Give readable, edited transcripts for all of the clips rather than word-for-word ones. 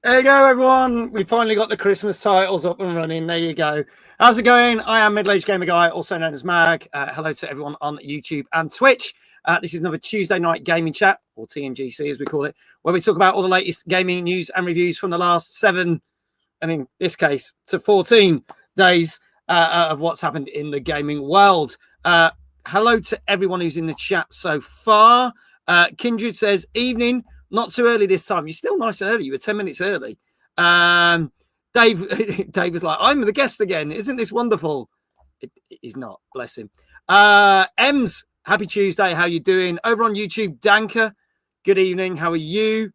There you go, everyone. We finally got the Christmas titles up and running. There you go. How's it going? I am Middle-Aged Gamer Guy, also known as Mag. Hello to everyone on YouTube and Twitch. This is another Tuesday night gaming chat, or TNGC as we call it, where we talk about all the latest gaming news and reviews from the last 7, and in this case, to 14 days of what's happened in the gaming world. Hello to everyone who's in the chat so far. Kindred says, evening. Not too early this time. You're still nice and early. You were 10 minutes early. Dave was like, I'm the guest again. Isn't this wonderful? He's not. Bless him. Ems, happy Tuesday. How you doing? Over on YouTube, Danka, good evening. How are you?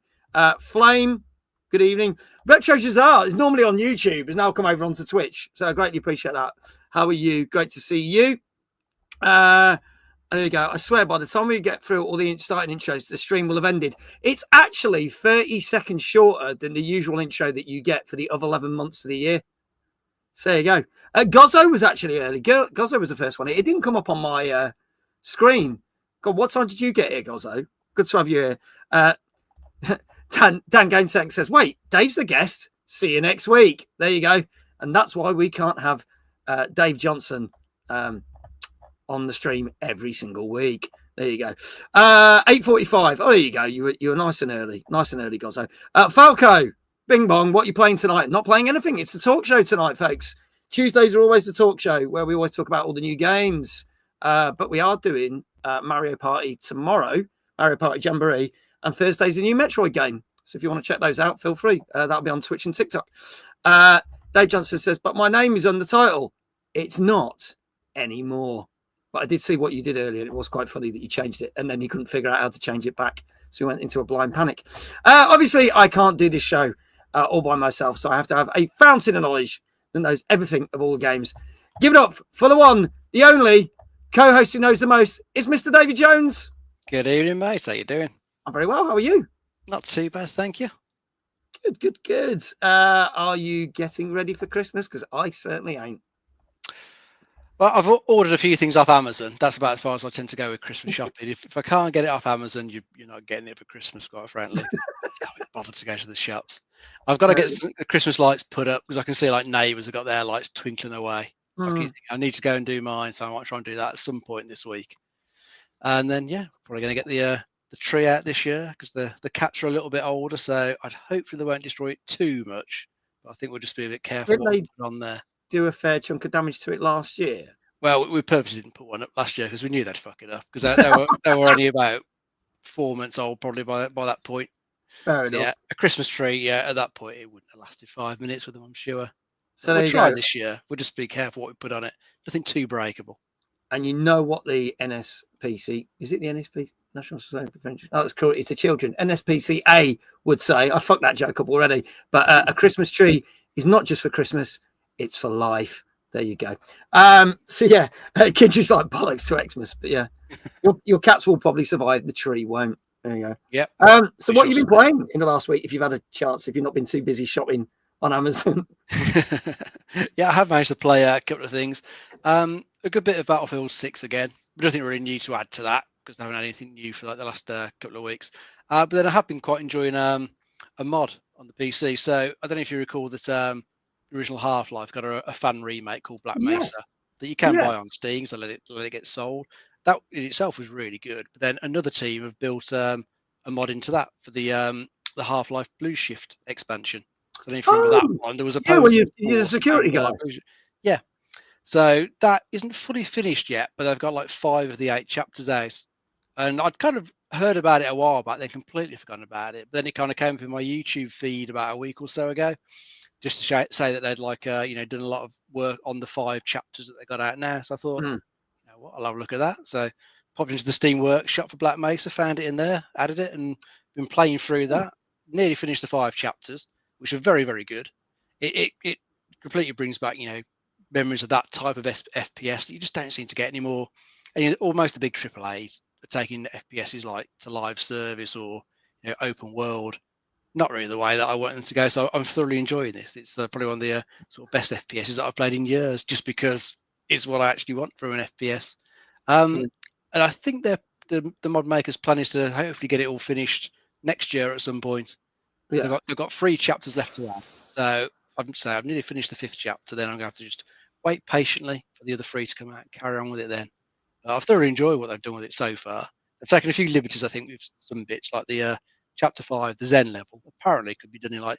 Flame, good evening. Retro Jazar is normally on YouTube. Has now come over onto Twitch. So I greatly appreciate that. How are you? Great to see you. There you go. I swear by the time we get through all the starting intros, the stream will have ended. It's actually 30 seconds shorter than the usual intro that you get for the other 11 months of the year. So there you go. Gozzo was actually early. Gozzo was the first one. It didn't come up on my screen. God, what time did you get here, Gozzo? Good to have you here. Dan GameTech says, wait, Dave's the guest. See you next week. There you go. And that's why we can't have Dave Johnson on the stream every single week. There you go. 8:45. Oh, there you go. You were nice and early, Gozzo. Falco, Bing Bong. What are you playing tonight? Not playing anything. It's the talk show tonight, folks. Tuesdays are always the talk show where we always talk about all the new games. But we are doing Mario Party tomorrow, Mario Party Jamboree, and Thursday's a new Metroid game. So if you want to check those out, feel free. That'll be on Twitch and TikTok. Dave Johnson says, but my name is on the title. It's not anymore. But I did see what you did earlier. It was quite funny that you changed it and then you couldn't figure out how to change it back. So you went into a blind panic. Obviously, I can't do this show all by myself. So I have to have a fountain of knowledge that knows everything of all the games. Give it up for the one, the only co-host who knows the most. It's Mr. David Jones. Good evening, mate. How you doing? I'm very well. How are you? Not too bad, thank you. Good. Are you getting ready for Christmas? Because I certainly ain't. Well, I've ordered a few things off Amazon. That's about as far as I tend to go with Christmas shopping. If I can't get it off Amazon, you're not getting it for Christmas, quite frankly. I can't bother to go to the shops. I've got to get the Christmas lights put up because I can see like neighbours have got their lights twinkling away. So I need to go and do mine. So I might try and do that at some point this week. And then, probably going to get the tree out this year because the cats are a little bit older. So I'd hopefully they won't destroy it too much. But I think we'll just be a bit careful what we put on there. Do a fair chunk of damage to it last year? Well, we purposely didn't put one up last year because we knew they'd fuck it up because they were only about 4 months old probably by that point. Fair enough. Yeah, a Christmas tree. Yeah, at that point it wouldn't have lasted 5 minutes with them, I'm sure. So we'll try this year. We'll just be careful what we put on it. Nothing too breakable. And you know what the NSPC is? It the NSP National Society of Prevention? Oh, that's cool. It's a children. NSPCA would say. I fucked that joke up already. But a Christmas tree is not just for Christmas; it's for life. There you go. So yeah, kids just like bollocks to Xmas, but yeah, your cats will probably survive. The tree won't. There you go. Yeah. So what have you been playing in the last week? If you've had a chance, if you've not been too busy shopping on Amazon. Yeah, I have managed to play a couple of things. A good bit of Battlefield 6 again. Nothing really new to add to that because I haven't had anything new for like the last couple of weeks. But then I have been quite enjoying a mod on the PC. So I don't know if you recall that. Original Half-Life got a fan remake called Black Mesa that you can buy on Steam, so let it get sold. That in itself was really good. But then another team have built a mod into that for the Half-Life Blue Shift expansion. So I don't know if you remember that one. There was a you're a security guy. Yeah. So that isn't fully finished yet, but they've got like 5 of the 8 chapters out. And I'd kind of heard about it a while back, then completely forgotten about it. But then it kind of came up in my YouTube feed about a week or so ago. Just to say that they'd done a lot of work on the 5 chapters that they got out now. So I thought, you know what, I'll have a look at that. So popped into the Steam Workshop for Black Mesa, found it in there, added it, and been playing through that. Nearly finished the 5 chapters, which are very, very good. It completely brings back, memories of that type of FPS that you just don't seem to get anymore. And almost the big AAAs are taking FPSs like to live service or open world. Not really the way that I want them to go. So I'm thoroughly enjoying this. It's probably one of the sort of best FPSs that I've played in years, just because it's what I actually want from an FPS. And I think the mod maker's plan is to hopefully get it all finished next year at some point. Yeah. They've got 3 chapters left to add. So I've nearly finished the 5th chapter. Then I'm going to have to just wait patiently for the other 3 to come out and carry on with it then. I've thoroughly enjoyed what they've done with it so far. They've taken a few liberties, I think, with some bits like the chapter 5, the Zen level. Apparently, could be done in like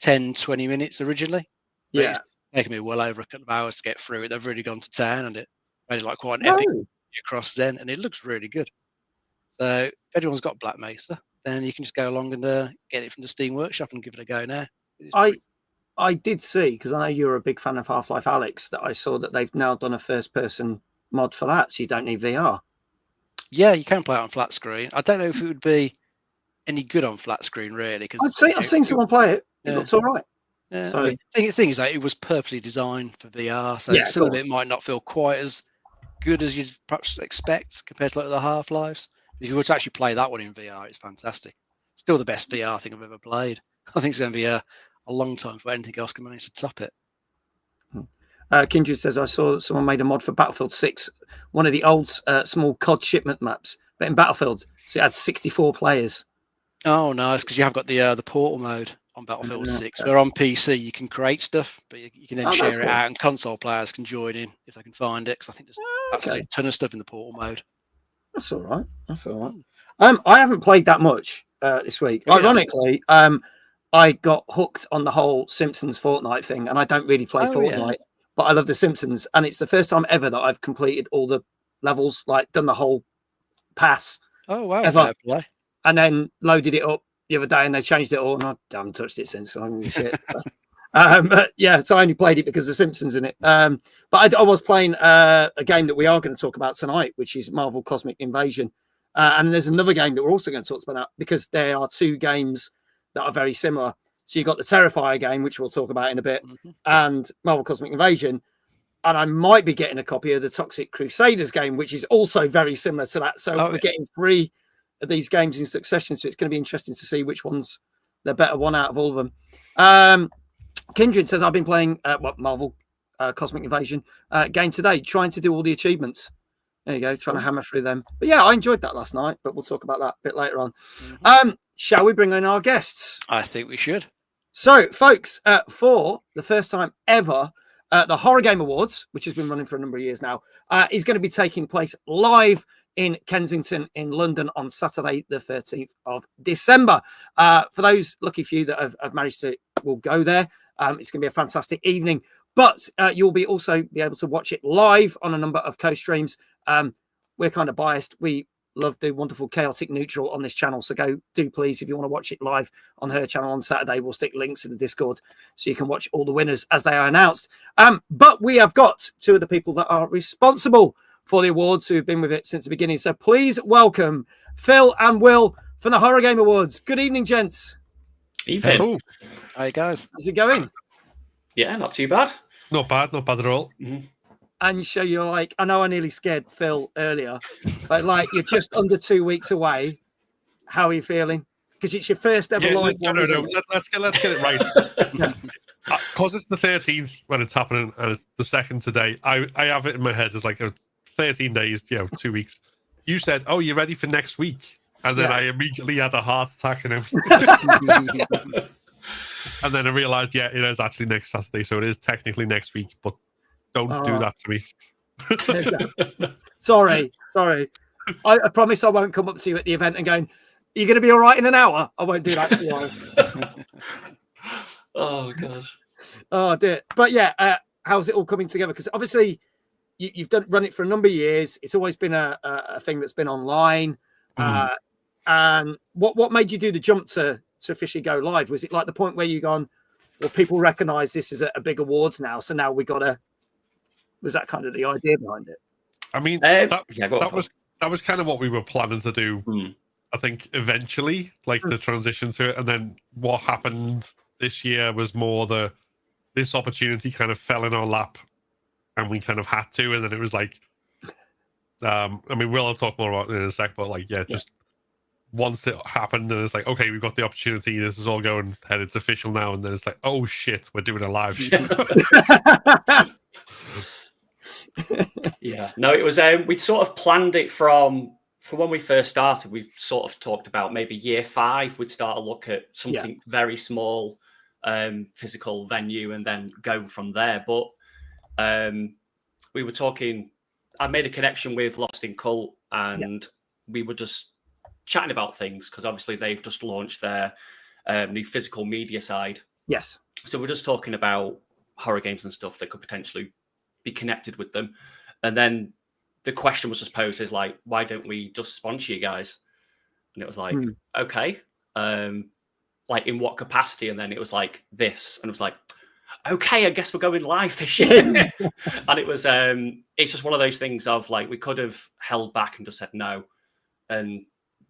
10, 20 minutes originally. But Yeah. it's taken me well over a couple of hours to get through it. They've really gone to town and it made it like quite an epic across Zen, and it looks really good. So if anyone's got Black Mesa, then you can just go along and get it from the Steam Workshop and give it a go now. I did see, because I know you're a big fan of Half-Life Alyx, that I saw that they've now done a first-person mod for that, so you don't need VR. Yeah, you can play it on flat screen. I don't know if it would be any good on flat screen, really. Because I've seen someone play it. It looks all right. Yeah, so I mean, the thing is that it was purposely designed for VR, so some of it might not feel quite as good as you'd perhaps expect compared to like the Half-Lives. If you were to actually play that one in VR, it's fantastic. Still the best VR thing I've ever played. I think it's going to be a long time before anything else can manage to top it. Kindred says, I saw someone made a mod for Battlefield 6, one of the old small COD shipment maps, but in Battlefield. So it had 64 players. Oh, nice, because you have got the portal mode on Battlefield 6, where on PC you can create stuff, but you can then share it out, and console players can join in if they can find it, because I think there's absolutely a ton of stuff in the portal mode. That's all right. I haven't played that much this week. Ironically, I got hooked on the whole Simpsons Fortnite thing, and I don't really play Fortnite, but I love the Simpsons, and it's the first time ever that I've completed all the levels, like done the whole pass. Oh wow! Ever. And then loaded it up the other day, and they changed it all, and I haven't touched it since. So I'm shit. But yeah, so I only played it because the Simpsons in it. But I was playing a game that we are going to talk about tonight, which is Marvel Cosmic Invasion. And there's another game that we're also going to talk about because there are 2 games that are very similar. So you've got the Terrifier game, which we'll talk about in a bit, and Marvel Cosmic Invasion. And I might be getting a copy of the Toxic Crusaders game, which is also very similar to that. So we're getting 3 of these games in succession. So it's going to be interesting to see which one's the better one out of all of them. Kindred says, I've been playing Marvel Cosmic Invasion game today, trying to do all the achievements. There you go, trying to hammer through them. But yeah, I enjoyed that last night, but we'll talk about that a bit later on. Shall we bring in our guests? I think we should. So, folks, for the first time ever, the Horror Game Awards, which has been running for a number of years now, is going to be taking place live in Kensington in London on Saturday, the 13th of December. For those lucky few that have managed to will go there, it's going to be a fantastic evening. But you'll be also be able to watch it live on a number of co-streams. We're kind of biased. We love the wonderful Chaotic Neutral on this channel. So do please, if you want to watch it live on her channel on Saturday, we'll stick links in the Discord so you can watch all the winners as they are announced. But we have got 2 of the people that are responsible for the awards who have been with it since the beginning. So please welcome Phil and Will from the Horror Game Awards. Good evening, gents. Evening. Hello. Hi, guys. How's it going? Yeah, not too bad. Not bad at all. Mm-hmm. And so you're like, I know I nearly scared Phil earlier, but like you're just under 2 weeks away. How are you feeling? Because it's your first ever live one. No. Let's get it right. Because it's the 13th when it's happening, and it's the 2nd today. I have it in my head as like 13 days, 2 weeks. You said, "Oh, you're ready for next week," and then I immediately had a heart attack and everything. And then I realized, it is actually next Saturday, so it is technically next week. But don't do that to me. Sorry. I promise I won't come up to you at the event and going, "Are you going to be all right in an hour?" I won't do that to you. Oh gosh. Oh dear. But yeah, how's it all coming together? Because obviously you've run it for a number of years. It's always been a thing that's been online. And what made you do the jump to officially go live? Was it like the point where you gone, well, people recognize this as a big awards now, so now we gotta? Was that kind of the idea behind it? I mean, that was kind of what we were planning to do. I think eventually, like the transition to it, and then what happened this year was more this opportunity kind of fell in our lap, and we kind of had to, and then it was like, I mean, we'll talk more about it in a sec, but like, just once it happened, and it's like, okay, we've got the opportunity, this is all going ahead, it's official now, and then it's like, oh shit, we're doing a live show. Yeah, no, it was we'd sort of planned it from for when we first started, we've sort of talked about maybe year 5 we'd start to look at something very small, physical venue, and then go from there. But we were talking. I made a connection with Lost in Cult, and we were just chatting about things because obviously they've just launched their new physical media side. Yes. So we're just talking about horror games and stuff that could potentially be connected with them. And then the question was just posed is like, why don't we just sponsor you guys? And it was like, okay, like in what capacity? And then it was like this, and it was like, okay, I guess we're going live this year. And it was, it's just one of those things of like, we could have held back and just said no. And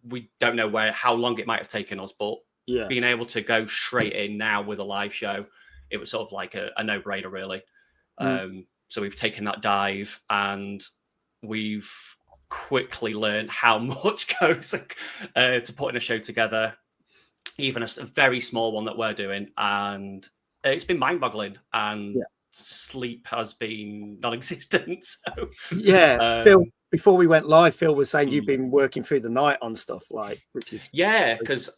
we don't know how long it might have taken us, but being able to go straight in now with a live show, it was sort of like a no-brainer, really. So we've taken that dive, and we've quickly learned how much goes to putting a show together, even a very small one that we're doing. And it's been mind-boggling, and sleep has been non-existent. So, Phil, before we went live, Phil was saying you've been working through the night on stuff, which is because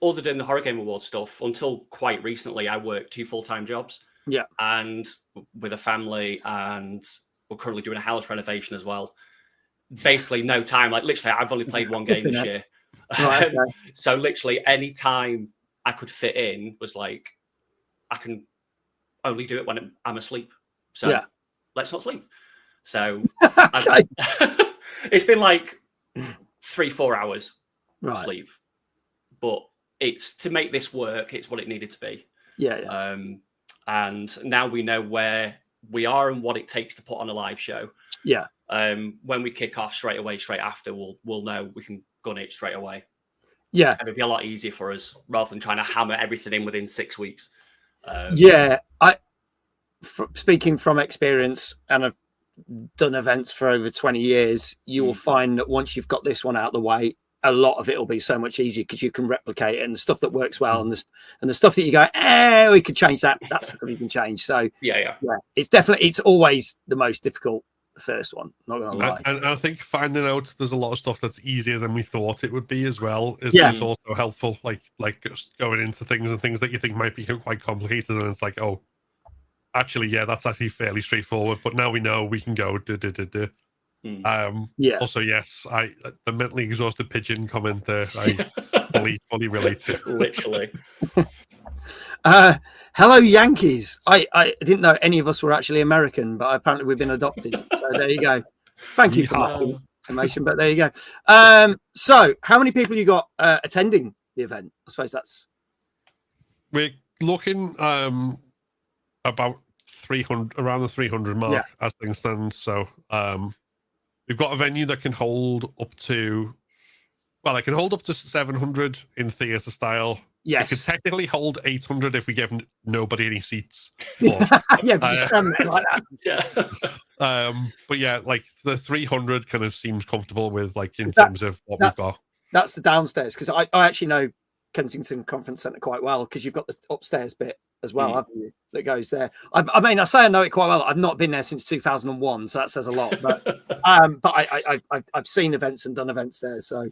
other than the Horror Game Award stuff, until quite recently, I worked 2 full-time jobs. Yeah, and with a family, and we're currently doing a house renovation as well. Basically, no time. Like literally, I've only played 1 game this year. Right, okay. So literally, any time I could fit in was like, I can only do it when I'm asleep. So let's not sleep. So it's been like 3-4 hours of sleep, but it's to make this work. It's what it needed to be. And now we know where we are and what it takes to put on a live show. When we kick off straight after, we'll know we can gun it straight away. And it'll be a lot easier for us rather than trying to hammer everything in within 6 weeks. Speaking from experience, and I've done events for over 20 years, you will find that once you've got this one out of the way, a lot of it will be so much easier because you can replicate it, and the stuff that works well and the stuff that you go, we could change that. That's something you can change. So it's always the most difficult, the first one. Not gonna lie. And I think finding out there's a lot of stuff that's easier than we thought it would be as well is also helpful. Like just going into things that you think might be quite complicated, and it's like, oh, actually, that's actually fairly straightforward. But now we know we can go. Also, yes, the mentally exhausted pigeon comment there, I fully relate to. Literally. Hello, Yankees. I didn't know any of us were actually American, but apparently we've been adopted. So there you go. Thank you for that information, but there you go. So how many people you got attending the event? I suppose we're looking about 300, around the 300 mark as things stand. So we've got a venue that can hold up to, it can hold up to 700 in theatre style. Yes. It could technically hold 800 if we give nobody any seats. But, just stand there like that. But like the 300 kind of seems comfortable with in terms of what we've got. That's the downstairs, because I actually know Kensington Conference Centre quite well, because you've got the upstairs bit as well, haven't you, that goes there. I mean, I say I know it quite well. I've not been there since 2001, so that says a lot. But I've seen events and done events there. So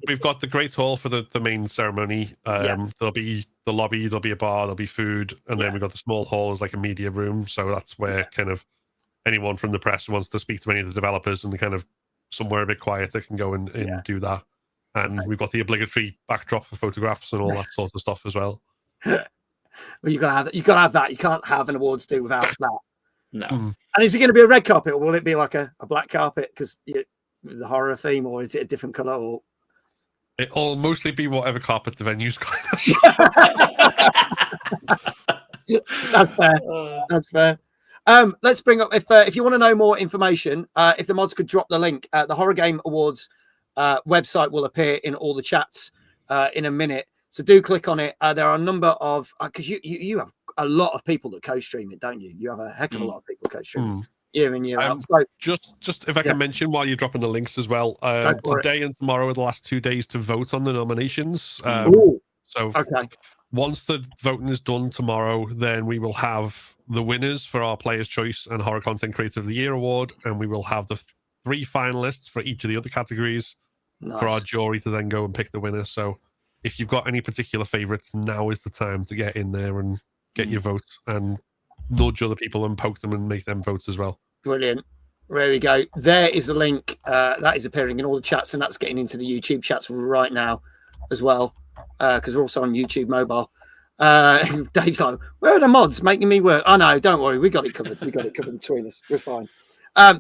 we've got the great hall for the main ceremony. There'll be the lobby, there'll be a bar, there'll be food, and then we've got the small hall as like a media room. So that's where kind of anyone from the press who wants to speak to any of the developers and kind of somewhere a bit quieter can go and do that. And we've got the obligatory backdrop for photographs and all that sort of stuff as well. Well, you gotta have that. You gotta have that. You can't have an awards do without that. No. And is it going to be a red carpet, or will it be like a black carpet because the horror theme, or is it a different color? Or it'll mostly be whatever carpet the venue's got. That's fair. That's fair. Let's bring up, if you want to know more information, if the mods could drop the link, the Horror Game Awards website will appear in all the chats in a minute. So do click on it. There are a number of, because you have a lot of people that co-stream it, don't you? You have a heck of a lot of people co-stream year in, year out. So, just if I can mention while you're dropping the links as well, today and tomorrow are the last 2 days to vote on the nominations. Once the voting is done tomorrow, then we will have the winners for our Player's Choice and Horror Content Creator of the Year award, and we will have the 3 finalists for each of the other categories for our jury to then go and pick the winner. So if you've got any particular favorites, now is the time to get in there and get your votes and nudge other people and poke them and make them votes as well. Brilliant. There we go. There is a link that is appearing in all the chats, and that's getting into the YouTube chats right now as well, because we're also on YouTube mobile. Dave's like, where are the mods making me work? Oh no, don't worry, we got it covered. We got it covered between us. We're fine.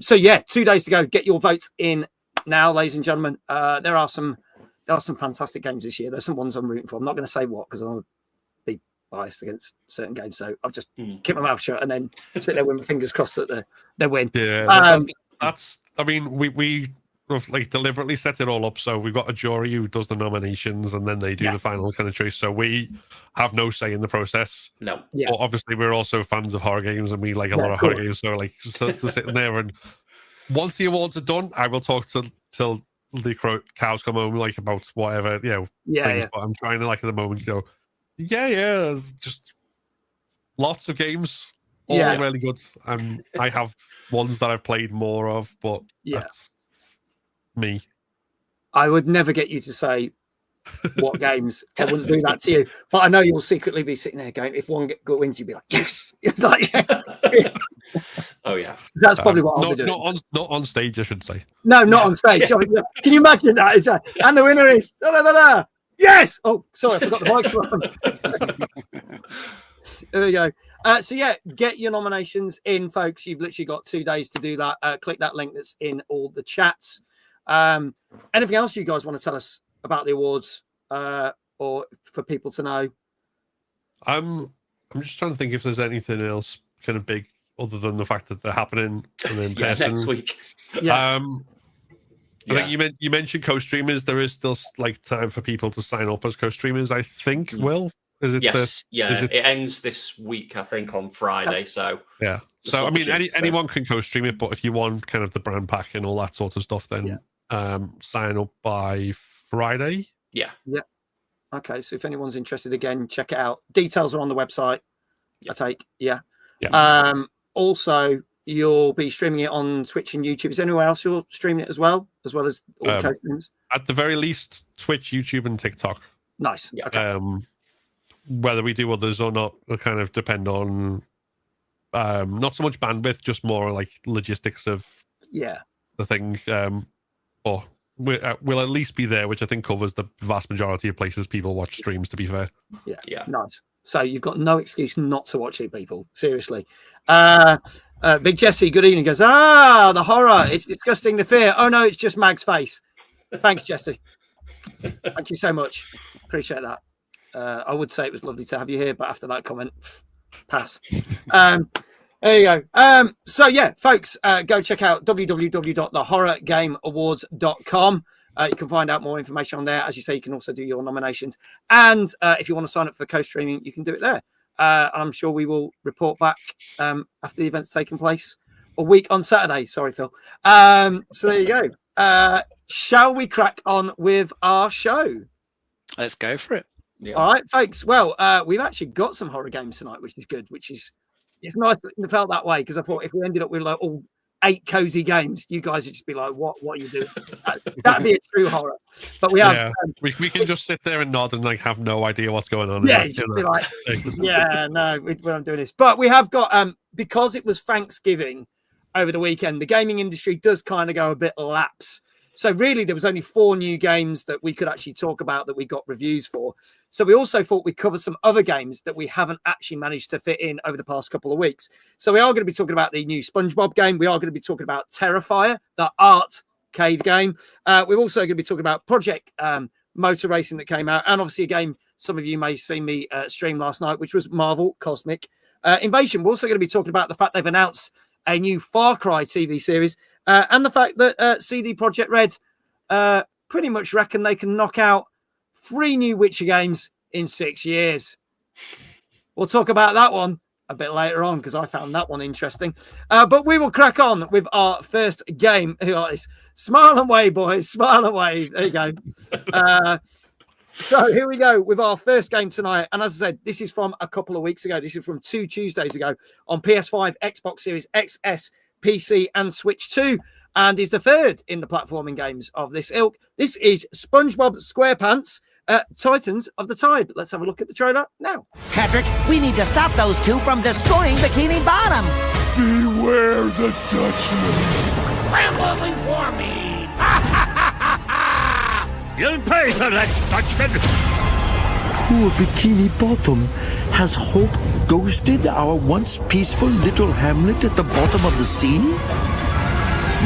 So yeah, 2 days to go. Get your votes in now, ladies and gentlemen. There are some fantastic games this year. There's some ones I'm rooting for. I'm not going to say what because I'm be biased against certain games. So I'll just keep my mouth shut and then sit there with my fingers crossed that they win. Yeah, that's. I mean, we like deliberately set it all up so we've got a jury who does the nominations and then they do the final kind of choice. So we have no say in the process. No. Yeah. But obviously, we're also fans of horror games and we like a lot of horror games. So like, so sitting there and once the awards are done, I will talk till the cows come home, like about whatever, things. But I'm trying to, like, at the moment go, there's just lots of games, all really good. And I have ones that I've played more of, but that's me. I would never get you to say what games. I wouldn't do that to you. But I know you'll secretly be sitting there going, if one wins, you'd be like, yes. It's like, oh yeah, that's probably what I'll be doing. Not on stage, I should say. No, not on stage. Can you imagine that? And the winner is yes. Oh, sorry, I forgot the mics on. There we go. So yeah, get your nominations in, folks. You've literally got 2 days to do that. Click that link that's in all the chats. Anything else you guys want to tell us about the awards, or for people to know? I'm just trying to think if there's anything else kind of big other than the fact that they're happening in person next week. I think you mentioned co-streamers. There is still like time for people to sign up as co-streamers. I think. Will, is it? Yes. It ends this week, I think, on Friday. So yeah. So I mean, anyone can co-stream it, but if you want kind of the brand pack and all that sort of stuff, then sign up by Friday. Yeah. Okay, so if anyone's interested, again, check it out. Details are on the website. I take. Yeah. Also, you'll be streaming it on Twitch and YouTube. Is there anywhere else you're streaming it as well as all the co-streams? At the very least, Twitch, YouTube, and TikTok. Nice. Yeah. Okay. Whether we do others or not will kind of depend on not so much bandwidth, just more like logistics of the thing. But we'll at least be there, which I think covers the vast majority of places people watch streams, to be fair. Yeah. Nice. So you've got no excuse not to watch it, people. Seriously. Big Jesse, good evening. Goes, the horror. It's disgusting, the fear. Oh, no, it's just Mag's face. Thanks, Jesse. Thank you so much. Appreciate that. I would say it was lovely to have you here, but after that comment, pass. There you go. So, yeah, folks, go check out www.thehorrorgameawards.com. You can find out more information on there. As you say, you can also do your nominations. And if you want to sign up for co-streaming, you can do it there. And I'm sure we will report back after the event's taken place a week on Saturday. Sorry, Phil. So there you go. Shall we crack on with our show? Let's go for it. Yeah. All right, folks. Well, we've actually got some horror games tonight, which is good. It's nice that it felt that way, because I thought if we ended up with like all 8 cozy games, you guys would just be like, what are you doing? That'd be a true horror. But we have we can just sit there and nod and like have no idea what's going on. Yeah, just be like, no, we're not doing this. But we have got because it was Thanksgiving over the weekend, the gaming industry does kind of go a bit lapse. So really, there was only 4 new games that we could actually talk about that we got reviews for. So we also thought we'd cover some other games that we haven't actually managed to fit in over the past couple of weeks. So we are going to be talking about the new SpongeBob game. We are going to be talking about Terrifier, the art cade game. We're also going to be talking about Project Motor Racing that came out. And obviously a game some of you may have seen me stream last night, which was Marvel Cosmic Invasion. We're also going to be talking about the fact they've announced a new Far Cry TV series. And the fact that CD Projekt Red pretty much reckon they can knock out 3 new Witcher games in 6 years. We'll talk about that one a bit later on, because I found that one interesting. But we will crack on with our first game. Who like this? Smile and wave, boys. Smile and wave. There you go. So here we go with our first game tonight. And as I said, this is from a couple of weeks ago. This is from 2 Tuesdays ago on PS5, Xbox Series XS, PC and Switch 2. and is the third in the platforming games of this ilk. This is SpongeBob SquarePants, Titans of the Tide. Let's have a look at the trailer now. Patrick, we need to stop those two from destroying Bikini Bottom. Beware the Dutchman. Scrambling for me! You'll pay for that, Dutchman! Poor Bikini Bottom. Has hope ghosted our once peaceful little hamlet at the bottom of the sea?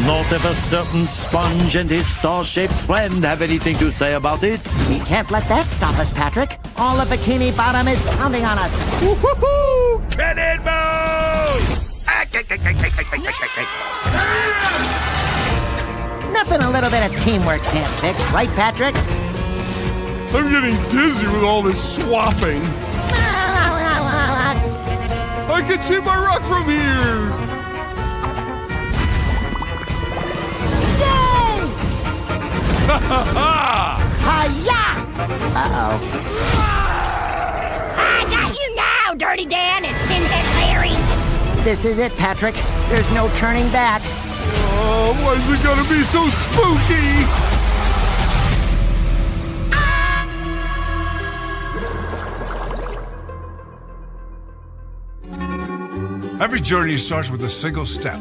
Not if a certain Sponge and his star-shaped friend have anything to say about it. We can't let that stop us, Patrick. All of Bikini Bottom is counting on us. Woo-hoo-hoo! Cannonball! Nothing a little bit of teamwork can't fix, right, Patrick? I'm getting dizzy with all this swapping. I can see my rock from here. Yay! Ha ha ha! Hi-ya! Uh-oh. I got you now, Dirty Dan and Pinhead Larry. This is it, Patrick. There's no turning back. Oh, why is it gonna be so spooky? Every journey starts with a single step.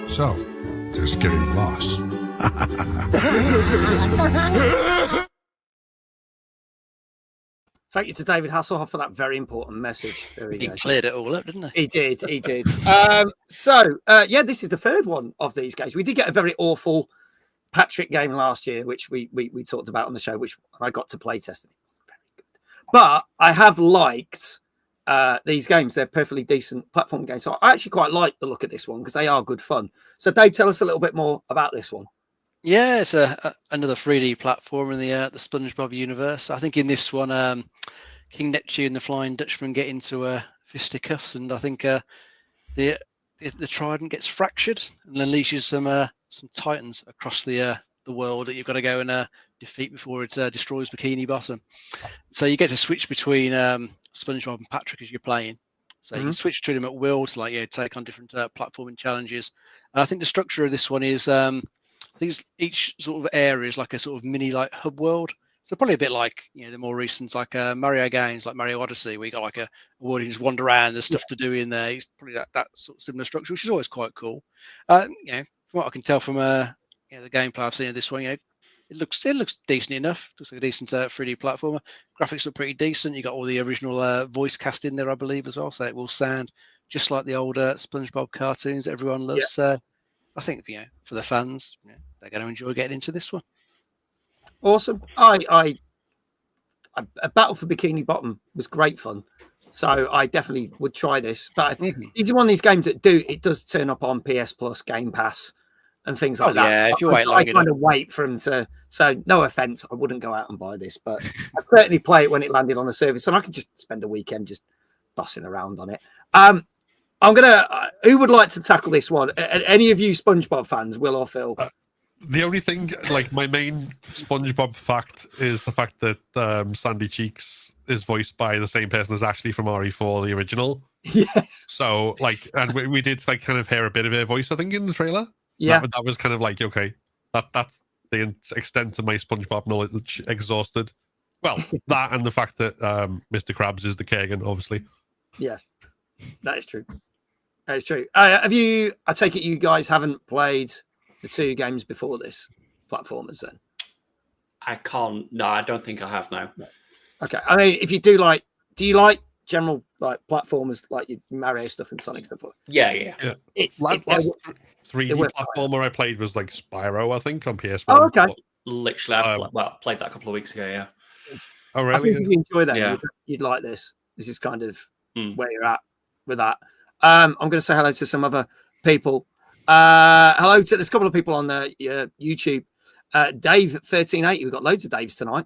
So, just getting lost. Thank you to David Hasselhoff for that very important message. He cleared it all up, didn't he? He did. This is the third one of these games. We did get a very awful Patrick game last year, which we talked about on the show, which I got to play test. It wasn't very good. But I have liked these games. They're perfectly decent platform games. So I actually quite like the look of this one because they are good fun. So Dave, tell us a little bit more about this one. Yeah, it's another 3D platform in the SpongeBob universe. I think in this one, King Neptune and the Flying Dutchman get into fisticuffs, and I think the trident gets fractured and unleashes some titans across the world that you've got to go and defeat before it destroys Bikini Bottom. So you get to switch between SpongeBob and Patrick as you're playing. So you can switch between them at will to take on different platforming challenges. And I think the structure of this one is I think each sort of area is like a sort of mini hub world. So probably a bit like the more recent Mario games like Mario Odyssey, where you got like a world you just wander around. There's stuff to do in there. It's probably that sort of similar structure, which is always quite cool. From what I can tell from the gameplay I've seen of this one, it looks decent enough. Looks like a decent 3D platformer. Graphics look pretty decent. You got all the original voice cast in there, I believe, as well. So it will sound just like the old SpongeBob cartoons that everyone loves. Yeah. I think for the fans, they're going to enjoy getting into this one. Awesome. A Battle for Bikini Bottom was great fun, so I definitely would try this. But it's one of these games that does turn up on PS Plus, Game Pass, and things like that. Yeah, if you wait long enough. I kind of wait for them to. So no offense, I wouldn't go out and buy this, but I'd certainly play it when it landed on the service, and I could just spend a weekend just tossing around on it. I'm gonna. Who would like to tackle this one? Any of you SpongeBob fans, Will or Phil? The only thing, my main SpongeBob fact is the fact that Sandy Cheeks is voiced by the same person as Ashley from RE4, the original. Yes. So, and we did kind of hear a bit of her voice, I think, in the trailer. Yeah. That was kind of okay, that's the extent of my SpongeBob knowledge exhausted. Well, that and the fact that Mr. Krabs is the Kagan, obviously. Yes, that is true. That is true. I take it you guys haven't played the two games before this, platformers then? No, I don't think I have now. No. Okay. I mean, if you do you like general platformers like your Mario stuff and Sonic stuff? Yeah. It's last 3D platformer I played was Spyro, I think, on PS1. Oh, okay. Literally, I've played that a couple of weeks ago, yeah. Oh, really? I think if you enjoy that, yeah. you'd like this. This is kind of where you're at with that. I'm going to say hello to some other people. Hello to there's a couple of people on YouTube. Dave 1380. We've got loads of Daves tonight.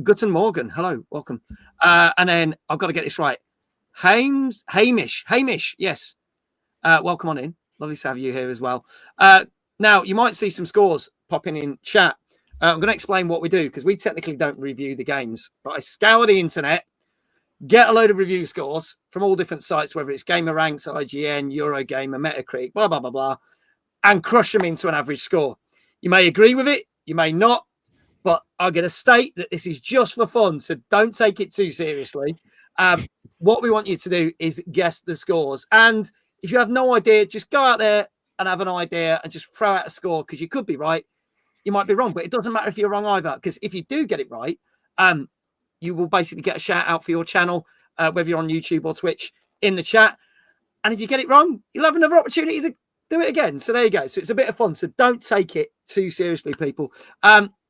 Gutton Morgan, hello, welcome. And then I've got to get this right. Hamish, yes. Welcome on in. Lovely to have you here as well. Now you might see some scores popping in chat. I'm going to explain what we do because we technically don't review the games, but I scour the internet, get a load of review scores from all different sites, whether it's Gamer Ranks, IGN, Eurogamer, Metacritic, blah, blah, blah, blah. and crush them into an average score. You may agree with it, you may not, but I'm going to state that this is just for fun, so don't take it too seriously. What we want you to do is guess the scores. And if you have no idea, just go out there and have an idea and just throw out a score, because you could be right, you might be wrong, but it doesn't matter if you're wrong either, because if you do get it right, you will basically get a shout out for your channel, whether you're on YouTube or Twitch, in the chat. And if you get it wrong, you'll have another opportunity to do it again. So there you go. So it's a bit of fun. So don't take it too seriously, people.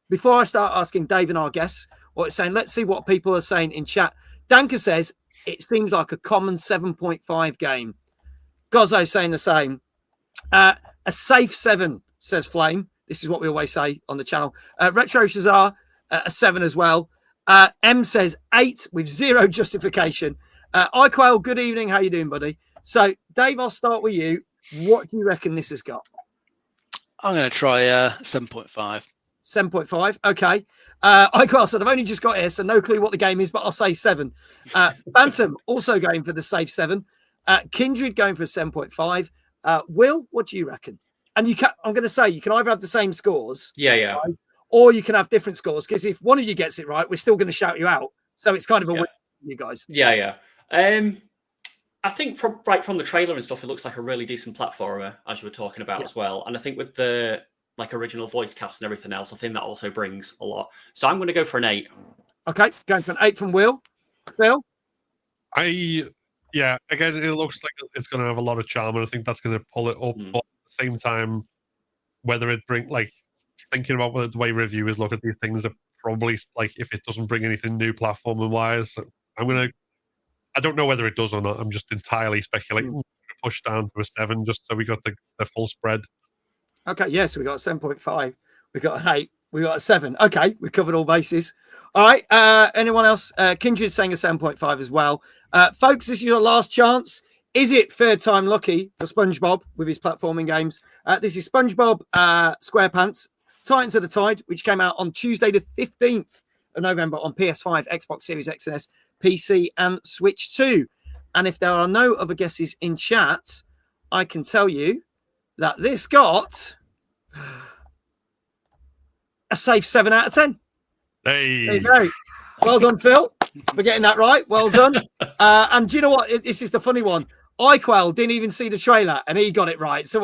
Before I start asking Dave and our guests what it's saying, let's see what people are saying in chat. Danka says, it seems like a common 7.5 game. Gozzo saying the same. A safe 7, says Flame. This is what we always say on the channel. Retro Shazar, a 7 as well. M says 8 with zero justification. iQuail, good evening. How you doing, buddy? So, Dave, I'll start with you. What do you reckon this has got? I'm going to try 7.5. 7.5. Okay. iQuail said, I've only just got here, so no clue what the game is, but I'll say 7. Phantom also going for the safe 7. Kindred going for 7.5. Will, what do you reckon? And you can, I'm going to say, you can either have the same scores. Yeah. Right, or you can have different scores, because if one of you gets it right, we're still going to shout you out. So it's kind of a win for you guys. Yeah. I think from the trailer and stuff, it looks like a really decent platformer, as you were talking about as well. And I think with the original voice cast and everything else, I think that also brings a lot. So I'm going to go for an 8. Okay, going for an 8 from Will. Phil? Again, it looks like it's going to have a lot of charm, and I think that's going to pull it up. But at the same time, whether it thinking about the way reviewers look at these things, are probably if it doesn't bring anything new platforming wise, I don't know whether it does or not. I'm just entirely speculating. Push down to a 7 just so we got the full spread. Okay, yes, we got a 7.5. We got an 8. We got a 7. Okay, we covered all bases. All right. Anyone else? Kindred saying a 7.5 as well. Folks, this is your last chance. Is it third time lucky for SpongeBob with his platforming games? This is SpongeBob SquarePants, Titans of the Tide, which came out on Tuesday the 15th of November on PS5, Xbox Series X and S, PC, and Switch 2. And if there are no other guesses in chat, I can tell you that this got a safe 7 out of 10. Hey. There you go. Well done, Phil, for getting that right. Well done. And do you know what? This is the funny one. iQuail didn't even see the trailer, and he got it right. So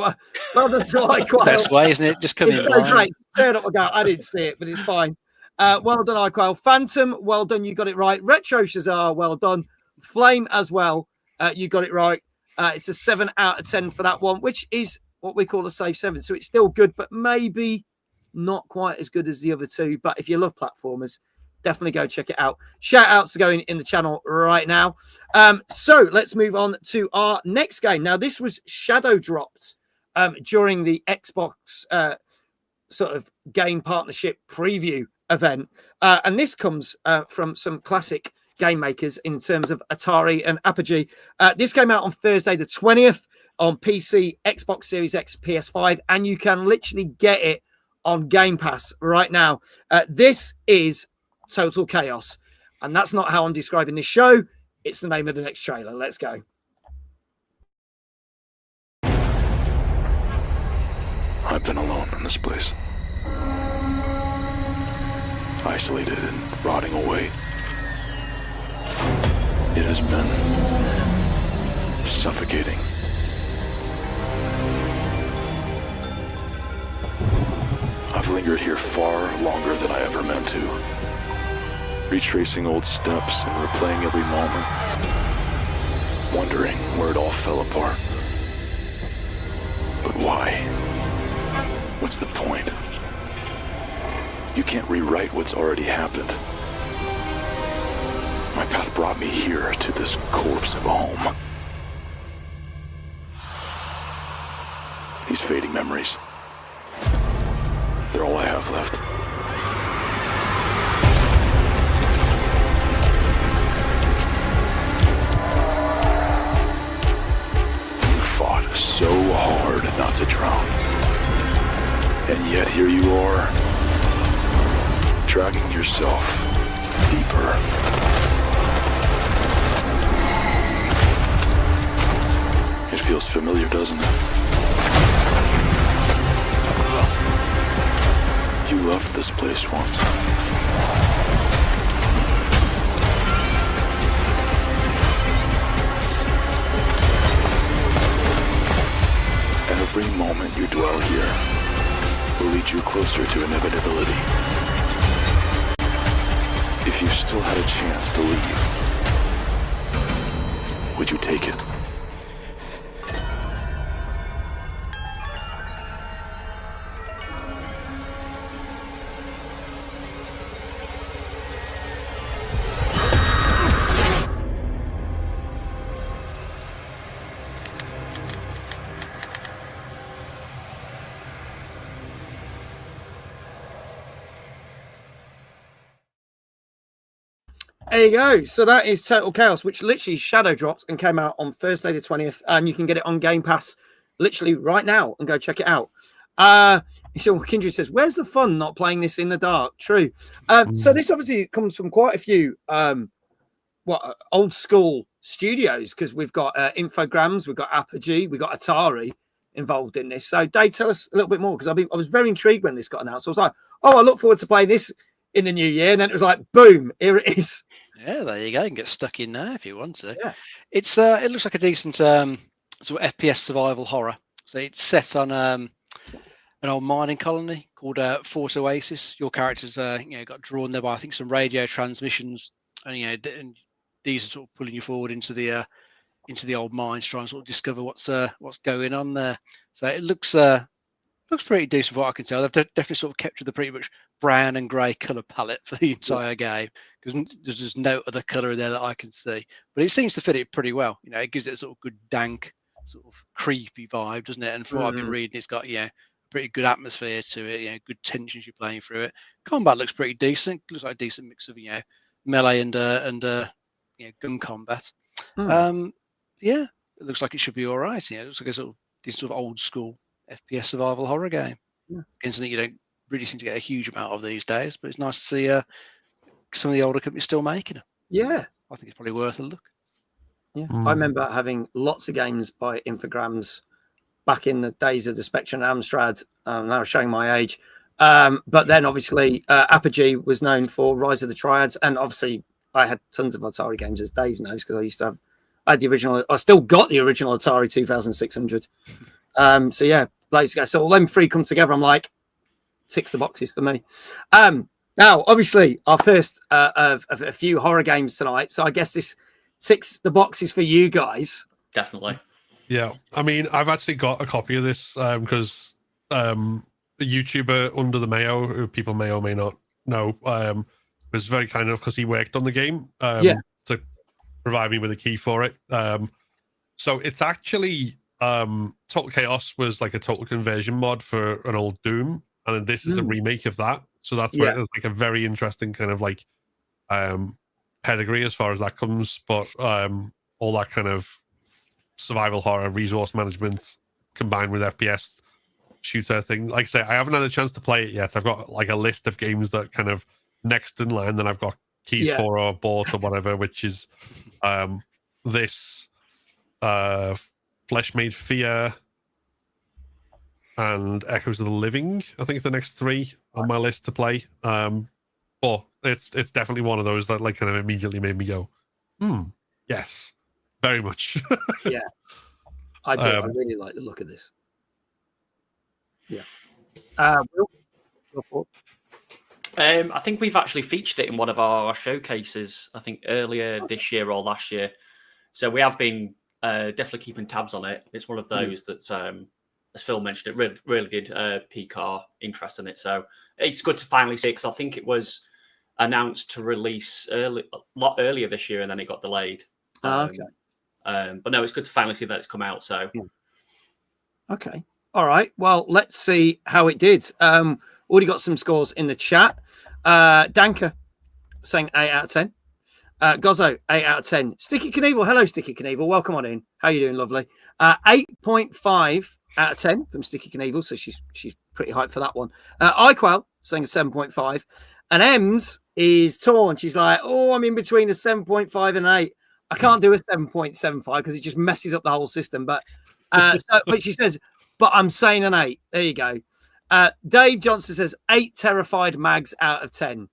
well done to iQuail. Best way, isn't it? Just come in blind. Great. Turn up and go, I didn't see it, but it's fine. Well done, iQuail. Phantom, well done. You got it right. Retro Shazar, well done. Flame as well. You got it right. It's a 7 out of 10 for that one, which is what we call a safe 7. So it's still good, but maybe not quite as good as the other two. But if you love platformers, definitely go check it out. Shout outs are going in the channel right now. So let's move on to our next game. Now, this was shadow dropped during the Xbox sort of game partnership preview event. And this comes from some classic game makers in terms of Atari and Apogee. This came out on Thursday the 20th on PC, Xbox Series X, PS5, and you can literally get it on Game Pass right now. This is Total Chaos, and that's not how I'm describing this show. It's the name of the next trailer. Let's go. I've been alone in this place, isolated and rotting away. It has been suffocating. I've lingered here far longer than I ever meant to, retracing old steps and replaying every moment, wondering where it all fell apart. But why? What's the point? You can't rewrite what's already happened. My path brought me here to this corpse of a home. These fading memories, they're all I have left. You fought so hard not to drown. And yet here you are, dragging yourself deeper. It feels familiar, doesn't it? moment you dwell here will lead you closer to inevitability. If you still had a chance to leave, would you take it? There you go. So that is Total Chaos, which literally shadow dropped and came out on Thursday the 20th. And you can get it on Game Pass literally right now and go check it out. So Kindred says, where's the fun not playing this in the dark? True. So this obviously comes from quite a few old school studios, because we've got Infogrames, we've got Apogee, we've got Atari involved in this. So Dave, tell us a little bit more, because I was very intrigued when this got announced. I was like, oh, I look forward to playing this in the new year. And then it was like, boom, here it is. Yeah, there you go. You can get stuck in there if you want to. Yeah. It's it looks like a decent sort of FPS survival horror. So it's set on an old mining colony called Fort Oasis. Your characters got drawn there by, I think, some radio transmissions, and and these are sort of pulling you forward into the old mines, trying to sort of discover what's going on there. So it looks pretty decent from what I can tell. They've definitely sort of kept to the pretty much brown and grey colour palette for the entire game, because there's just no other colour in there that I can see. But it seems to fit it pretty well. It gives it a sort of good dank, sort of creepy vibe, doesn't it? And from what I've been reading, it's got pretty good atmosphere to it. Good tensions you're playing through it. Combat looks pretty decent. Looks like a decent mix of melee and gun combat. Yeah, it looks like it should be all right. It looks like a sort of old school FPS survival horror game. Again, something you don't really seem to get a huge amount of these days, but it's nice to see some of the older companies still making them. Yeah, I think it's probably worth a look. Yeah, I remember having lots of games by Infogrames back in the days of the Spectrum and Amstrad. Now showing my age, but then obviously Apogee was known for Rise of the Triads, and obviously I had tons of Atari games, as Dave knows, because I had the original. I still got the original Atari 2600. So yeah, Blaze guys. So all them three come together. I'm like, ticks the boxes for me. Now, obviously, our first of a few horror games tonight. So I guess this ticks the boxes for you guys. Definitely. Yeah, I mean, I've actually got a copy of this because the YouTuber Under the Mayo, who people may or may not know, was very kind enough because he worked on the game to provide me with a key for it. So it's actually Total Chaos was like a total conversion mod for an old Doom, and then this is a remake of that. So that's where there's like a very interesting kind of like pedigree as far as that comes. But all that kind of survival horror, resource management combined with FPS shooter thing. Like I say, I haven't had a chance to play it yet. I've got like a list of games that kind of next in line that I've got keys for or bought or whatever, which is this Flesh Made Fear and Echoes of the Living. I think it's the next three on my list to play. But it's definitely one of those that like kind of immediately made me go, yes, very much. Yeah, I do. I really like the look of this. Yeah. Will? I think we've actually featured it in one of our showcases, I think earlier this year or last year. So we have been definitely keeping tabs on it. It's one of those that's, as Phil mentioned, it really good PCAR interest in it. So it's good to finally see it, because I think it was announced to release a lot earlier this year and then it got delayed. Okay. But no, it's good to finally see that it's come out. So okay. All right. Well, let's see how it did. Already got some scores in the chat. Danka saying 8 out of 10. Gozzo, 8 out of 10. Sticky Knievel. Hello, Sticky Knievel. Welcome on in. How you doing? Lovely. 8.5 out of 10 from Sticky Knievel. So she's pretty hyped for that one. iQuell saying a 7.5. And Ems is torn. She's like, oh, I'm in between a 7.5 and 8. I can't do a 7.75 because it just messes up the whole system. But but she says, but I'm saying an 8. There you go. Dave Johnson says 8 terrified mags out of 10.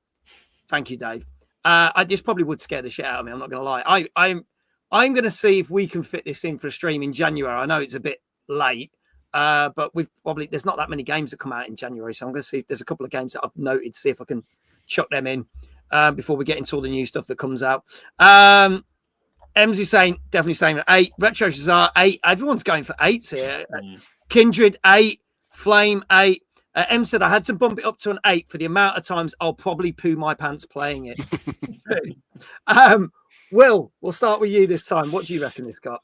Thank you, Dave. I just probably would scare the shit out of me. I'm not going to lie. I'm going to see if we can fit this in for a stream in January. I know it's a bit late, But there's not that many games that come out in January, so I'm going to see if there's a couple of games that I've noted, see if I can chuck them in before we get into all the new stuff that comes out. Ems is definitely saying 8. Retro Shazar 8. Everyone's going for 8s here. Kindred 8. Flame 8. Em said I had to bump it up to an 8 for the amount of times I'll probably poo my pants playing it. Will, we'll start with you this time. What do you reckon this got?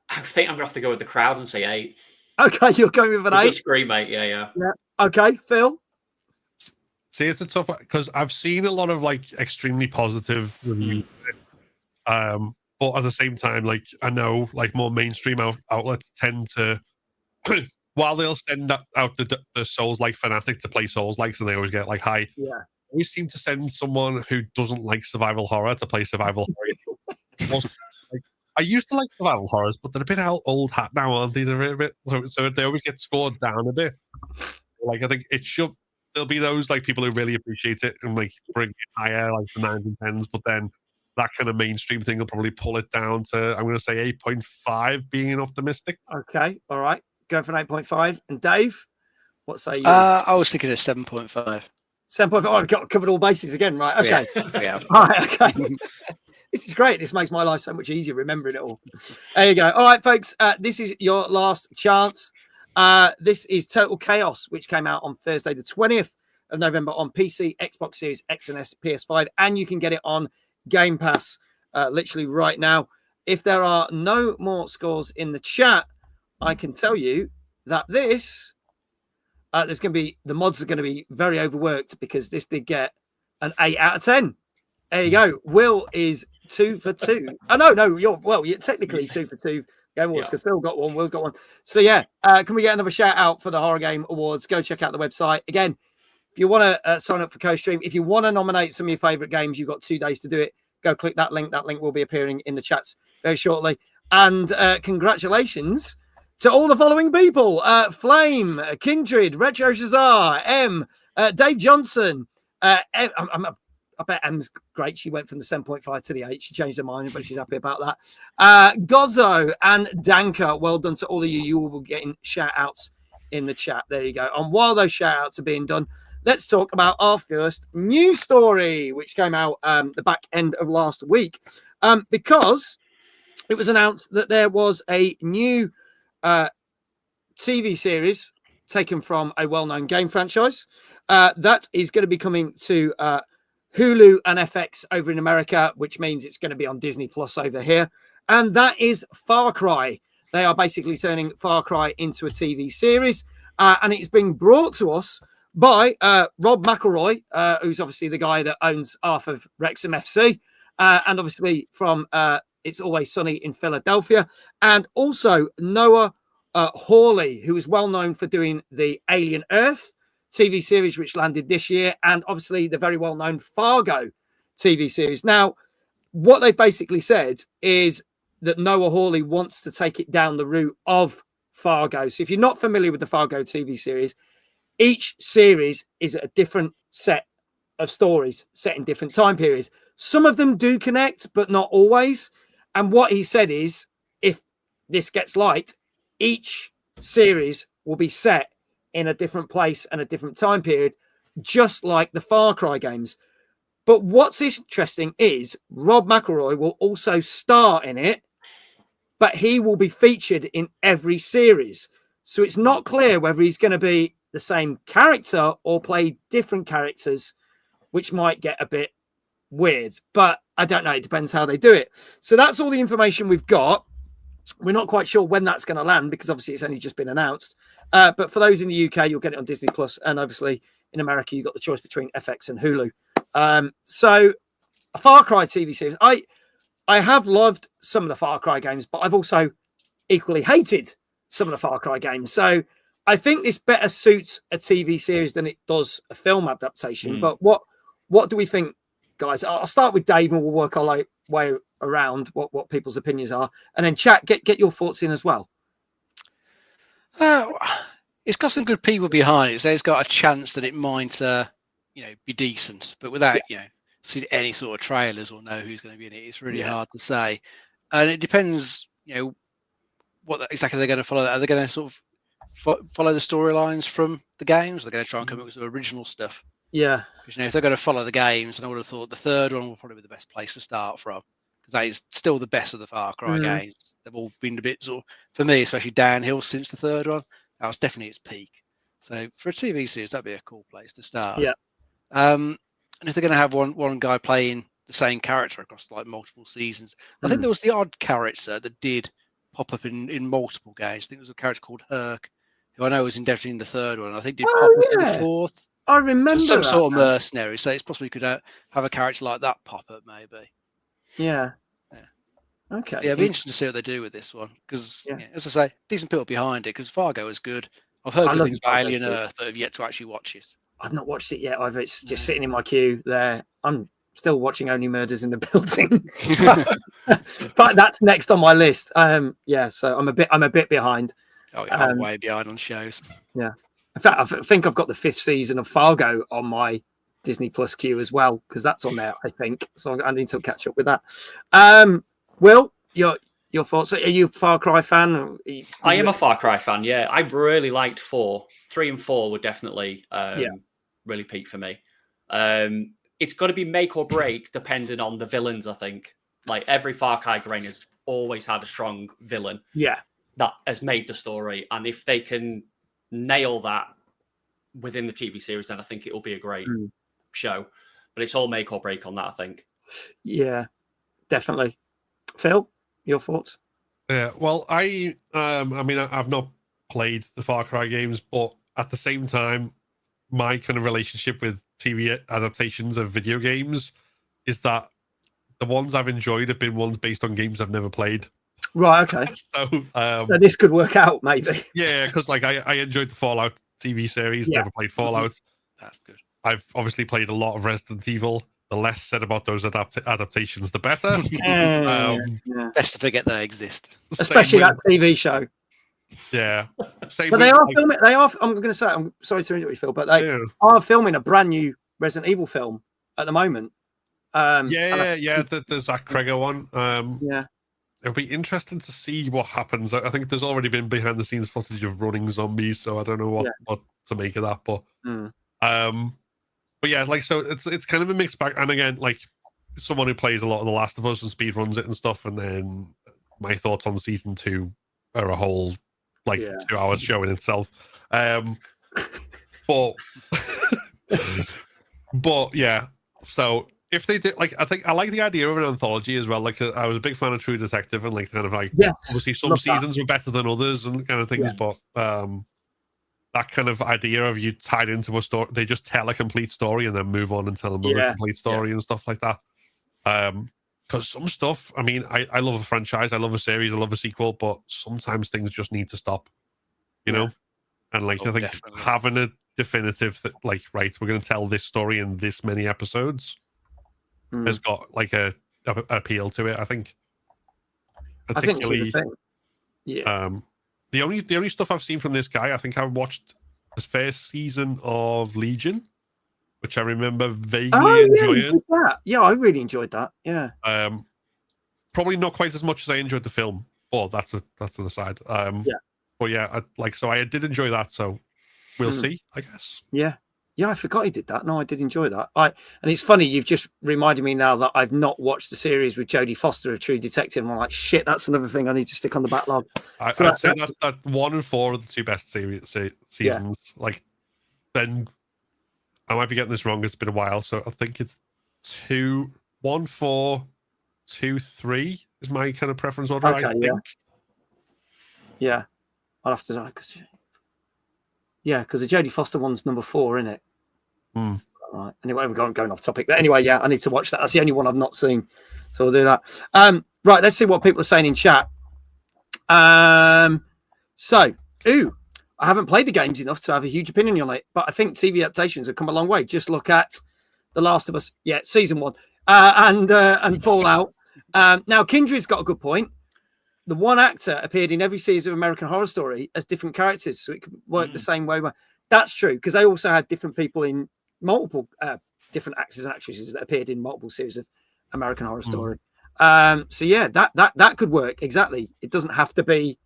I think I'm going to have to go with the crowd and say 8. Okay, you're going with an 8? Disagree, mate. Yeah. Okay, Phil? See, it's a tough one because I've seen a lot of like extremely positive reviews. But at the same time, like I know like more mainstream outlets tend to, while they'll send out the Souls-like fanatic to play Souls-likes and they always get like high. Yeah. Always seem to send someone who doesn't like survival horror to play survival horror. I used to like survival horrors, but they're a bit old hat now, aren't they? They're a bit, so they always get scored down a bit. Like I think it should. There'll be those like people who really appreciate it and like bring it higher, like the 9s and 10s. But then that kind of mainstream thing will probably pull it down to, I'm going to say 8.5, being optimistic. Okay, all right, going for an 8.5. And Dave, what say you? I was thinking of 7.5. 7.5. Oh, I've got covered all bases again, right? Okay. Yeah. All right. Okay. This is great. This makes my life so much easier remembering it all. There you go. All right, folks. This is your last chance. This is Total Chaos, which came out on Thursday, the 20th of November on PC, Xbox Series X and S, PS5, and you can get it on Game Pass literally right now. If there are no more scores in the chat, I can tell you that this there's going to be, the mods are going to be very overworked because this did get an 8 out of 10. There you go. Will is 2 for 2. Oh, no, you're technically 2 for 2. Game Awards because Phil got one, Will's got one. So yeah, can we get another shout out for the Horror Game Awards? Go check out the website. Again, if you want to sign up for co-stream, if you want to nominate some of your favorite games, you've got 2 days to do it. Go click that link. That link will be appearing in the chats very shortly. And congratulations to all the following people: Flame, Kindred, Retro Shazar, M, Dave Johnson. I bet M's great. She went from the 7.5 to the 8. She changed her mind, but she's happy about that. Gozzo and Danka, well done to all of you. You will be getting shout outs in the chat. There you go. And while those shout outs are being done, let's talk about our first news story, which came out the back end of last week, because it was announced that there was a new TV series taken from a well-known game franchise that is going to be coming to Hulu and FX over in America, which means it's going to be on Disney Plus over here. And that is Far Cry. They are basically turning Far Cry into a TV series. And it's being brought to us by Rob McElroy, who's obviously the guy that owns half of Wrexham FC. And obviously from It's Always Sunny in Philadelphia. And also Noah Hawley, who is well known for doing the Alien Earth TV series, which landed this year, and obviously the very well-known Fargo TV series. Now, what they basically said is that Noah Hawley wants to take it down the route of Fargo. So if you're not familiar with the Fargo TV series, each series is a different set of stories set in different time periods. Some of them do connect, but not always. And what he said is, if this gets light, each series will be set in a different place and a different time period, just like the Far Cry games. But what's interesting is Rob McElroy will also star in it, but he will be featured in every series. So it's not clear whether he's going to be the same character or play different characters, which might get a bit weird. But I don't know. It depends how they do it. So that's all the information we've got. We're not quite sure when that's going to land because obviously it's only just been announced. But for those in the UK, you'll get it on Disney Plus, and obviously in America, you've got the choice between FX and Hulu. So a Far Cry TV series. I have loved some of the Far Cry games, but I've also equally hated some of the Far Cry games. So I think this better suits a TV series than it does a film adaptation. But what do we think, guys? I'll start with Dave, and we'll work our way around what people's opinions are, and then chat. Get your thoughts in as well. It's got some good people behind it, so it's got a chance that it might, be decent. But without, seeing any sort of trailers or know who's going to be in it, it's really hard to say. And it depends, what exactly they're going to follow. Are they going to sort of follow the storylines from the games. They're going to try and come up with some original stuff. Yeah. Because if they're going to follow the games, and I would have thought the third one will probably be the best place to start from, because that is still the best of the Far Cry games. They've all been a bit sort of, for me, especially downhill since the third one. That was definitely its peak. So for a TV series, that'd be a cool place to start. Yeah. And if they're going to have one guy playing the same character across like multiple seasons, I think there was the odd character that did pop up in multiple games. I think there was a character called Herc, who I know was definitely in the third one. I think did pop up in the fourth. I remember some sort of mercenary. So it's possibly could have a character like that pop up, maybe. Yeah. Okay. Yeah, it'd be interesting to see what they do with this one because, as I say, decent people behind it. Because Fargo is good. I've heard good things about Alien Earth, but have yet to actually watch it. I've not watched it yet either. It's just sitting in my queue there. I'm still watching Only Murders in the Building, but that's next on my list. Yeah, so I'm a bit behind. Oh, yeah, I'm way behind on shows. Yeah. In fact, I think I've got the 5th season of Fargo on my Disney Plus queue as well, because that's on there, I think. So I need to catch up with that. Will, your thoughts? Are you a Far Cry fan? I am a Far Cry fan, yeah. I really liked 4. 3 and 4 were definitely really peak for me. It's got to be make or break depending on the villains, I think. Like every Far Cry game has always had a strong villain. Yeah. That has made the story. And if they can nail that within the TV series, then I think it will be a great show. But it's all make or break on that, I think. Yeah, definitely. Phil, your thoughts? Yeah, well, I mean, I've not played the Far Cry games, but at the same time, my kind of relationship with TV adaptations of video games is that the ones I've enjoyed have been ones based on games I've never played. Right. Okay. So this could work out, maybe. Yeah, because like I enjoyed the Fallout TV series. Never played Fallout. That's good. I've obviously played a lot of Resident Evil. The less said about those adaptations, the better. Best to forget they exist, especially that TV show. Yeah, but they are filming. They are. I'm going to say. I'm sorry to interrupt you, Phil, but they are filming a brand new Resident Evil film at the moment. The Zach Cregger one. Yeah, it'll be interesting to see what happens. I think there's already been behind the scenes footage of running zombies, so I don't know what to make of that. But yeah, like so, it's kind of a mixed bag. And again, like someone who plays a lot of The Last of Us and speed runs it and stuff, and then my thoughts on season 2 are a whole 2 hours show in itself. But yeah, so if they did, like, I think I like the idea of an anthology as well. Like, I was a big fan of True Detective, and like kind of like obviously some seasons were better than others and kind of things, but that kind of idea of you tied into a story, they just tell a complete story and then move on and tell another complete story and stuff like that. Because some stuff, I mean, I love a franchise, I love a series, I love a sequel, but sometimes things just need to stop, you know? And like, I think having a definitive that, like, right, we're going to tell this story in this many episodes has got like a appeal to it, I think. Particularly, the only stuff I've seen from this guy, I think I watched his first season of Legion, which I remember vaguely enjoying. Yeah, I really enjoyed that. Yeah. Probably not quite as much as I enjoyed the film. Oh, that's an aside. But yeah, I did enjoy that. So we'll see, I guess. Yeah. Yeah, I forgot he did that. No, I did enjoy that. And it's funny, you've just reminded me now that I've not watched the series with Jodie Foster of True Detective. And I'm like, shit, that's another thing I need to stick on the backlog. I'd say that 1 and 4 are the 2 best seasons. Yeah. Like, then I might be getting this wrong. It's been a while, so I think it's 1, 4, 2, 3 is my kind of preference order. Okay, I think. Yeah, I'll have to. Because the Jodie Foster one's number 4, isn't it? Right. Anyway, we're going off topic. But anyway, I need to watch that. That's the only one I've not seen. So we'll do that. Right, let's see what people are saying in chat. I haven't played the games enough to have a huge opinion on it, but I think TV adaptations have come a long way. Just look at The Last of Us. Yeah, season 1. And Fallout. Now, Kindred's got a good point. The one actor appeared in every season of American Horror Story as different characters, so it could work the same way. That's true, because they also had different people in multiple different actors and actresses that appeared in multiple series of American Horror Story. So yeah, that could work exactly. It doesn't have to be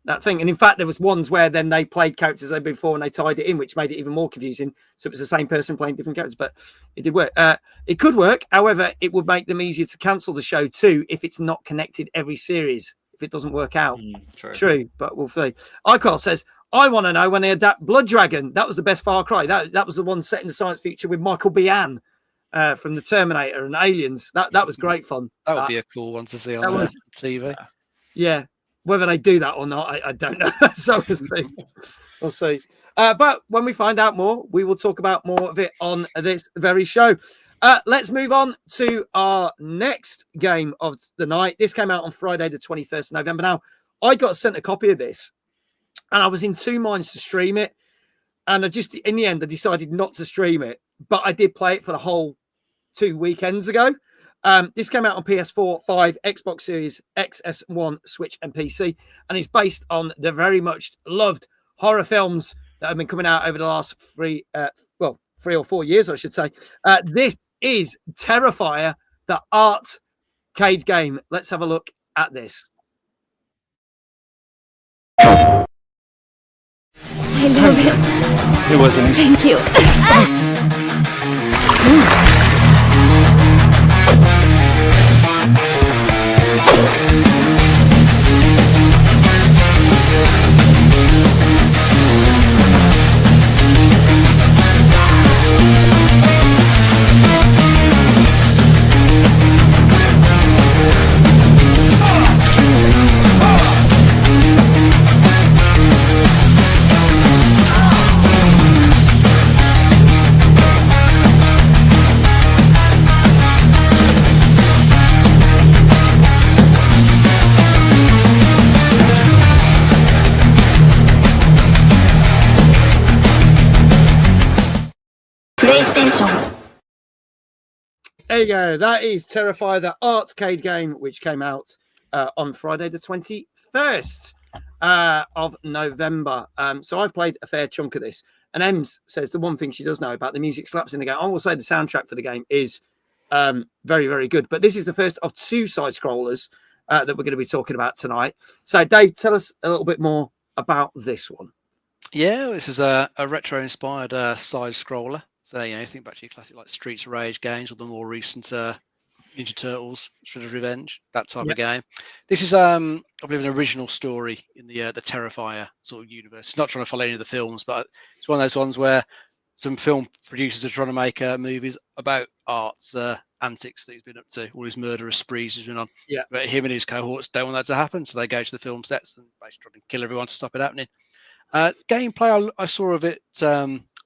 that thing. And in fact, there was ones where then they played characters they'd been before and they tied it in, which made it even more confusing. So it was the same person playing different characters, but it did work. It could work. However, it would make them easier to cancel the show too if it's not connected every series. If it doesn't work out, true. But we'll see. Icol says, I want to know when they adapt Blood Dragon. That was the best Far Cry. That was the one set in the science future with Michael Biehn from the Terminator and Aliens. That was great fun. That would be a cool one to see on the TV. Yeah. Whether they do that or not, I don't know. So we'll see. We'll see. But when we find out more, we will talk about more of it on this very show. Let's move on to our next game of the night. This came out on Friday, the 21st of November. Now, I got sent a copy of this, and I was in two minds to stream it. And in the end, I decided not to stream it. But I did play it for the whole 2 weekends ago. This came out on PS4, 5, Xbox Series X, S1, Switch, and PC, and it's based on the very much loved horror films that have been coming out over the last 3 or 4 years, I should say. This is Terrifier, the art cade game. Let's have a look at this. I love it. It wasn't easy. Thank you. There you go. That is Terrifier, the arcade game, which came out on Friday, the 21st of November. So I played a fair chunk of this. And Ems says the one thing she does know about the music slaps in the game. I will say the soundtrack for the game is very, very good. But this is the first of 2 side scrollers that we're going to be talking about tonight. So, Dave, tell us a little bit more about this one. Yeah, this is a retro-inspired side scroller. So, you think back to your classic like Streets of Rage games or the more recent Ninja Turtles, Shredder's Revenge, that type of game. This is, I believe, an original story in the Terrifier sort of universe. It's not trying to follow any of the films, but it's one of those ones where some film producers are trying to make movies about Art's antics that he's been up to, all his murderous sprees he's been on. Yeah. But him and his cohorts don't want that to happen, so they go to the film sets and basically try to kill everyone to stop it happening. Gameplay, I saw of it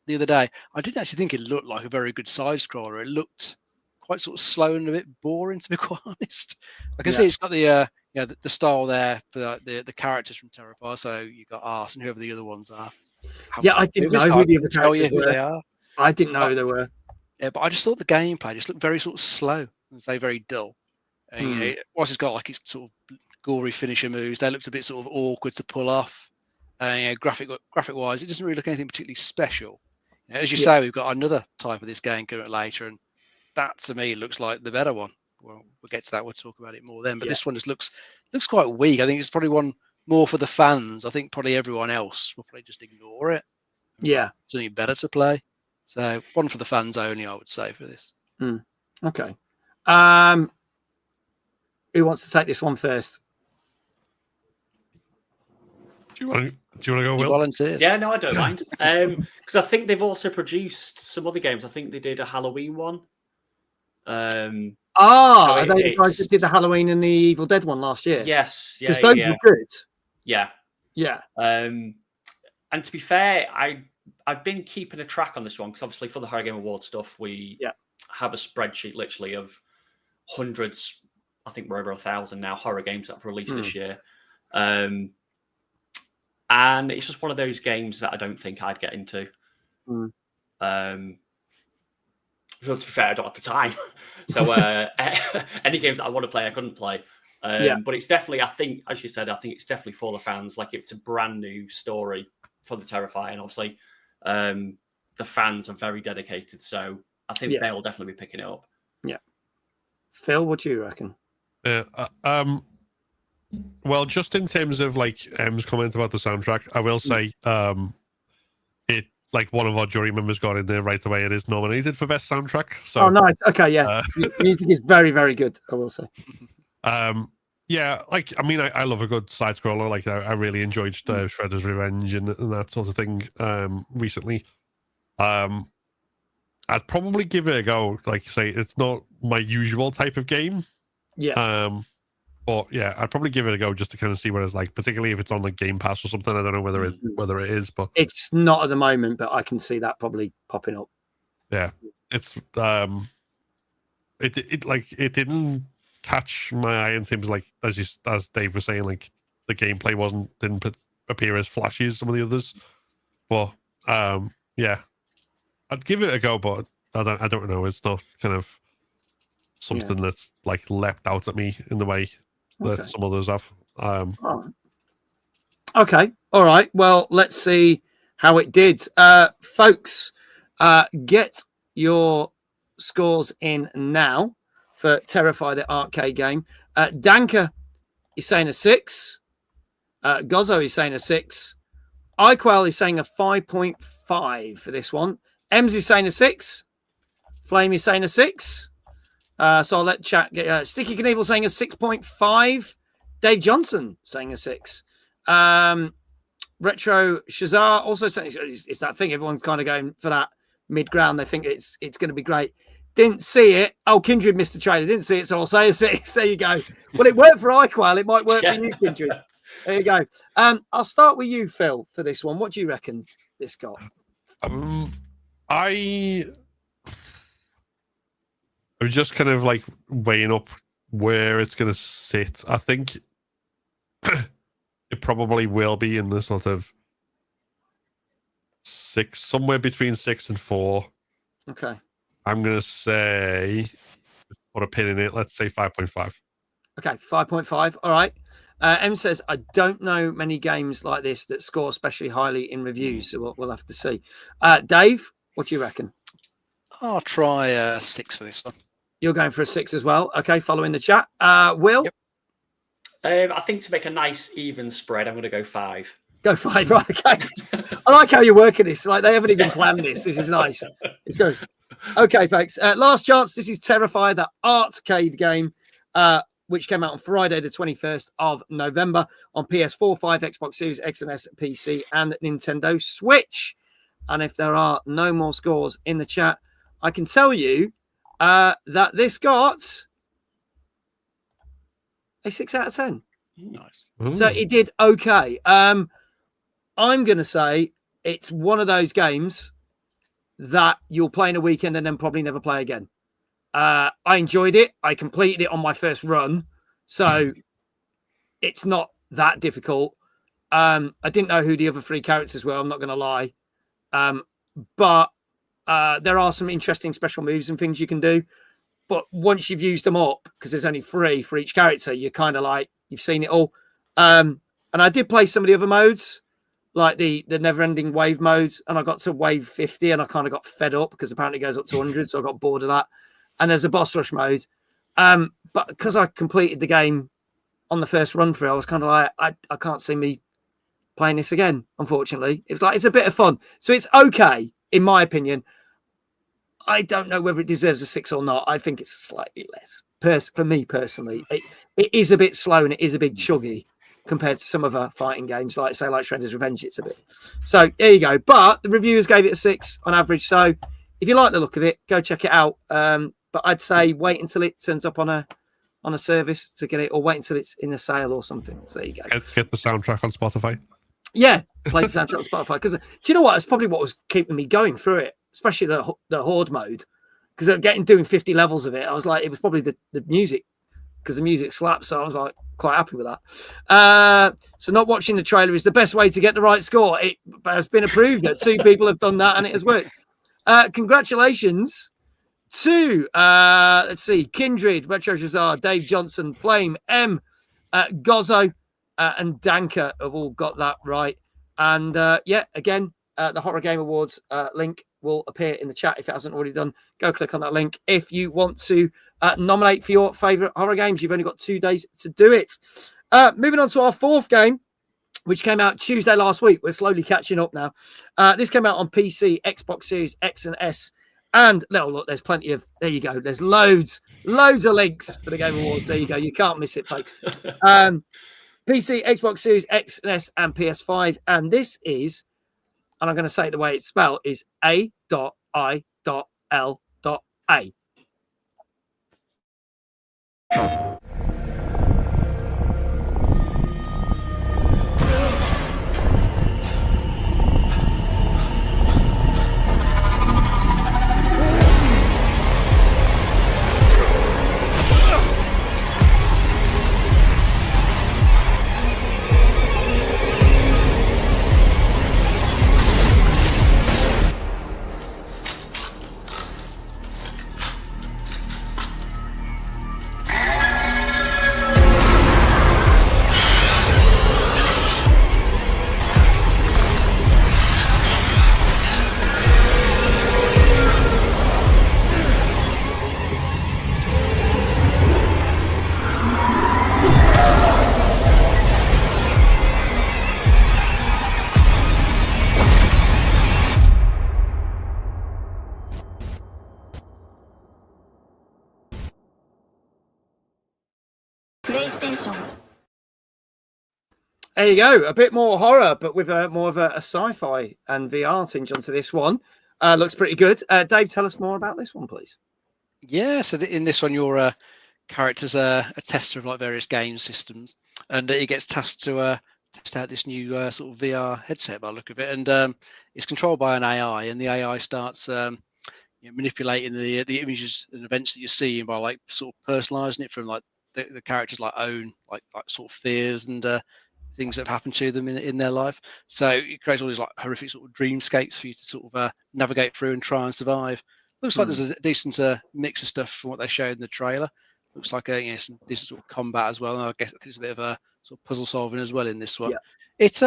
the other day. I didn't actually think it looked like a very good side scroller. It looked quite sort of slow and a bit boring, to be quite honest. I can see it's got the the style there for the characters from Terrifier. So you got Art and whoever the other ones are. I didn't know who the other characters were. They are. I didn't know who they were. Yeah, but I just thought the gameplay just looked very sort of slow and say very dull. And whilst it's got like its sort of gory finisher moves, they looked a bit sort of awkward to pull off. Graphic wise, it doesn't really look anything particularly special. As you say, we've got another type of this game coming later, and that to me looks like the better one. Well, we'll get to that. We'll talk about it more then. But this one just looks quite weak. I think it's probably one more for the fans. I think probably everyone else will probably just ignore it. Yeah, something better to play. So one for the fans only, I would say, for this. Okay. Who wants to take this one first? Do you want to go, Will? Volunteers. Yeah, no, I don't mind. Because I think they've also produced some other games. I think they did a Halloween one. Are they the guys that did the Halloween and the Evil Dead one last year? Yes, yeah, because those were good. Yeah. And to be fair, I've been keeping a track on this one because obviously for the Horror Game Award stuff, we have a spreadsheet literally of hundreds. I think we're over 1,000 now horror games that have released this year. And it's just one of those games that I don't think I'd get into. So to be fair, I don't have the time. So any games that I want to play, I couldn't play. But it's definitely, I think, as you said, I think it's definitely for the fans. Like it's a brand new story for the Terrifier. And obviously the fans are very dedicated. So I think they'll definitely be picking it up. Yeah. Phil, what do you reckon? Well, just in terms of like M's comment about the soundtrack, I will say it like one of our jury members got in there right away. It is nominated for best soundtrack. So oh, nice. Okay, yeah. Music is very, very good, I will say. Yeah, like I mean, I love a good side scroller. Like I really enjoyed Shredder's Revenge and that sort of thing recently. I'd probably give it a go. Like say, it's not my usual type of game. Yeah. But yeah, I'd probably give it a go just to kind of see what it's like, particularly if it's on like Game Pass or something. I don't know whether it is, but it's not at the moment, but I can see that probably popping up. Yeah, it's it didn't catch my eye in terms like as Dave was saying, like the gameplay didn't appear as flashy as some of the others. But yeah, I'd give it a go, but I don't know. It's not kind of something that's like leapt out at me in the way that some others have. Okay, all right. Well, let's see how it did, folks. Get your scores in now for Terrifier the arcade game. Danka is saying a 6. Gozzo is saying a 6. iQuell is saying a 5.5 for this one. Ems is saying a 6. Flame is saying a 6. So I'll let chat get Sticky Knievel saying a 6.5. Dave Johnson saying a 6. Retro Shazar also saying it's that thing. Everyone's kind of going for that mid ground. They think it's going to be great. Didn't see it. Oh, Kindred missed the trailer. Didn't see it, so I'll say a 6. There you go. Well, it worked for iQuell. It might work for you, Kindred. There you go. I'll start with you, Phil, for this one. What do you reckon this got? I'm just kind of like weighing up where it's going to sit. I think it probably will be in the sort of 6, somewhere between 6 and 4. Okay. I'm going to say, put a pin in it. Let's say 5.5. Okay, 5.5. All right. M says, I don't know many games like this that score especially highly in reviews, so we'll have to see. Dave, what do you reckon? I'll try a 6 for this one. You're going for a 6 as well. Okay, following the chat. Will? Yep. I think to make a nice even spread, I'm going to go 5. Go 5, right? Okay. I like how you're working this. Like they haven't even planned this. This is nice. It's good. Okay, folks. Last chance. This is Terrifier, the arcade game, which came out on Friday, the 21st of November on PS4, 5, Xbox Series X and S, PC, and Nintendo Switch. And if there are no more scores in the chat, I can tell you that this got a 6 out of 10. Nice. So it did okay. I'm going to say it's one of those games that you'll play in a weekend and then probably never play again. I enjoyed it. I completed it on my first run. So it's not that difficult. I didn't know who the other 3 characters were. I'm not going to lie. But there are some interesting special moves and things you can do. But once you've used them up, because there's only 3 for each character, you're kind of like, you've seen it all. And I did play some of the other modes, like the never-ending wave mode, and I got to wave 50, and I kind of got fed up because apparently it goes up to 100, so I got bored of that. And there's a boss rush mode. But because I completed the game on the first run through, I was kind of like, I can't see me playing this again, unfortunately. It's like, it's a bit of fun. So it's okay, in my opinion. I don't know whether it deserves a 6 or not. I think it's slightly less. For me personally, it is a bit slow and it is a bit chuggy compared to some other fighting games, like say like Shredder's Revenge. It's a bit. So there you go. But the reviewers gave it a 6 on average. So if you like the look of it, go check it out. But I'd say wait until it turns up on a service to get it, or wait until it's in a sale or something. So there you go. Get the soundtrack on Spotify. Yeah, play the soundtrack on Spotify. Because do you know what? It's probably what was keeping me going through it, especially the horde mode. Because doing 50 levels of it, I was like, it was probably the music, because the music slaps. So I was like quite happy with that. So not watching the trailer is the best way to get the right score. It has been approved that 2 people have done that and it has worked. Congratulations to let's see, Kindred, Retro Shazar, Dave Johnson, Flame, M, Gozzo, and Danka have all got that right. And again, the Horror Game Awards link will appear in the chat if it hasn't already done. Go click on that link if you want to nominate for your favorite horror games. You've only got 2 days to do it. Moving on to our fourth game, which came out Tuesday last week. We're slowly catching up now. This came out on PC, Xbox Series X and S. And look, there's plenty of, there you go. There's loads of links for the Game Awards. There you go. You can't miss it, folks. PC, Xbox Series X and S, and PS5. And this is, and I'm going to say it the way it's spelled, is A.I.L.A. There you go. A bit more horror, but with more of a sci-fi and VR tinge onto this one. Looks pretty good. Dave, tell us more about this one, please. Yeah, so in this one, your character's a tester of like various game systems, and he gets tasked to test out this new sort of VR headset by the look of it, and it's controlled by an AI, and the AI starts manipulating the images and events that you're seeing by like sort of personalizing it from like the character's like own like sort of fears and things that have happened to them in their life. So it creates all these like horrific sort of dreamscapes for you to sort of navigate through and try and survive. Looks like there's a decent mix of stuff from what they showed in the trailer. Looks like some decent sort of combat as well. And I guess there's a bit of a sort of puzzle solving as well in this one. Yeah. It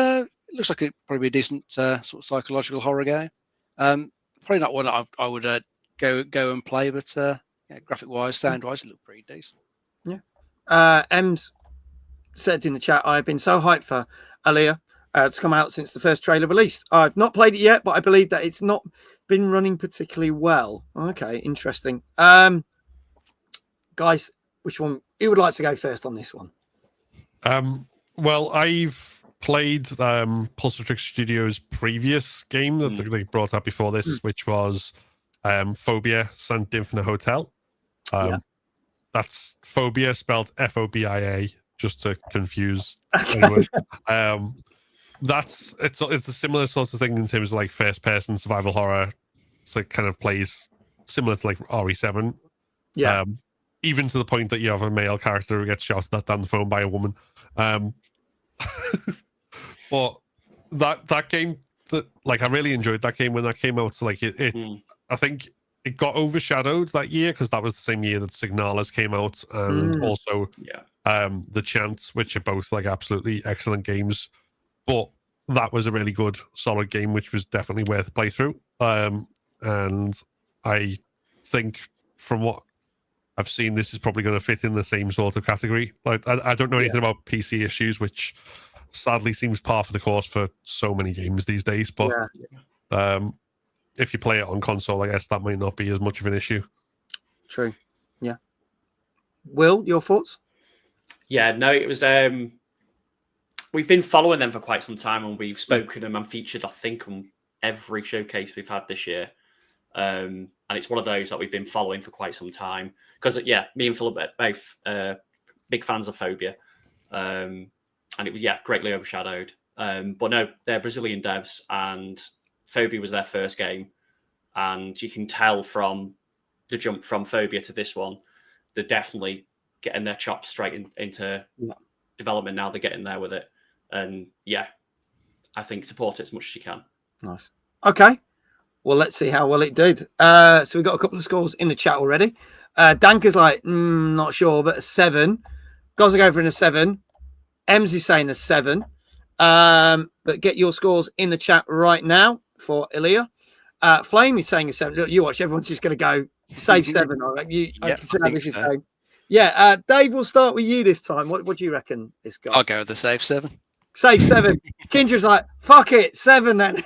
looks like it probably be a decent sort of psychological horror game. Probably not one that I would go and play, but graphic wise, sound wise, it looked pretty decent. Yeah. Ems said in the chat, I've been so hyped for Aliyah. It's come out since the first trailer released. I've not played it yet, but I believe that it's not been running particularly well. Okay, interesting. Guys, which one? Who would like to go first on this one? Well, I've played Pulsar Studios' previous game that they brought up before this, which was Phobia Sant Infinite Hotel. That's Phobia spelled F-O-B-I-A, just to confuse anyone. It's a similar sort of thing in terms of like first person survival horror. It's like kind of plays similar to like RE7. Yeah. Even to the point that you have a male character who gets shouted at down the phone by a woman. But that game, that like I really enjoyed that game when that came out. So like I think it got overshadowed that year because that was the same year that Signalis came out, and also The Chant, which are both like absolutely excellent games. But that was a really good, solid game, which was definitely worth a playthrough. And I think from what I've seen, this is probably going to fit in the same sort of category. Like I don't know anything about PC issues, which sadly seems par for the course for so many games these days. But if you play it on console, I guess that might not be as much of an issue. True. Yeah. Will, your thoughts? Yeah, no, it was. We've been following them for quite some time, and we've spoken them and featured, I think, on every showcase we've had this year. And it's one of those that we've been following for quite some time because, me and Philip are both big fans of Phobia, and it was greatly overshadowed. But no, they're Brazilian devs, and Phobia was their first game, and you can tell from the jump from Phobia to this one, they're definitely getting their chops straight into development now. They're getting there with it, and I think support it as much as you can. Nice. Okay. Well, let's see how well it did. So we got a couple of scores in the chat already. Danker's like, not sure, but a 7. Guys are going for a 7. Ems is saying a 7. But get your scores in the chat right now for Ilya. Flame is saying a 7. Look, you watch, everyone's just going to go say 7. All right? I can see how this is going. Yeah, Dave, we'll start with you this time. What do you reckon this guy? I'll go with the safe 7. Safe 7. Kindra's like, fuck it, 7 then.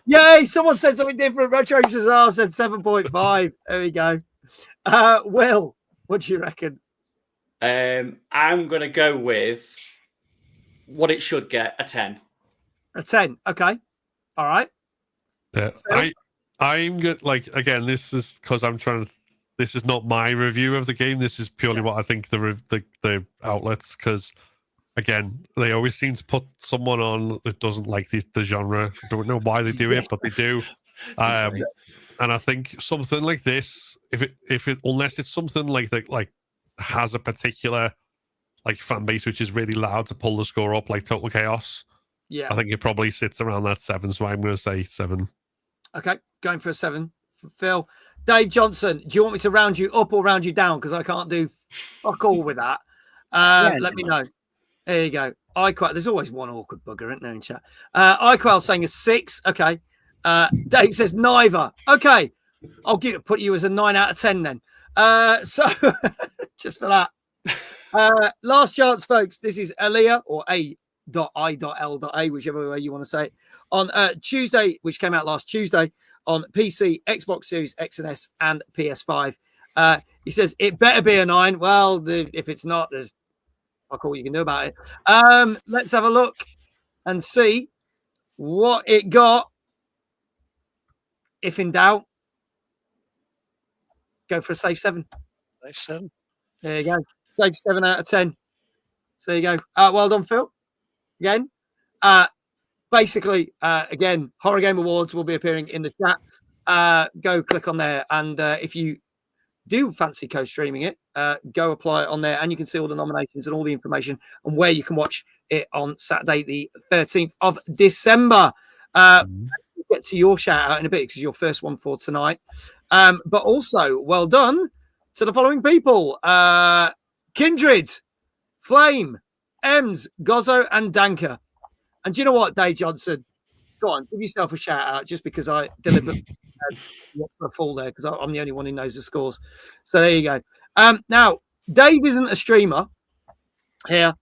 Yay, someone said something different. Retro Shazar said 7.5. There we go. Will, what do you reckon? I'm going to go with what it should get, a 10. A 10. Okay. All right. Yeah, I'm good. Like, again, this is because I'm trying to. This is not my review of the game. This is purely what I think the outlets, because again, they always seem to put someone on that doesn't like the genre. I don't know why they do it, but they do. And I think something like this, if it unless it's something like that, like has a particular like fan base which is really loud to pull the score up, like Total Chaos. Yeah, I think it probably sits around that 7. So I'm going to say 7. Okay, going for a 7. Phil, Dave Johnson, do you want me to round you up or round you down? Because I can't do fuck all with that. Let me know. There you go. iQual, there's always one awkward bugger, isn't there, in chat? iQual saying a 6. Okay. Dave says neither. Okay. I'll put you as a 9 out of 10 then. So just for that. Last chance, folks. This is Aliyah or A.I.L.A, whichever way you want to say it, on Tuesday, which came out last Tuesday on PC, Xbox Series X and S, and PS5. He says it better be a 9. Well, if it's not, there's fuck all you can do about it. Let's have a look and see what it got. If in doubt, go for a safe 7. Safe 7. There you go. Safe 7 out of 10. So there you go. Well done, Phil. Again. Basically, again, Horror Game Awards will be appearing in the chat. Go click on there. And if you do fancy co-streaming it, go apply it on there. And you can see all the nominations and all the information and where you can watch it on Saturday, the 13th of December. We'll get to your shout out in a bit because it's your first one for tonight. But also, well done to the following people. Kindred, Flame, Ems, Gozzo, and Danker. And do you know what, Dave Johnson? Go on, give yourself a shout out just because I deliberately went for a fall there because I'm the only one who knows the scores. So there you go. Now, Dave isn't a streamer here.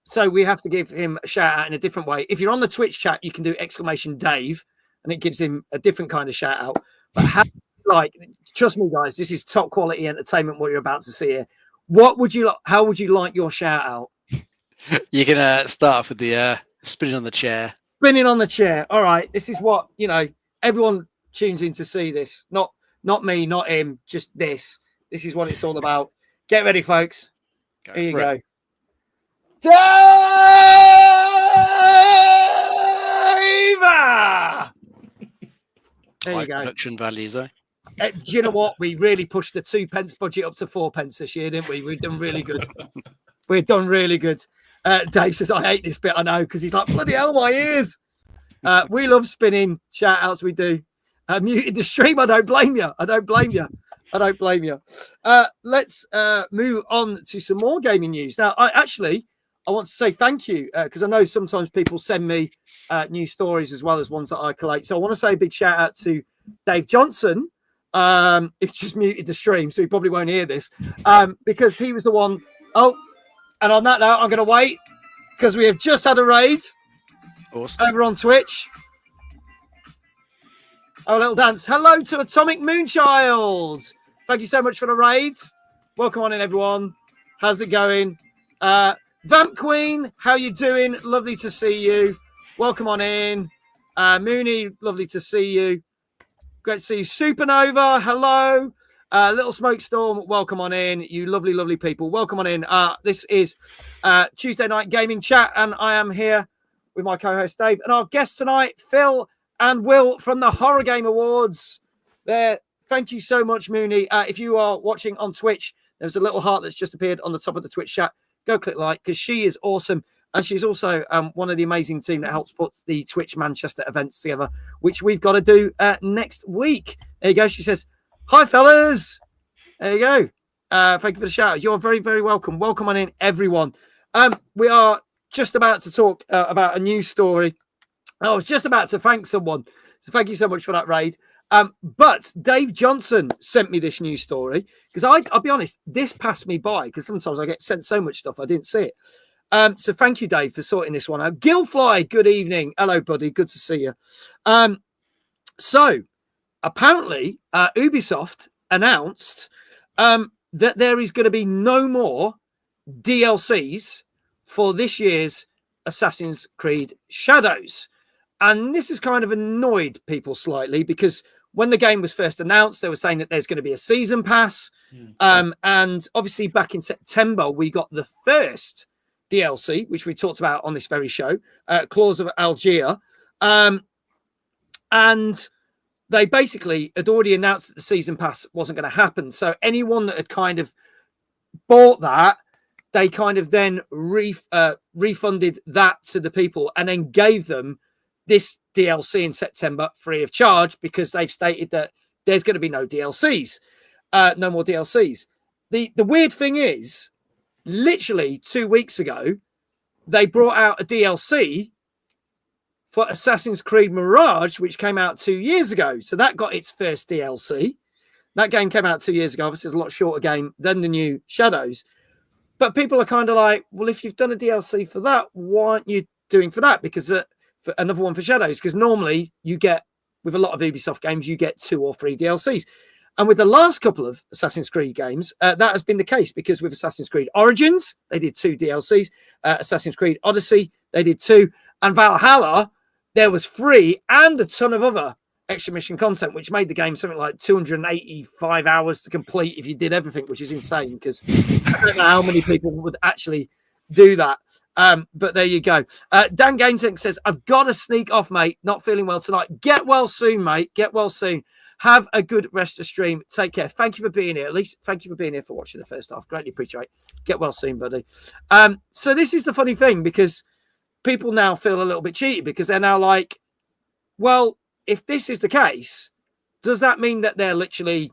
So we have to give him a shout out in a different way. If you're on the Twitch chat, you can do !Dave and it gives him a different kind of shout out. But trust me, guys, this is top quality entertainment, what you're about to see here. How would you like your shout out? You can start off with the spinning on the chair. Spinning on the chair. All right. This is what, everyone tunes in to see this. Not me, not him, just this. This is what it's all about. Get ready, folks. Here you go. Dave! There you go. Production values, eh? Do you know what? We really pushed the 2 pence budget up to 4 pence this year, didn't we? We've done really good. We've done really good. Dave says, I hate this bit, I know, because he's like, bloody hell, my ears. We love spinning. Shout outs, we do. Muted the stream. I don't blame you. I don't blame you. Let's move on to some more gaming news. Now, I want to say thank you because I know sometimes people send me new stories as well as ones that I collate. So I want to say a big shout out to Dave Johnson. It's just muted the stream, so he probably won't hear this because he was the one. Oh, and on that note, I'm going to wait because we have just had a raid over on Twitch. Oh, a little dance. Hello to Atomic Moonchild. Thank you so much for the raid. Welcome on in, everyone. How's it going? Vamp Queen, how you doing? Lovely to see you. Welcome on in. Mooney, lovely to see you. Great to see you. Supernova, hello. Little Smoke Storm, welcome on in. You lovely, lovely people. Welcome on in. This is Tuesday Night Gaming Chat, and I am here with my co-host Dave and our guests tonight, Phil and Will from the Horror Game Awards. There. Thank you so much, Mooney. If you are watching on Twitch, there's a little heart that's just appeared on the top of the Twitch chat. Go click like because she is awesome. And she's also one of the amazing team that helps put the Twitch Manchester events together, which we've got to do next week. There you go. She says, hi, fellas. There you go. Thank you for the shout. You're very, very welcome. Welcome on in, everyone. We are just about to talk about a news story. I was just about to thank someone. So thank you so much for that raid. But Dave Johnson sent me this news story because I'll be honest, this passed me by because sometimes I get sent so much stuff I didn't see it. So thank you, Dave, for sorting this one out. Gilfly, good evening. Hello, buddy. Good to see you. So apparently, Ubisoft announced that there is going to be no more DLCs for this year's Assassin's Creed Shadows. And this has kind of annoyed people slightly because when the game was first announced, they were saying that there's going to be a season pass. And obviously back in September, we got the first DLC, which we talked about on this very show, Claws of Algier. And they basically had already announced that the season pass wasn't going to happen. So anyone that had kind of bought that, they kind of then refunded that to the people and then gave them this DLC in September free of charge because they've stated that there's going to be no DLCs, no more DLCs. The weird thing is, literally 2 weeks ago, they brought out a DLC for Assassin's Creed Mirage, which came out 2 years ago. So that got its first DLC. That game came out 2 years ago. Obviously, it's a lot shorter game than the new Shadows. But people are kind of like, well, if you've done a DLC for that, why aren't you doing for that? Because for another one for Shadows, because normally you get, with a lot of Ubisoft games, you get 2 or 3 DLCs. And with the last couple of Assassin's Creed games, that has been the case because with Assassin's Creed Origins, they did 2 DLCs. Assassin's Creed Odyssey, they did 2. And Valhalla, there was 3 and a ton of other extra mission content, which made the game something like 285 hours to complete if you did everything, which is insane because I don't know how many people would actually do that. But there you go. Dan Gametank says, I've got to sneak off, mate. Not feeling well tonight. Get well soon, mate. Get well soon. Have a good rest of stream. Take care. Thank you for being here. At least thank you for being here for watching the first half. Greatly appreciate it. Get well soon, buddy. So this is the funny thing because people now feel a little bit cheated because they're now like, well, if this is the case, does that mean that they're literally,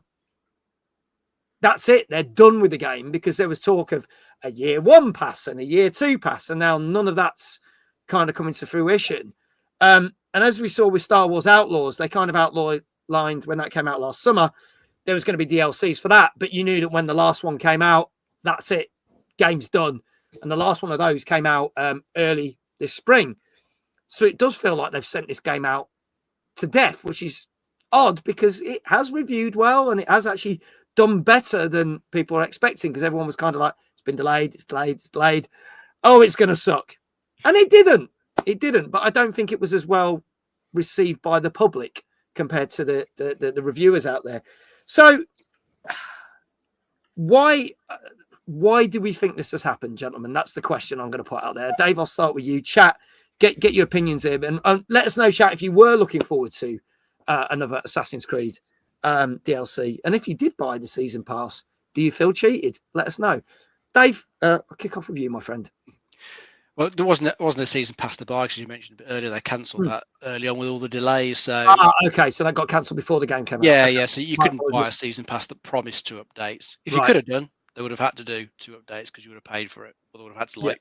that's it, they're done with the game? Because there was talk of a year 1 pass and a year 2 pass, and now none of that's kind of coming to fruition. And as we saw with Star Wars Outlaws, they kind of outlined when that came out last summer, there was going to be DLCs for that, but you knew that when the last one came out, that's it, game's done. And the last one of those came out early this spring. So it does feel like they've sent this game out to death, which is odd because it has reviewed well and it has actually done better than people are expecting because everyone was kind of like, it's been delayed, it's delayed, it's delayed. Oh, it's going to suck. And it didn't. It didn't. But I don't think it was as well received by the public compared to the reviewers out there. So why do we think this has happened, gentlemen? That's the question I'm going to put out there. Dave, I'll start with you. Chat, get your opinions in and let us know, chat, if you were looking forward to another Assassin's Creed DLC. And if you did buy the season pass, do you feel cheated? Let us know. Dave, I'll kick off with you, my friend. Well, there wasn't a season pass to buy because you mentioned a bit earlier they cancelled that early on with all the delays. So okay, so that got cancelled before the game came out. Yeah. So you couldn't buy a season pass that promised 2 updates. If you could have done, they would have had to do 2 updates because you would have paid for it, or they would have had to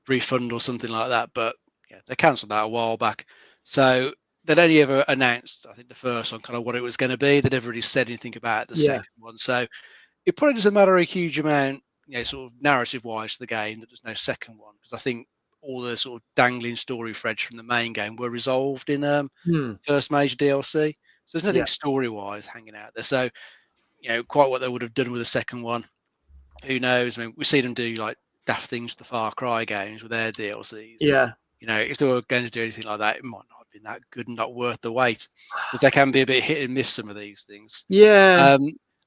refund or something like that. But yeah, they cancelled that a while back. So they'd only ever announced, I think, the first one, kind of what it was going to be. They'd never really said anything about the second one. So it probably doesn't matter a huge amount, sort of narrative-wise to the game that there's no second one, because I think all the sort of dangling story threads from the main game were resolved in first major DLC. So there's nothing story-wise hanging out there. So, quite what they would have done with the second one, who knows? I mean, we see them do like daft things to the Far Cry games with their DLCs. Yeah. If they were going to do anything like that, it might not have been that good and not worth the wait, because they can be a bit hit and miss, some of these things. Yeah.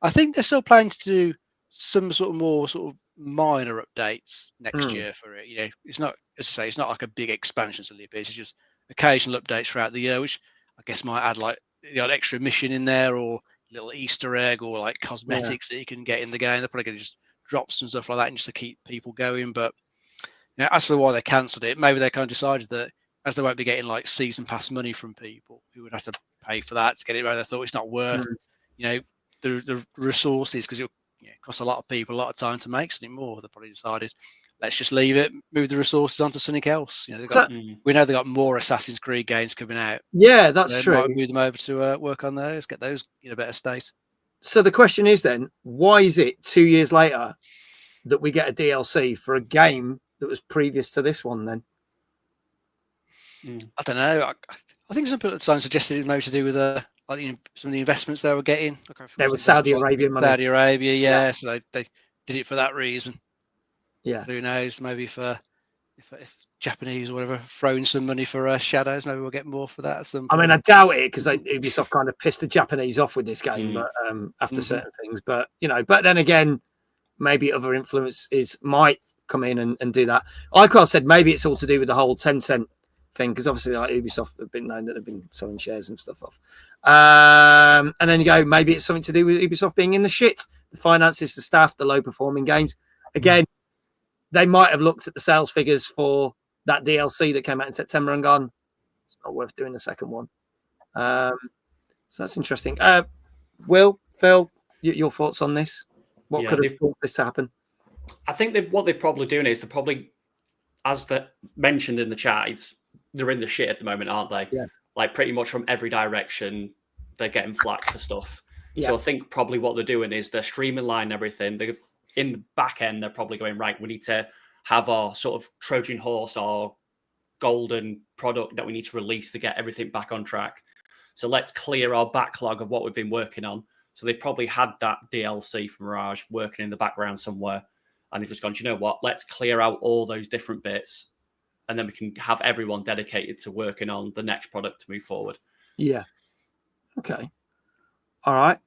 I think they're still planning to do some sort of more sort of minor updates next year for it. It's not, as I say, it's not like a big expansion to the it's just occasional updates throughout the year, which I guess might add like an extra mission in there or little Easter egg or like cosmetics that you can get in the game. They're probably going to just drop some stuff like that and just to keep people going. But as for why they cancelled it, maybe they kind of decided that as they won't be getting like season pass money from people who would have to pay for that to get it right, they thought it's not worth the resources, because it costs a lot of people a lot of time to make something more. They probably decided, let's just leave it, move the resources onto something else. You know, we know they've got more Assassin's Creed games coming out. Yeah, that's they true. Might move them over to work on those, get those in a better state. So the question is then, why is it 2 years later that we get a DLC for a game that was previous to this one then? I don't know. I think some people at the time suggested it maybe to do with some of the investments they were getting. There was Saudi Arabian money. Saudi Arabia, yeah. So they did it for that reason. Yeah. So who knows? Maybe if Japanese or whatever throwing some money for Shadows, maybe we'll get more for that at some point. I mean, I doubt it because Ubisoft kind of pissed the Japanese off with this game, but after certain things. But but then again, maybe other influences might come in and do that. Icar said maybe it's all to do with the whole Tencent thing because obviously like Ubisoft have been known that they've been selling shares and stuff off. And then you go, maybe it's something to do with Ubisoft being in the shit, the finances, the staff, the low performing games. Again, they might have looked at the sales figures for that DLC that came out in September and gone, it's not worth doing the second one. So that's interesting. Will, Phil, your thoughts on this? What could have caused this to happen? I think what they're probably doing is they're probably, as mentioned in the chat, they're in the shit at the moment, aren't they? Yeah. Like pretty much from every direction, they're getting flack for stuff. Yeah. So I think probably what they're doing is they're streamlining everything. They're in the back end. They're probably going, right, we need to have our sort of Trojan horse, our golden product that we need to release to get everything back on track. So let's clear our backlog of what we've been working on. So they've probably had that DLC from Mirage working in the background somewhere. And they've just gone, do you know what? Let's clear out all those different bits. And then we can have everyone dedicated to working on the next product to move forward. Yeah. Okay. All right.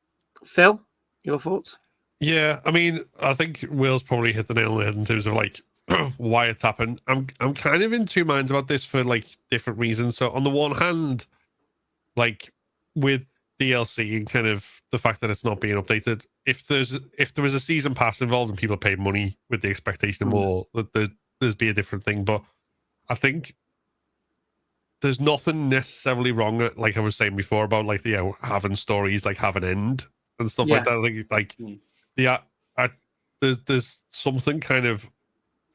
Phil, your thoughts? Yeah, I mean, I think Will's probably hit the nail on the head in terms of like why it's happened. I'm kind of in two minds about this for like different reasons. So on the one hand, like with DLC and kind of the fact that it's not being updated, if there was a season pass involved and people paid money with the expectation of more, there's be a different thing. But I think there's nothing necessarily wrong, like I was saying before, about like having stories like have an end and stuff like that. Like there's something kind of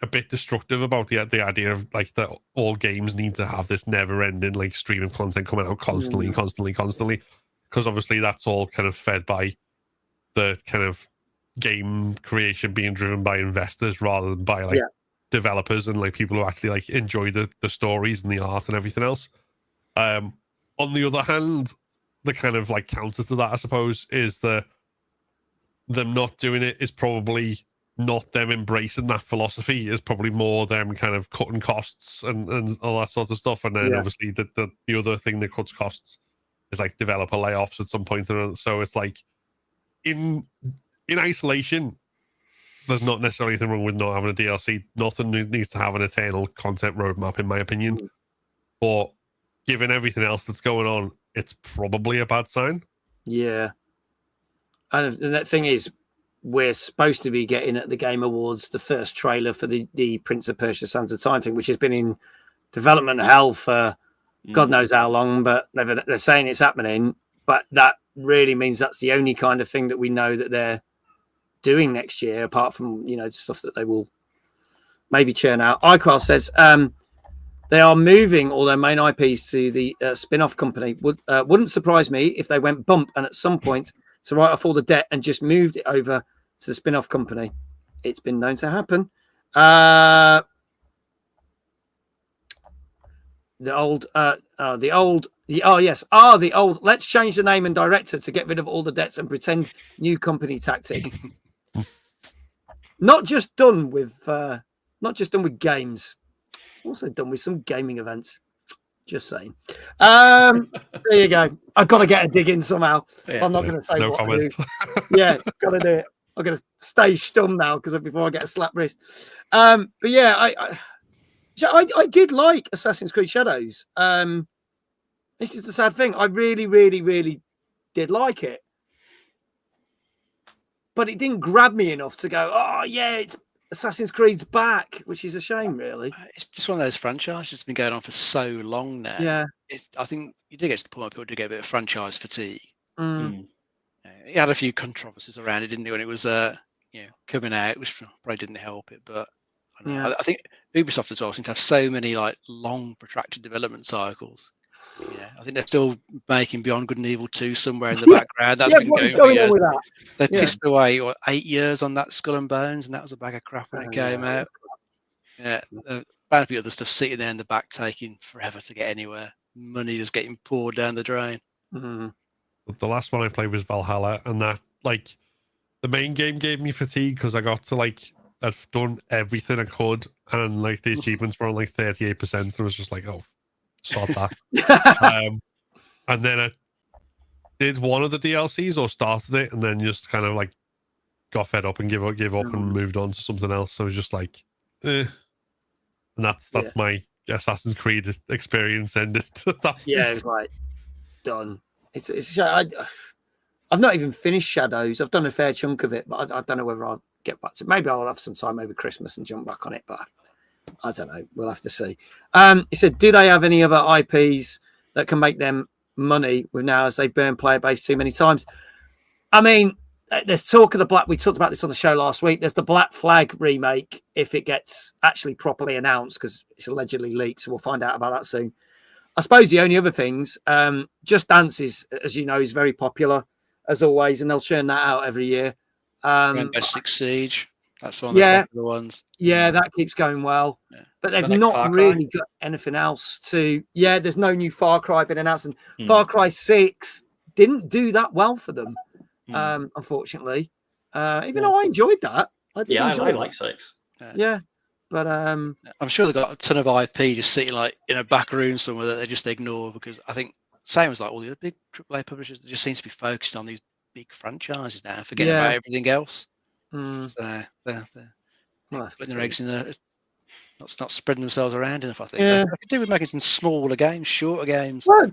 a bit destructive about the idea of like that all games need to have this never-ending like stream of content coming out constantly, because obviously that's all kind of fed by the kind of game creation being driven by investors rather than by like developers and like people who actually like enjoy the stories and the art and everything else. On the other hand, the kind of like counter to that, I suppose, is them not doing it is probably not them embracing that philosophy, is probably more them kind of cutting costs and all that sort of stuff. And then obviously the other thing that cuts costs is like developer layoffs at some point. So it's like in isolation, there's not necessarily anything wrong with not having a DLC. Nothing needs to have an eternal content roadmap, in my opinion. But given everything else that's going on, it's probably a bad sign. Yeah. And that thing is, we're supposed to be getting at the Game Awards the first trailer for the Prince of Persia Sands of Time thing, which has been in development hell for God knows how long, but they're saying it's happening. But that really means that's the only kind of thing that we know that they're doing next year, apart from stuff that they will maybe churn out. iCross says they are moving all their main IPs to the spin-off company. Wouldn't surprise me if they went bump and at some point to write off all the debt and just moved it over to the spin-off company. It's been known to happen. The old. Let's change the name and director to get rid of all the debts and pretend new company tactic. Not just done with games, also done with some gaming events. Just saying. There you go. I've got to get a dig in somehow. I'm not going to say what to do. Yeah, got to do it. I'm going to stay stum now before I get a slap wrist. But yeah, I did like Assassin's Creed Shadows. This is the sad thing. I really, really, really did like it. But it didn't grab me enough to go, oh, yeah, it's Assassin's Creed's back, which is a shame, really. It's just one of those franchises that's been going on for so long now. Yeah. I think you do get to the point where people do get a bit of franchise fatigue. Mm. He had a few controversies around it, didn't he, when it was coming out, which probably didn't help it. But Yeah. I think Ubisoft as well seem to have so many like long, protracted development cycles. Yeah, I think they're still making Beyond Good and Evil 2 somewhere in the background. That's been what is going for going on years. with that? They Yeah. pissed away 8 years on that Skull and Bones, and that was a bag of crap when it came out. Yeah, bound to be other stuff sitting there in the back taking forever to get anywhere. Money just getting poured down the drain. Mm-hmm. The last one I played was Valhalla, and that like the main game gave me fatigue because I got to like I've done everything I could, and like the achievements were on like 38%, and I was just like, oh, sod that. And then I did one of the DLCs or started it, and then just kind of like got fed up and gave up and moved on to something else. So it was just like, and that's my Assassin's Creed experience ended. Yeah, it was like done. I've not even finished Shadows. I've done a fair chunk of it, but I don't know whether I'll get back to. Maybe I'll have some time over Christmas and jump back on it, but I don't know. We'll have to see. He said, do they have any other IPs that can make them money with now as they burn player base too many times? I mean, there's talk of the Black. We talked about this on the show last week. There's the Black Flag remake if it gets actually properly announced because it's allegedly leaked. So we'll find out about that soon. I suppose the only other things, Just Dance is, as you know, is very popular as always, and they'll churn that out every year. Rainbow Six Siege, that's one of the popular ones. Yeah, that keeps going well. Yeah. But they've not really got anything else to. Yeah, there's no new Far Cry been announced, and Far Cry 6 didn't do that well for them, unfortunately. Even though I enjoyed that, I like 6. Yeah. But I'm sure they've got a ton of IP just sitting like in a back room somewhere that they just ignore because I think same as like all the other big AAA publishers, they just seem to be focused on these big franchises now, forgetting about everything else. So they're putting their eggs in a not spreading themselves around enough. I think they could do with making some smaller games, shorter games. Well,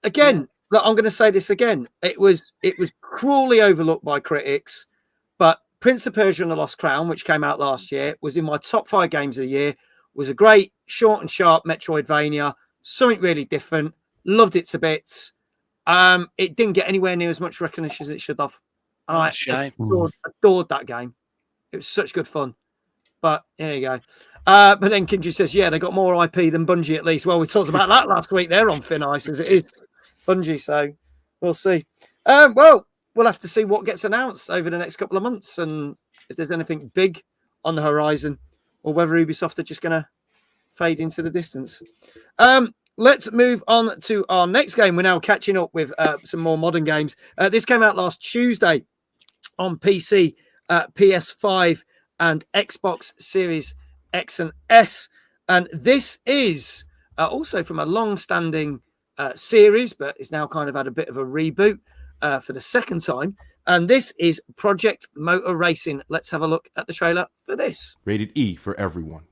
again, look, I'm going to say this again. It was cruelly overlooked by critics, but Prince of Persia and the Lost Crown, which came out last year, was in my top 5 games of the year. Was a great, short and sharp Metroidvania, something really different. Loved it to bits. It didn't get anywhere near as much recognition as it should have. I adored that game. It was such good fun. But there you go. But then Kindred says, yeah, they got more IP than Bungie at least. Well, we talked about that last week. They're on thin ice as it is Bungie, so we'll see. Well, we'll have to see what gets announced over the next couple of months and if there's anything big on the horizon or whether Ubisoft are just going to fade into the distance. Let's move on to our next game. We're now catching up with some more modern games. This came out last Tuesday on PC, PS5 and Xbox Series X and S. And this is also from a long-standing series, but it's now kind of had a bit of a reboot for the second time. And this is Project Motor Racing. Let's have a look at the trailer for this. Rated E for everyone.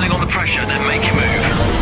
Piling on the pressure, then make your move.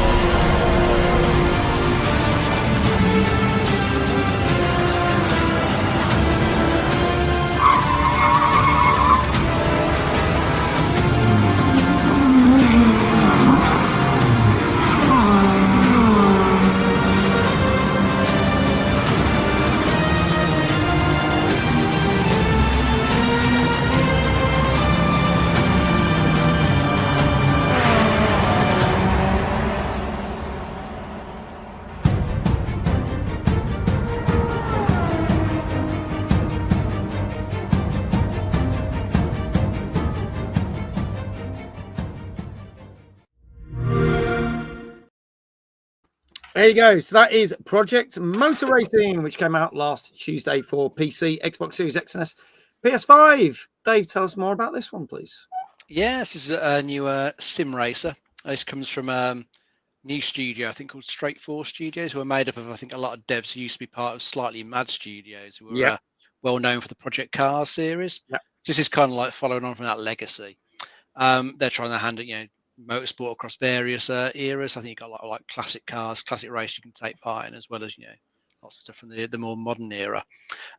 There you go. So that is Project Motor Racing, which came out last Tuesday for PC, Xbox Series X and S, PS5. Dave, tell us more about this one, please. Yeah, this is a new sim racer. This comes from a new studio, I think, called Straight 4 Studios, who are made up of, I think, a lot of devs who used to be part of Slightly Mad Studios, who were well known for the Project Cars series. Yeah. This is kind of like following on from that legacy. They're trying to handle, motorsport across various eras. I think you've got like classic cars, classic race you can take part in, as well as lots of stuff from the more modern era.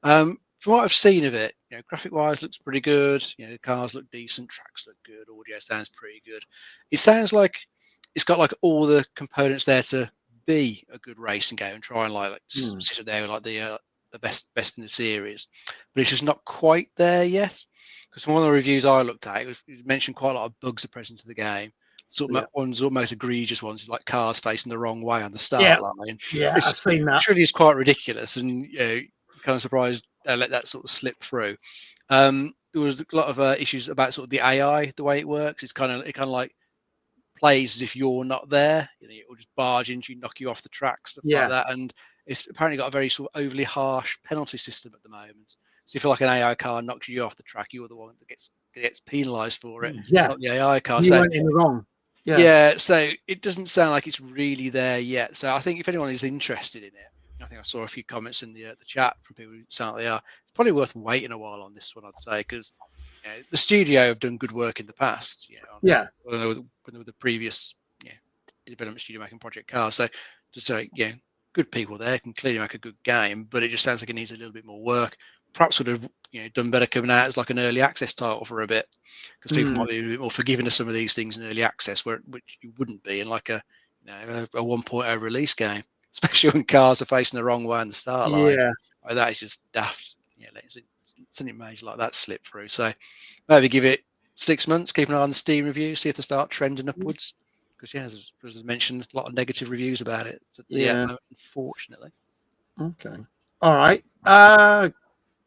From what I've seen of it, graphic wise looks pretty good. The cars look decent, tracks look good, audio sounds pretty good. It sounds like it's got like all the components there to be a good racing game and try and sit up there with like the best in the series, but it's just not quite there yet. Because from one of the reviews I looked at, it mentioned quite a lot of bugs are present to the game. One's almost egregious ones, like cars facing the wrong way on the start line. Yeah, I've seen that. Which really is quite ridiculous, and you're kind of surprised they let that sort of slip through. There was a lot of issues about sort of the AI, the way it works. It kind of like plays as if you're not there. It will just barge into you, knock you off the track, stuff like that. And it's apparently got a very sort of overly harsh penalty system at the moment. So if like an AI car knocks you off the track, you're the one that gets penalised for it, not the AI car. You weren't in the wrong. Yeah, so it doesn't sound like it's really there yet. So I think if anyone is interested in it, I think I saw a few comments in the chat from people who sound like they are. It's probably worth waiting a while on this one, I'd say, because the studio have done good work in the past. When they were the previous development studio making Project Cars. So just say, good people there can clearly make a good game, but it just sounds like it needs a little bit more work. Perhaps would have done better coming out as like an early access title for a bit, because people might be a bit more forgiving of some of these things in early access, which you wouldn't be in like a 1.0 release game, especially when cars are facing the wrong way on the start line. That is just daft. Something major like that slip through. So maybe give it 6 months, keep an eye on the Steam review, see if they start trending upwards. Because as I mentioned, a lot of negative reviews about it. So, unfortunately. Okay. All right.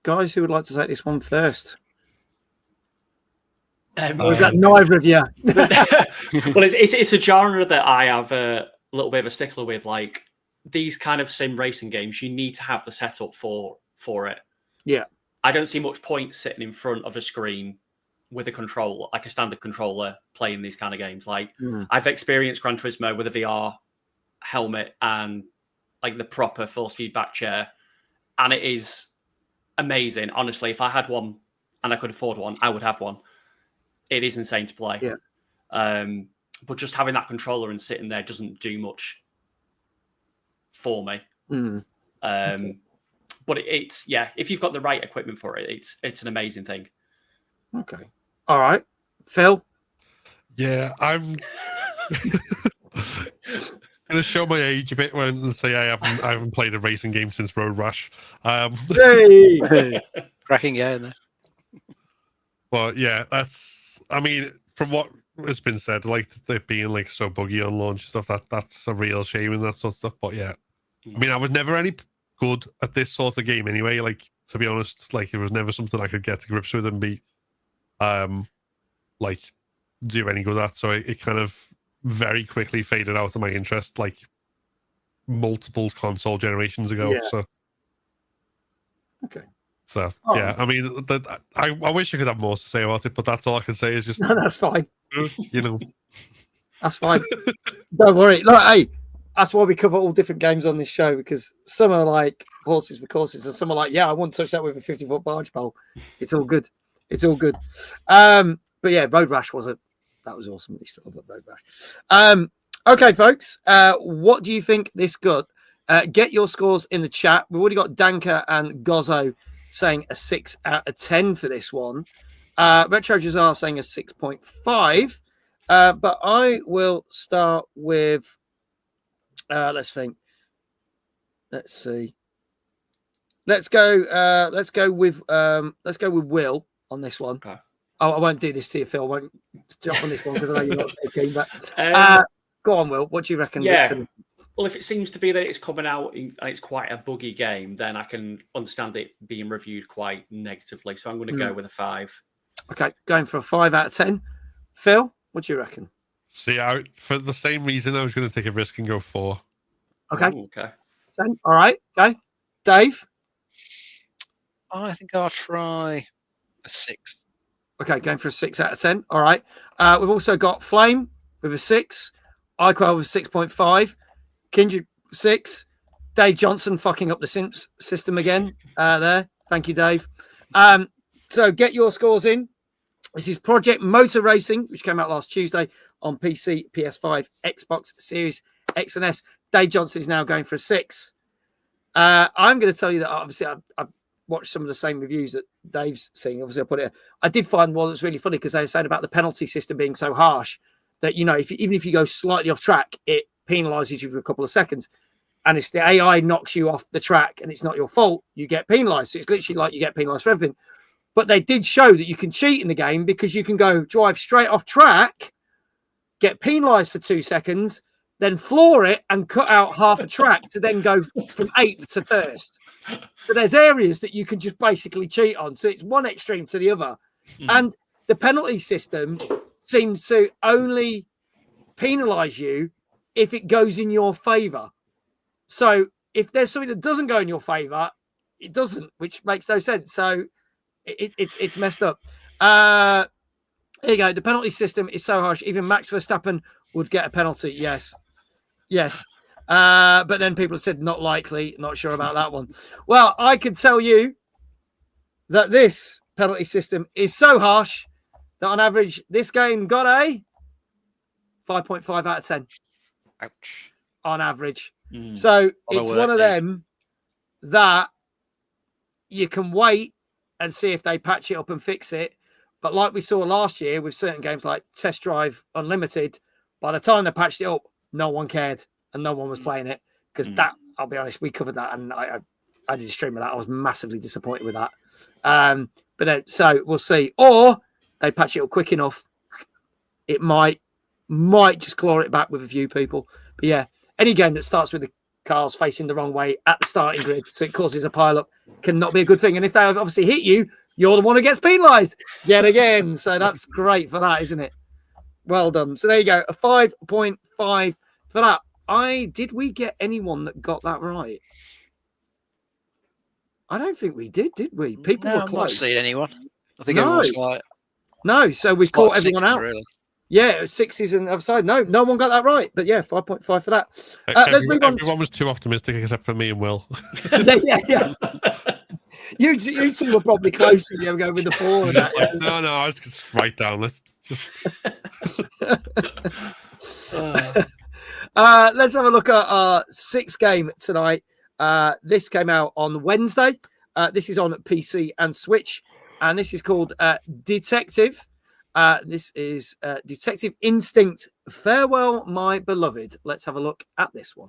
Guys, who would like to take this one first? Or is that neither of you? Well, it's a genre that I have a little bit of a stickler with. Like these kind of sim racing games, you need to have the setup for it. Yeah. I don't see much point sitting in front of a screen with a controller, like a standard controller, playing these kind of games. Like I've experienced Gran Turismo with a VR helmet and like the proper force feedback chair, and it is amazing. Honestly, if I had one and I could afford one, I would have one. It is insane to play. But just having that controller and sitting there doesn't do much for me. But it's if you've got the right equipment for it, it's an amazing thing. Okay. All right. Phil? Yeah, I'm gonna show my age a bit when I say I haven't played a racing game since Road Rash. Hey! Cracking in there. But yeah, from what has been said, like it being like so buggy on launch and stuff, that's a real shame and that sort of stuff. But yeah, I was never any good at this sort of game anyway. Like, to be honest, like it was never something I could get to grips with and be like do any good at. So it kind of very quickly faded out of my interest, like multiple console generations ago. So okay. So I wish I could have more to say about it, but that's all I can say is just no, that's fine. That's fine. Don't worry. Look, hey, that's why we cover all different games on this show, because some are like horses for courses, and some are like, I wouldn't touch that with a 50-foot barge pole. It's all good. It's all good. But yeah, Road Rash was a That was awesome. You still have that Road Rash. Okay, folks. What do you think this got? Get your scores in the chat. We've already got Danka and Gozzo saying a 6 out of 10 for this one. Retro Jazar saying a 6.5. But I will start with. Let's think. Let's see. Let's go with Will on this one. Okay. I won't do this to you, Phil. I won't jump on this one because I know you're not so keen. But go on, Will. What do you reckon? Yeah. Well, if it seems to be that it's coming out and it's quite a buggy game, then I can understand it being reviewed quite negatively. So I'm going to go with a 5. Okay, going for a 5 out of 10. Phil, what do you reckon? See, for the same reason, I was going to take a risk and go 4. Okay. Ooh, okay. All right. Okay. Dave? I think I'll try a 6. Okay, going for a 6 out of 10. All right. We've also got Flame with a 6. iQuell with a 6.5. Kindred 6. Dave Johnson fucking up the Simps system again there. Thank you, Dave. So get your scores in. This is Project Motor Racing, which came out last Tuesday on PC, PS5, Xbox Series X and S. Dave Johnson is now going for a 6. I'm going to tell you that obviously I've watched some of the same reviews that Dave's seeing. Obviously, I put it. I did find one that's really funny because they were saying about the penalty system being so harsh that, you know, even if you go slightly off track, it penalizes you for a couple of seconds. And if the AI knocks you off the track and it's not your fault, you get penalized. So it's literally like you get penalized for everything. But they did show that you can cheat in the game because you can go drive straight off track, get penalized for 2 seconds, then floor it and cut out half a track to then go from 8th to 1st. So there's areas that you can just basically cheat on. So it's one extreme to the other. And the penalty system seems to only penalize you if it goes in your favor. So if there's something that doesn't go in your favor, it doesn't, which makes no sense. So it's messed up. There you go. The penalty system is so harsh. Even Max Verstappen would get a penalty. Yes. But then people have said not likely. Not sure about that one. Well, I can tell you that this penalty system is so harsh that on average, this game got a 5.5 out of 10. Ouch. On average. So it's one of them that you can wait and see if they patch it up and fix it. But like we saw last year with certain games like Test Drive Unlimited, by the time they patched it up, no one cared and no one was playing it. Because that, I'll be honest, we covered that and I did a stream of that. I was massively disappointed with that. So we'll see. Or they patch it up quick enough, it might just claw it back with a few people. But yeah, any game that starts with the cars facing the wrong way at the starting grid, so it causes a pile-up, cannot be a good thing. And if they obviously hit you, you're the one who gets penalised yet again. So that's great for that, isn't it? Well done. So there you go, a 5.5 for that. Did we get anyone that got that right? I don't think we did we? People were close. I've not seen anyone. I think everyone's like... No, so we've caught everyone out. Really. Yeah, it was 6s and the other side. No one got that right. But yeah, 5.5 for that. Let's move on. Everyone was too optimistic except for me and Will. yeah. You two were probably closer. You go with the 4. And that. Like, no, I was just write down. Let's just. Let's have a look at our 6th game tonight. This came out on Wednesday. This is on PC and Switch, and this is called Detective. This is Detective Instinct Farewell, My Beloved. Let's have a look at this one.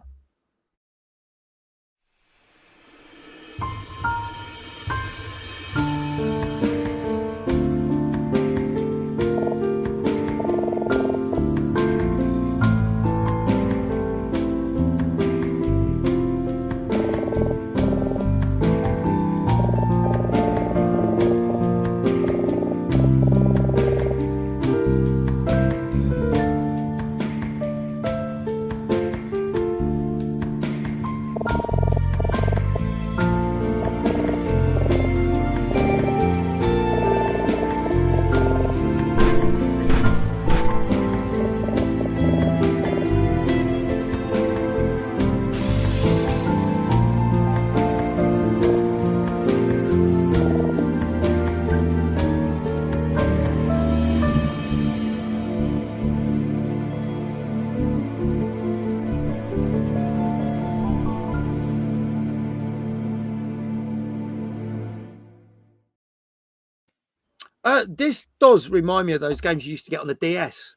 This does remind me of those games you used to get on the DS.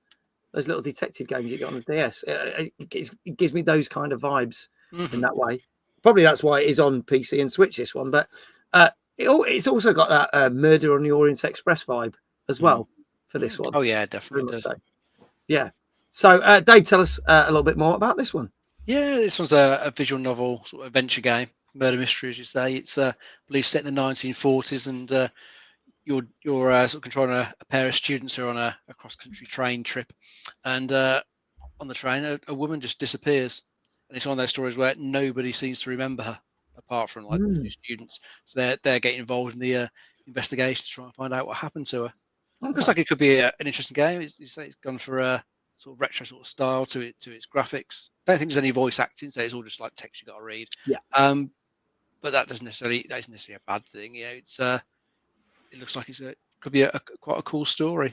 Those little detective games you get on the DS. It gives me those kind of vibes in that way. Probably that's why it is on PC and Switch, this one. But it's also got that Murder on the Orient Express vibe as well for this one. Oh, yeah, definitely does. So, yeah. So, Dave, tell us a little bit more about this one. Yeah, this one's a visual novel, sort of adventure game, murder mystery, as you say. It's, I believe, set in the 1940s, and you're sort of controlling a pair of students who are on a cross-country train trip, and on the train, a woman just disappears, and it's one of those stories where nobody seems to remember her apart from like the two students. So they're getting involved in the investigation to try and find out what happened to her. Looks like it could be an interesting game. You say it's gone for a sort of retro sort of style to its graphics. I don't think there's any voice acting, so it's all just like text you got to read. Yeah. But that isn't necessarily a bad thing. You know, it's it looks like could be quite a cool story.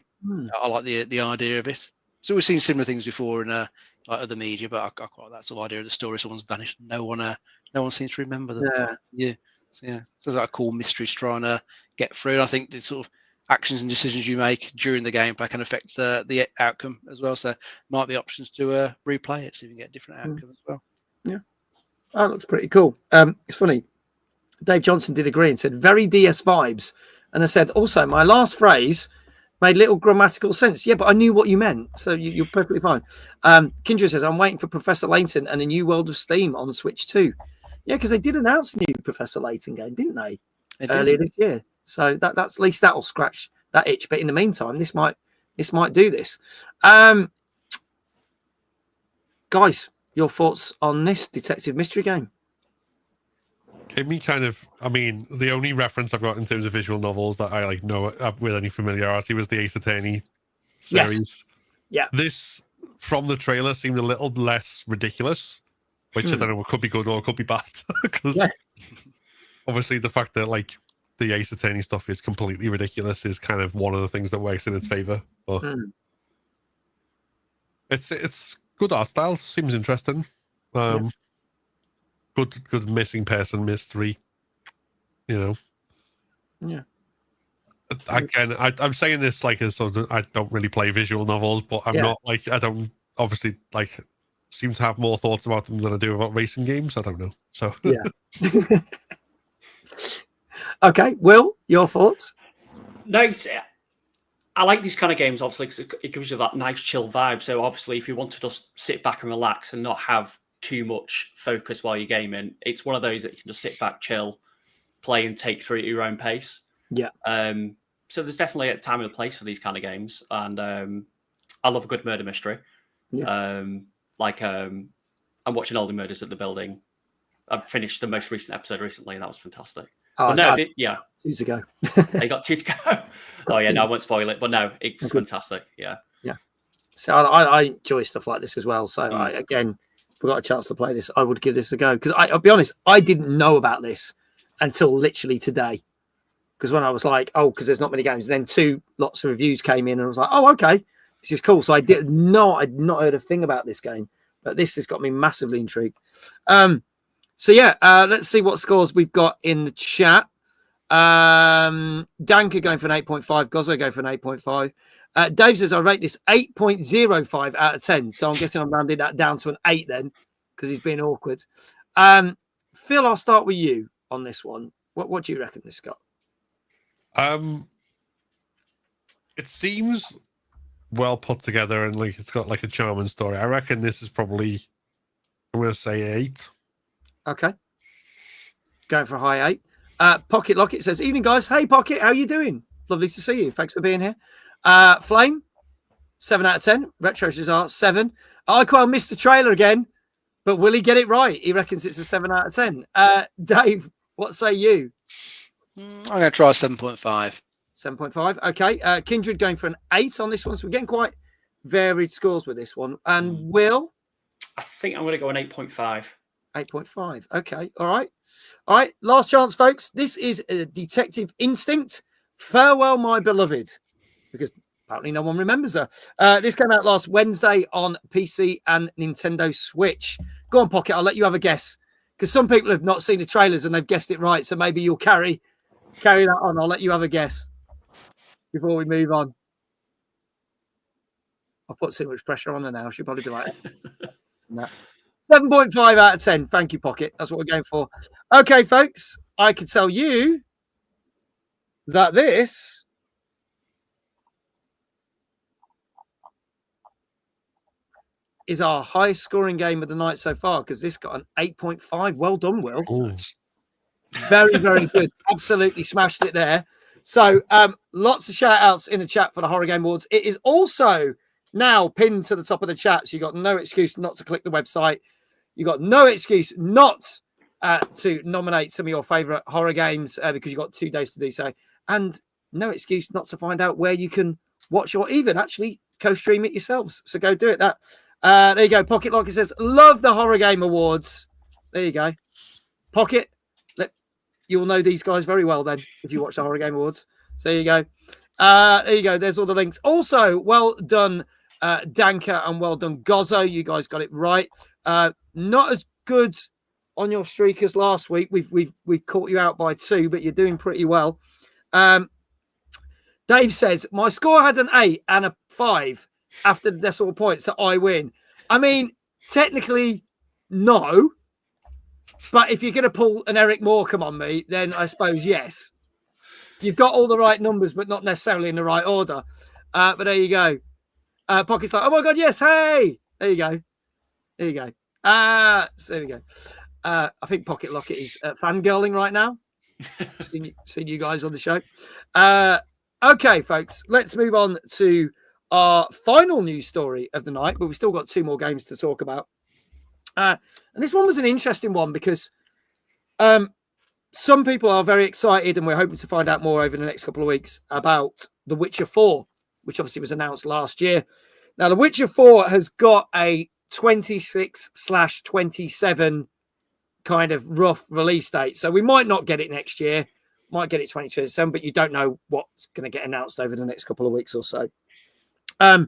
I like the idea of it. So we've seen similar things before in like other media, but I quite like that sort of idea of the story. Someone's vanished, no one seems to remember them. Yeah. So it's like a cool mystery to try and get through. And I think the sort of actions and decisions you make during the gameplay can affect the outcome as well. So might be options to replay it so you can get a different outcome as well. Yeah, that looks pretty cool. It's funny. Dave Johnson did agree and said very DS vibes, and I said also my last phrase made little grammatical sense. Yeah, but I knew what you meant, so you're perfectly fine. Kindred says I'm waiting for Professor Layton and a new World of Steam on Switch 2. Yeah, because they did announce a new Professor Layton game, didn't they? Earlier this year. So that's at least that'll scratch that itch. But in the meantime, this might do this. Guys, your thoughts on this detective mystery game? Gave me kind of, I mean, the only reference I've got in terms of visual novels that I like know with any familiarity was the Ace Attorney series. Yes. Yeah. This from the trailer seemed a little less ridiculous, which I don't know, could be good or could be bad. Because obviously the fact that like the Ace Attorney stuff is completely ridiculous is kind of one of the things that works in its favor. But it's good art style, seems interesting. Good missing person mystery, you know. Yeah. Again, I'm saying this like as sort of, I don't really play visual novels, but I'm not like, I don't obviously like seem to have more thoughts about them than I do about racing games. I don't know. So yeah. Okay, Will, your thoughts? No, I like these kind of games obviously because it gives you that nice chill vibe. So obviously, if you want to just sit back and relax and not have too much focus while you're gaming, it's one of those that you can just sit back, chill, play, and take through at your own pace. Yeah. So there's definitely a time and a place for these kind of games, and I love a good murder mystery. Yeah. I'm watching all the Murders at the Building. I've finished the most recent episode recently, and that was fantastic. Oh, but no, 2 to go. They got 2 to go. Oh yeah, no, I won't spoil it. But no, it was fantastic. Yeah. Yeah. So I enjoy stuff like this as well. So again, if we got a chance to play this, I would give this a go, because I'll be honest, I didn't know about this until literally today. Because when I was like, because there's not many games, and then lots of reviews came in, and I was like, okay, this is cool. So I'd not heard a thing about this game, but this has got me massively intrigued. So yeah, let's see what scores we've got in the chat. Danker going for an 8.5, Gozzo going for an 8.5. Dave says I rate this 8.05 out of 10. So I'm guessing I'm rounding that down to an 8 then, because he's being awkward. Phil, I'll start with you on this one. What do you reckon this got? It seems well put together, and like it's got like a charming story. I reckon this is probably, I'm going to say 8. Okay. Going for a high 8. Pocket Locket says, evening guys. Hey Pocket, how you doing? Lovely to see you. Thanks for being here. Flame, 7 out of 10. Retro Shazar, 7. Iquel missed the trailer again, but will he get it right? He reckons it's a 7 out of 10. Dave, what say you? I'm going to try 7.5. 7.5. Okay. Kindred going for an 8 on this one. So we're getting quite varied scores with this one. And Will? I think I'm going to go an 8.5. 8.5. Okay. All right. Last chance, folks. This is Detective Instinct. Farewell, my beloved. Because apparently no one remembers her. This came out last Wednesday on PC and Nintendo Switch. Go on, Pocket. I'll let you have a guess. Because some people have not seen the trailers and they've guessed it right. So maybe you'll carry that on. I'll let you have a guess. before we move on. I've put too much pressure on her now. She'll probably be like, no. 7.5 out of 10. Thank you, Pocket. That's what we're going for. Okay, folks, I can tell you that this is our highest scoring game of the night so far, because this got an 8.5. Well done, Will. Very, very good. Absolutely smashed it there. So lots of shout outs in the chat for the Horror Game Awards. It is also now pinned to the top of the chat. So you got no excuse not to click the website. You got no excuse not to nominate some of your favorite horror games because you got 2 days to do so. And no excuse not to find out where you can watch or even actually co-stream it yourselves. So go do it. There you go. Pocket Locker says, love the Horror Game Awards. There you go. Pocket, you'll know these guys very well then if you watch the Horror Game Awards. So there you go. There you go. There's all the links. Also, well done, Danka, and well done, Gozzo. You guys got it right. Not as good on your streak as last week. We've caught you out by 2, but you're doing pretty well. Dave says, my score had an 8 and a 5 after the decimal points, so I win. I mean, technically, no. But if you're going to pull an Eric Morecambe on me, then I suppose yes. You've got all the right numbers, but not necessarily in the right order. But there you go. Pocket's like, oh my God, yes, hey! There you go. There you go. So there we go. I think Pocket Locket is fangirling right now. seen you guys on the show. Okay, folks, let's move on to our final news story of the night, but we've still got 2 more games to talk about. And this one was an interesting one because some people are very excited, and we're hoping to find out more over the next couple of weeks about The Witcher 4, which obviously was announced last year. Now, The Witcher 4 has got a 26/27 kind of rough release date. So we might not get it next year, might get it 2027, but you don't know what's going to get announced over the next couple of weeks or so. But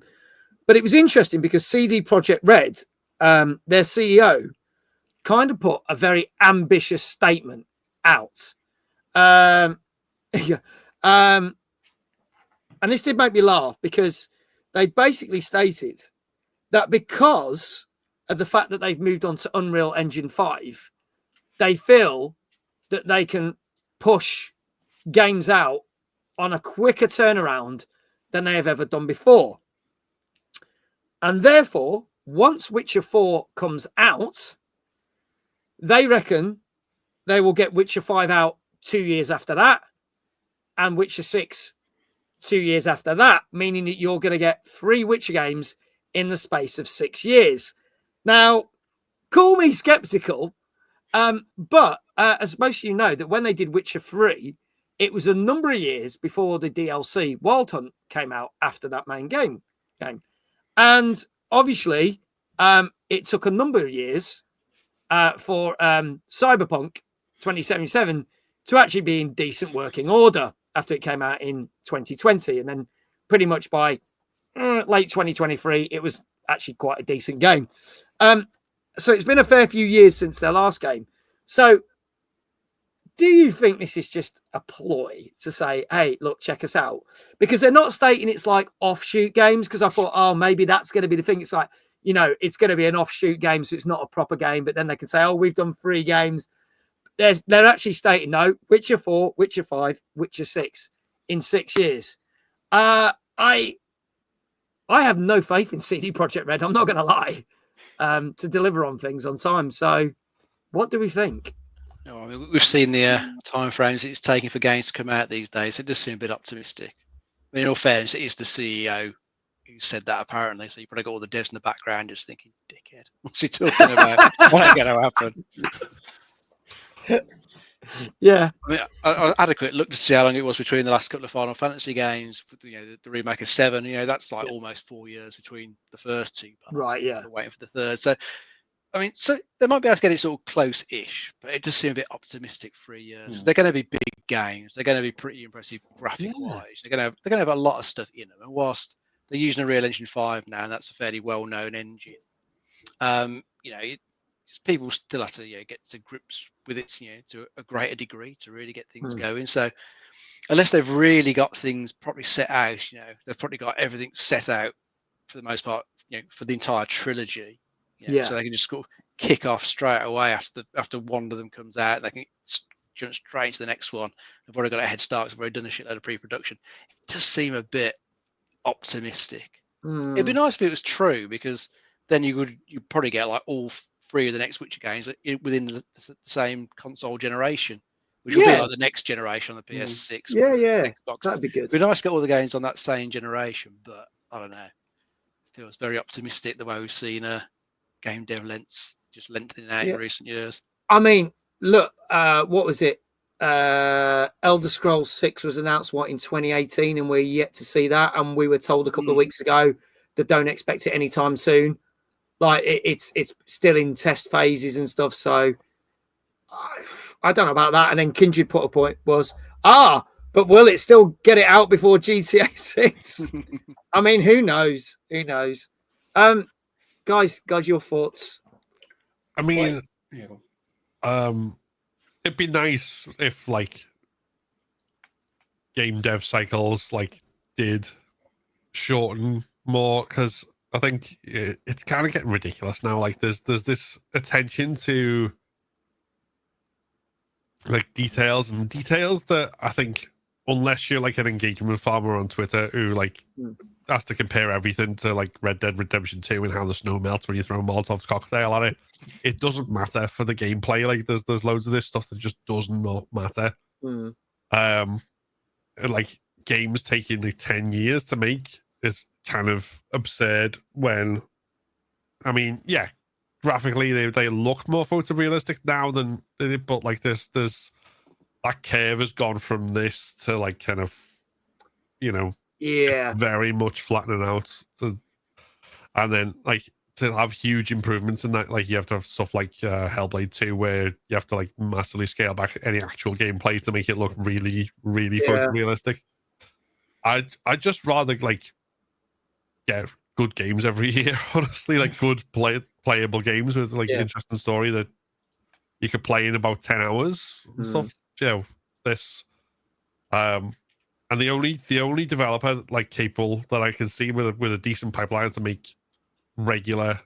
it was interesting because CD Projekt Red, their CEO, kind of put a very ambitious statement out. And this did make me laugh because they basically stated that because of the fact that they've moved on to Unreal Engine 5, they feel that they can push games out on a quicker turnaround than they have ever done before. And therefore, once Witcher 4 comes out, they reckon they will get Witcher 5 out 2 years after that, and Witcher 6 2 years after that, meaning that you're going to get 3 Witcher games in the space of 6 years. Now, call me skeptical, but as most of you know, that when they did Witcher 3, it was a number of years before the DLC Wild Hunt came out after that main game. And obviously, it took a number of years for Cyberpunk 2077 to actually be in decent working order after it came out in 2020. And then pretty much by late 2023, it was actually quite a decent game. So it's been a fair few years since their last game. So do you think this is just a ploy to say, hey, look, check us out? Because they're not stating it's like offshoot games, because I thought, oh, maybe that's going to be the thing. It's like, you know, it's going to be an offshoot game, so it's not a proper game. But then they can say, oh, we've done 3 games. They're actually stating, no, Witcher 4, Witcher 5, Witcher 6 in 6 years. I have no faith in CD Projekt Red, I'm not going to lie, to deliver on things on time. So what do we think? No, I mean, we've seen the time frames it's taking for games to come out these days. It does seem a bit optimistic. I mean, in all fairness, it is the CEO who said that apparently. So you probably got all the devs in the background just thinking, dickhead, what's he talking about? What ain't going to happen? Yeah. I mean, I had a quick look to see how long it was between the last couple of Final Fantasy games. You know, the remake of 7. You know, that's like almost 4 years between the first 2 parts. Right. Yeah. We're waiting for the third. So, I mean, so they might be able to get it sort of close-ish, but it does seem a bit optimistic. 3 years. They're going to be big games. They're going to be pretty impressive graphic-wise. They're going to have a lot of stuff in them. And whilst they're using a Unreal Engine 5 now, and that's a fairly well-known engine, you know, people still have to get to grips with it, to a greater degree to really get things going. So unless they've really got things properly set out, they've probably got everything set out for the most part, for the entire trilogy. So they can just sort of kick off straight away after one of them comes out. They can jump straight into the next one. They've already got a head start. They've already done a shitload of pre-production. It does seem a bit optimistic. It'd be nice if it was true, because then you'd probably get like all 3 of the next Witcher games within the same console generation, which will be like the next generation on the PS6. Xbox. That'd be good. It'd be nice to get all the games on that same generation, but I don't know. It feels very optimistic the way we've seen game dev lengths just lengthening out in recent years. I mean, look, what was it? Elder Scrolls 6 was announced in 2018, and we're yet to see that. And we were told a couple of weeks ago that don't expect it anytime soon. Like it's still in test phases and stuff. So I don't know about that. And then Kindred put a point was, but will it still get it out before GTA 6? I mean, who knows? Who knows? Guys, your thoughts? I mean, it'd be nice if like game dev cycles did shorten more, because I think it's kind of getting ridiculous now. Like there's this attention to details that I think, unless you're like an engagement farmer on Twitter who has to compare everything to Red Dead Redemption 2 and how the snow melts when you throw a Molotov cocktail at it, it doesn't matter for the gameplay. There's loads of this stuff that just does not matter. Games taking 10 years to make is kind of absurd when, I mean, graphically they look more photorealistic now than they did, but there's that curve has gone from this to very much flattening out. And then to have huge improvements in that, you have to have stuff like Hellblade 2, where you have to massively scale back any actual gameplay to make it look really, really photorealistic. I'd just rather get good games every year, honestly, good playable games with interesting story that you could play in about 10 hours and stuff. This and the only developer capable that I can see with a decent pipeline to make regular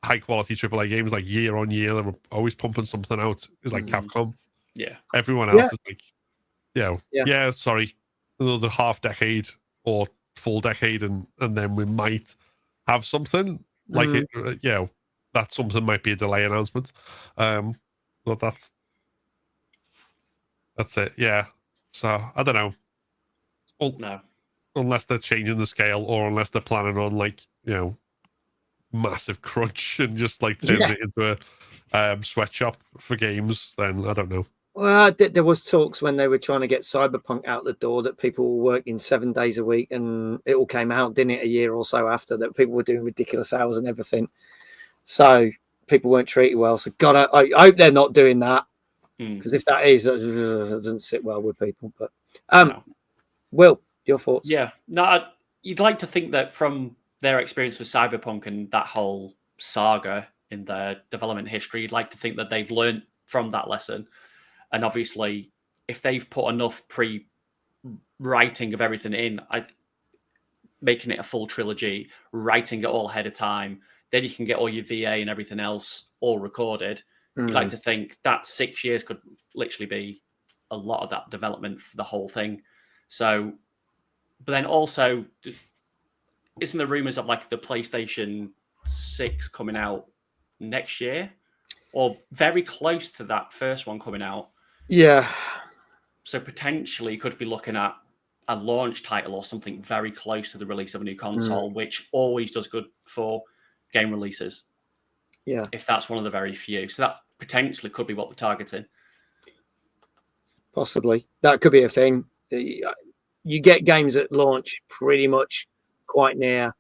high quality AAA games year on year, they're always pumping something out, is Capcom. Everyone else is sorry, another half decade or full decade, and then we might have something that something might be a delay announcement. But that's it. So I don't know. No, unless they're changing the scale, or unless they're planning on massive crunch and just turning it into a sweatshop for games, then I don't know. Well, there was talks when they were trying to get Cyberpunk out the door that people were working 7 days a week, and it all came out, didn't it, a year or so after, that people were doing ridiculous hours and everything. So people weren't treated well. So God, I hope they're not doing that, because if that is, it doesn't sit well with people. But no. Will, your thoughts? Yeah, no, you'd like to think that from their experience with Cyberpunk and that whole saga in their development history, you'd like to think that they've learned from that lesson. And obviously, if they've put enough pre-writing of everything in, making it a full trilogy, writing it all ahead of time, then you can get all your VA and everything else all recorded. You'd like to think that 6 years could literally be a lot of that development for the whole thing. So, but then also, isn't there rumors of the PlayStation 6 coming out next year, or very close to that first one coming out? Yeah. So potentially could be looking at a launch title or something very close to the release of a new console, which always does good for game releases. Yeah. If that's one of the very few. So that potentially could be what we're targeting. Possibly. That could be a thing. You get games at launch pretty much quite near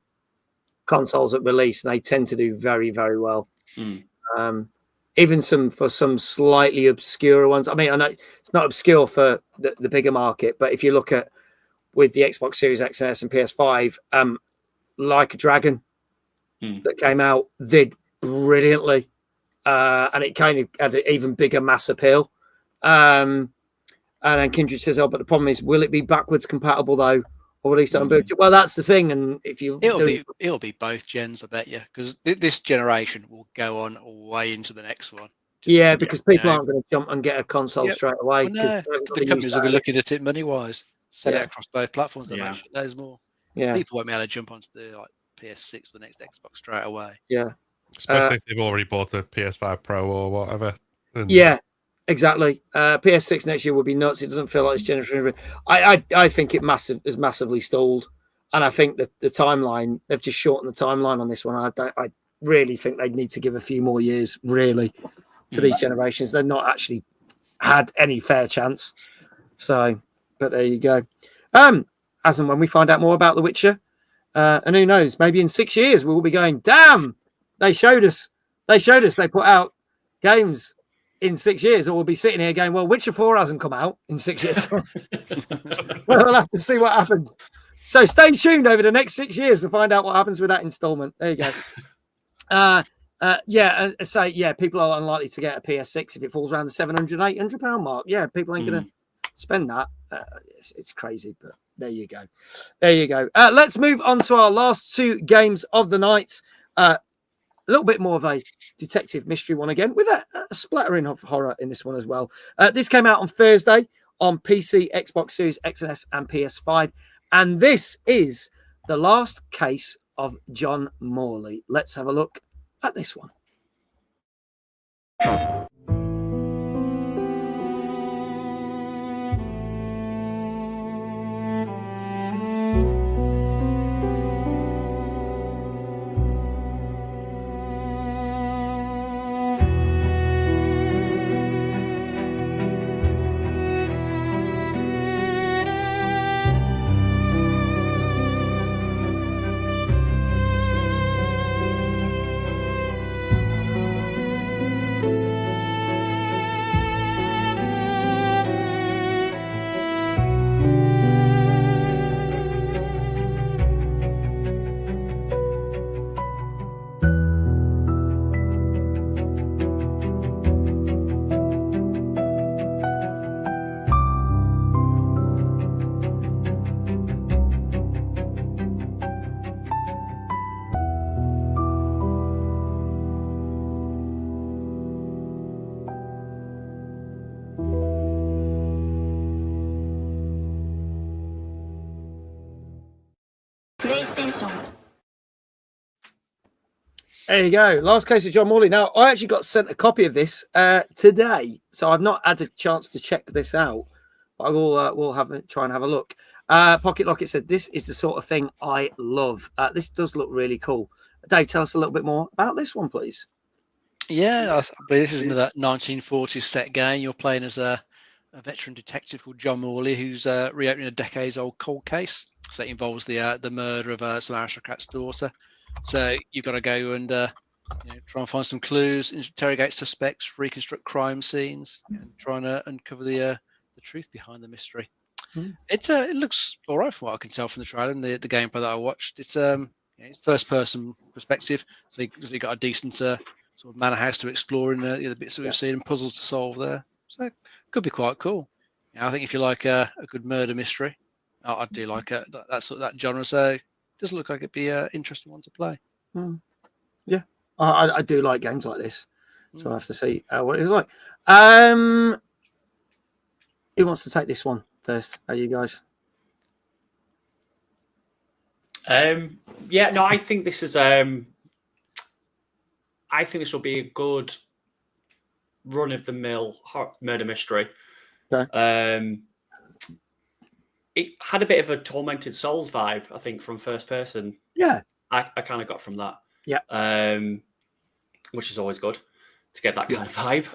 consoles at release, and they tend to do very, very well. Even for some slightly obscure ones. I mean, I know it's not obscure for the bigger market, but if you look at with the Xbox Series X and S and PS5, Like a Dragon that came out did brilliantly, and it kind of had an even bigger mass appeal. And then Kindred says, "Oh, but the problem is, will it be backwards compatible though, or at least on boot?" Well, that's the thing. And if you it'll be both gens, I bet you, because this generation will go on way into the next one. Because people aren't going to jump and get a console straight away. Well, no, the companies will be looking at it money wise. So across both platforms, they'll actually there's more. People won't be able to jump onto the PS6, the next Xbox straight away. Yeah, especially if they've already bought a PS5 Pro or whatever. Yeah, exactly. PS6 next year would be nuts. It doesn't feel like it's generation. I think it is massively stalled, and I think that the timeline, they've just shortened the timeline on this one. I really think they need to give a few more years really to these generations. They've not actually had any fair chance. So, but there you go. As and when we find out more about The Witcher, and who knows, maybe in 6 years we will be going, damn, they showed us they put out games in 6 years, or we'll be sitting here going, well, Witcher 4 hasn't come out in 6 years. We'll have to see what happens. So stay tuned over the next 6 years to find out what happens with that installment. There you go. People are unlikely to get a PS6 if it falls around the £700-800 mark. Yeah, people ain't going to spend that. It's crazy, but there you go. Let's move on to our last two games of the night. A little bit more of a detective mystery one again, with a splattering of horror in this one as well. This came out on Thursday on PC, Xbox Series X and S, and PS5. And this is The Last Case of John Morley. Let's have a look at this one. There you go. Last Case of John Morley. Now, I actually got sent a copy of this today, so I've not had a chance to check this out. But I will try and have a look. Pocket Locket said, "This is the sort of thing I love." This does look really cool. Dave, tell us a little bit more about this one, please. Yeah, this is another 1940s set game. You're playing as a veteran detective called John Morley, who's reopening a decades-old cold case. So it involves the murder of some aristocrat's daughter. So you've got to go and try and find some clues, interrogate suspects, reconstruct crime scenes, and try and uncover the truth behind the mystery. It looks all right from what I can tell from the trailer and the gameplay that I watched. It's first-person perspective, so you've got a decent sort of manor house to explore in the bits that we've seen and puzzles to solve there. So it could be quite cool. I think if you like a good murder mystery, I do like that genre. So does look like it'd be an interesting one to play. Yeah, I do like games like this, so I have to see what it's like. Who wants to take this one first? Are you guys? I think this is. I think this will be a good run-of-the-mill murder mystery. Okay. It had a bit of a Tormented Souls vibe, I think, from first person. Yeah. I kind of got from that. Yeah. Which is always good to get that kind of vibe.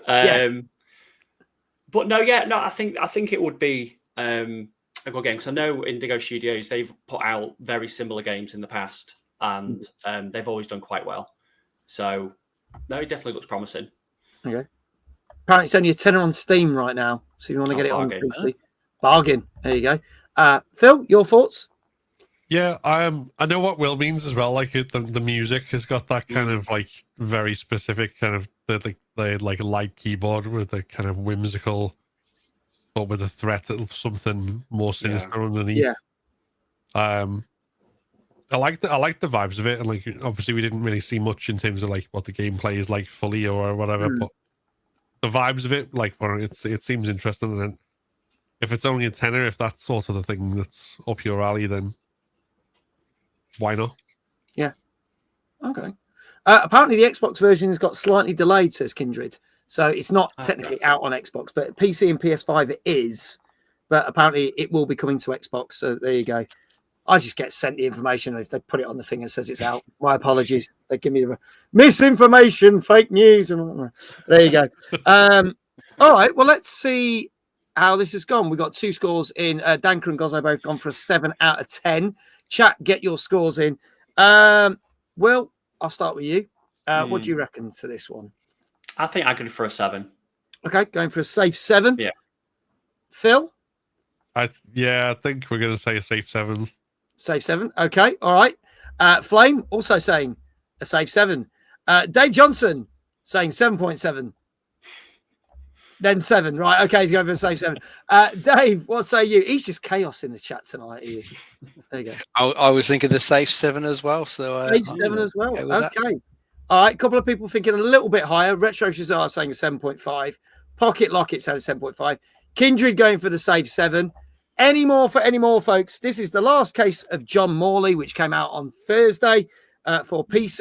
But I think it would be a good game, because I know Indigo Studios, they've put out very similar games in the past, and they've always done quite well. So no, it definitely looks promising. Okay. Apparently it's only a tenner on Steam right now, so if you want to get it bargain. on PC. Bargain. There you go. Phil, your thoughts? Yeah, I know what Will means as well. Like the music has got that kind of like very specific kind of the light keyboard with the kind of whimsical, but with a threat of something more sinister underneath. Yeah. I like the vibes of it, and like obviously we didn't really see much in terms of like what the gameplay is like fully or whatever, but the vibes of it, like, it seems interesting. And then if it's only a tenner, if that's sort of the thing that's up your alley, then why not? Yeah. Okay. Apparently, the Xbox version's got slightly delayed, says Kindred. So it's not technically out on Xbox, but PC and PS5 it is. But apparently, it will be coming to Xbox. So there you go. I just get sent the information. If they put it on the thing and says it's out, my apologies. They give me the misinformation, fake news, and all that. There you go. All right. Well, let's see how this has gone. We got 2 scores in. Danker and Gozzo both gone for a 7 out of 10. Chat, get your scores in. Will, I'll start with you. What do you reckon to this one? I think I go for a 7. Okay, going for a safe 7. Yeah. Phil? I think we're going to say a safe 7. Safe 7. Okay, all right. Flame also saying a safe 7. Dave Johnson saying 7.7. Then 7. Right, okay, he's going for a safe 7. Dave, what say you? He's just chaos in the chat tonight. He is. There you go. I was thinking the safe 7 as well. So safe 7 as well. Okay. All right, a couple of people thinking a little bit higher. Retro Shazar saying a 7.5. Pocket Locket saying a 7.5. Kindred going for the safe 7. Any more, folks? This is the last case of John Morley, which came out on Thursday for PC,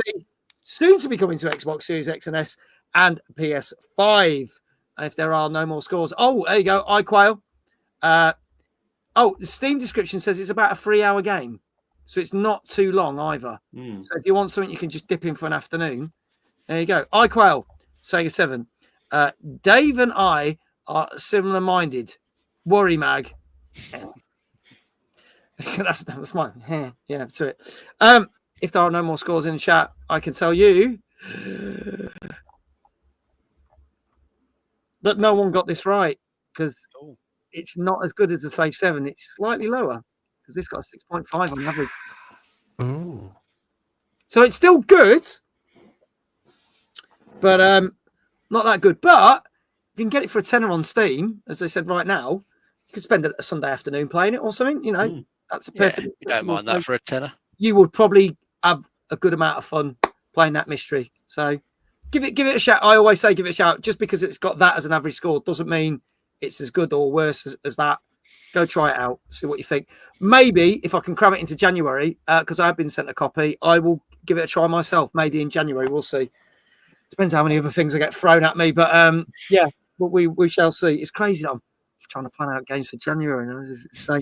soon to be coming to Xbox Series X and S and PS5. And if there are no more scores, there you go, iQuail. The Steam description says it's about a 3-hour game, so it's not too long either. So if you want something you can just dip in for an afternoon, there you go. iQuail saying a 7. Dave and I are similar-minded. Worry Mag. That's mine. Yeah, to it. If there are no more scores in the chat, I can tell you that no one got this right, because it's not as good as the safe 7. It's slightly lower because this got a 6.5 on average. Oh, so it's still good, but not that good. But if you can get it for a tenner on Steam, as I said right now, you could spend a Sunday afternoon playing it or something. You know, that's a perfect. You don't mind that for a tenner. You would probably have a good amount of fun playing that mystery. So give it a shout. I always say give it a shout. Just because it's got that as an average score doesn't mean it's as good or worse as that. Go try it out. See what you think. Maybe if I can cram it into January, because I have been sent a copy, I will give it a try myself. Maybe in January, we'll see. Depends how many other things I get thrown at me. But yeah, but we shall see. It's crazy that I'm trying to plan out games for January. So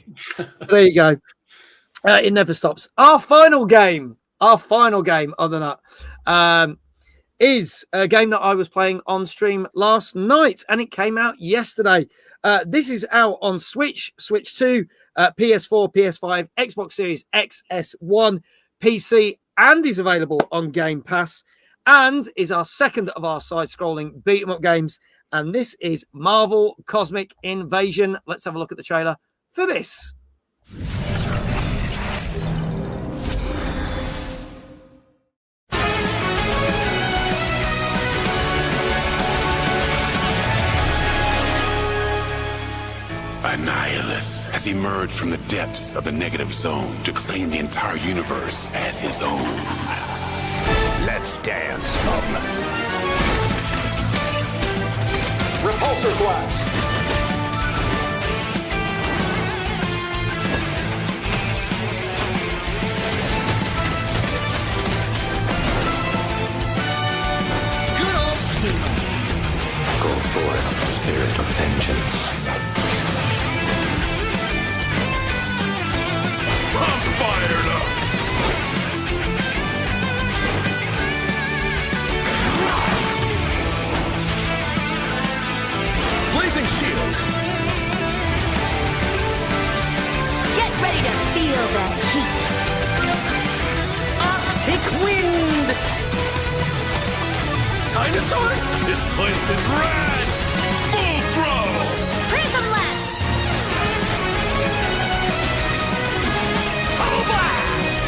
there you go. It never stops. Our final game, other than that, is a game that I was playing on stream last night, and it came out yesterday. This is out on Switch, Switch 2, PS4, PS5, Xbox Series X, S1, PC, and is available on Game Pass, and is our second of our side-scrolling beat-em-up games. And this is Marvel Cosmic Invasion. Let's have a look at the trailer for this. Annihilus has emerged from the depths of the negative zone to claim the entire universe as his own. Let's dance, scum. Repulsor blast. Good old team. Go forth, spirit of vengeance. I'm fired up. Blazing shield. Get ready to feel the heat. Arctic wind. Dinosaurs? This place is rad. Full throw. Prism lance. Full blast.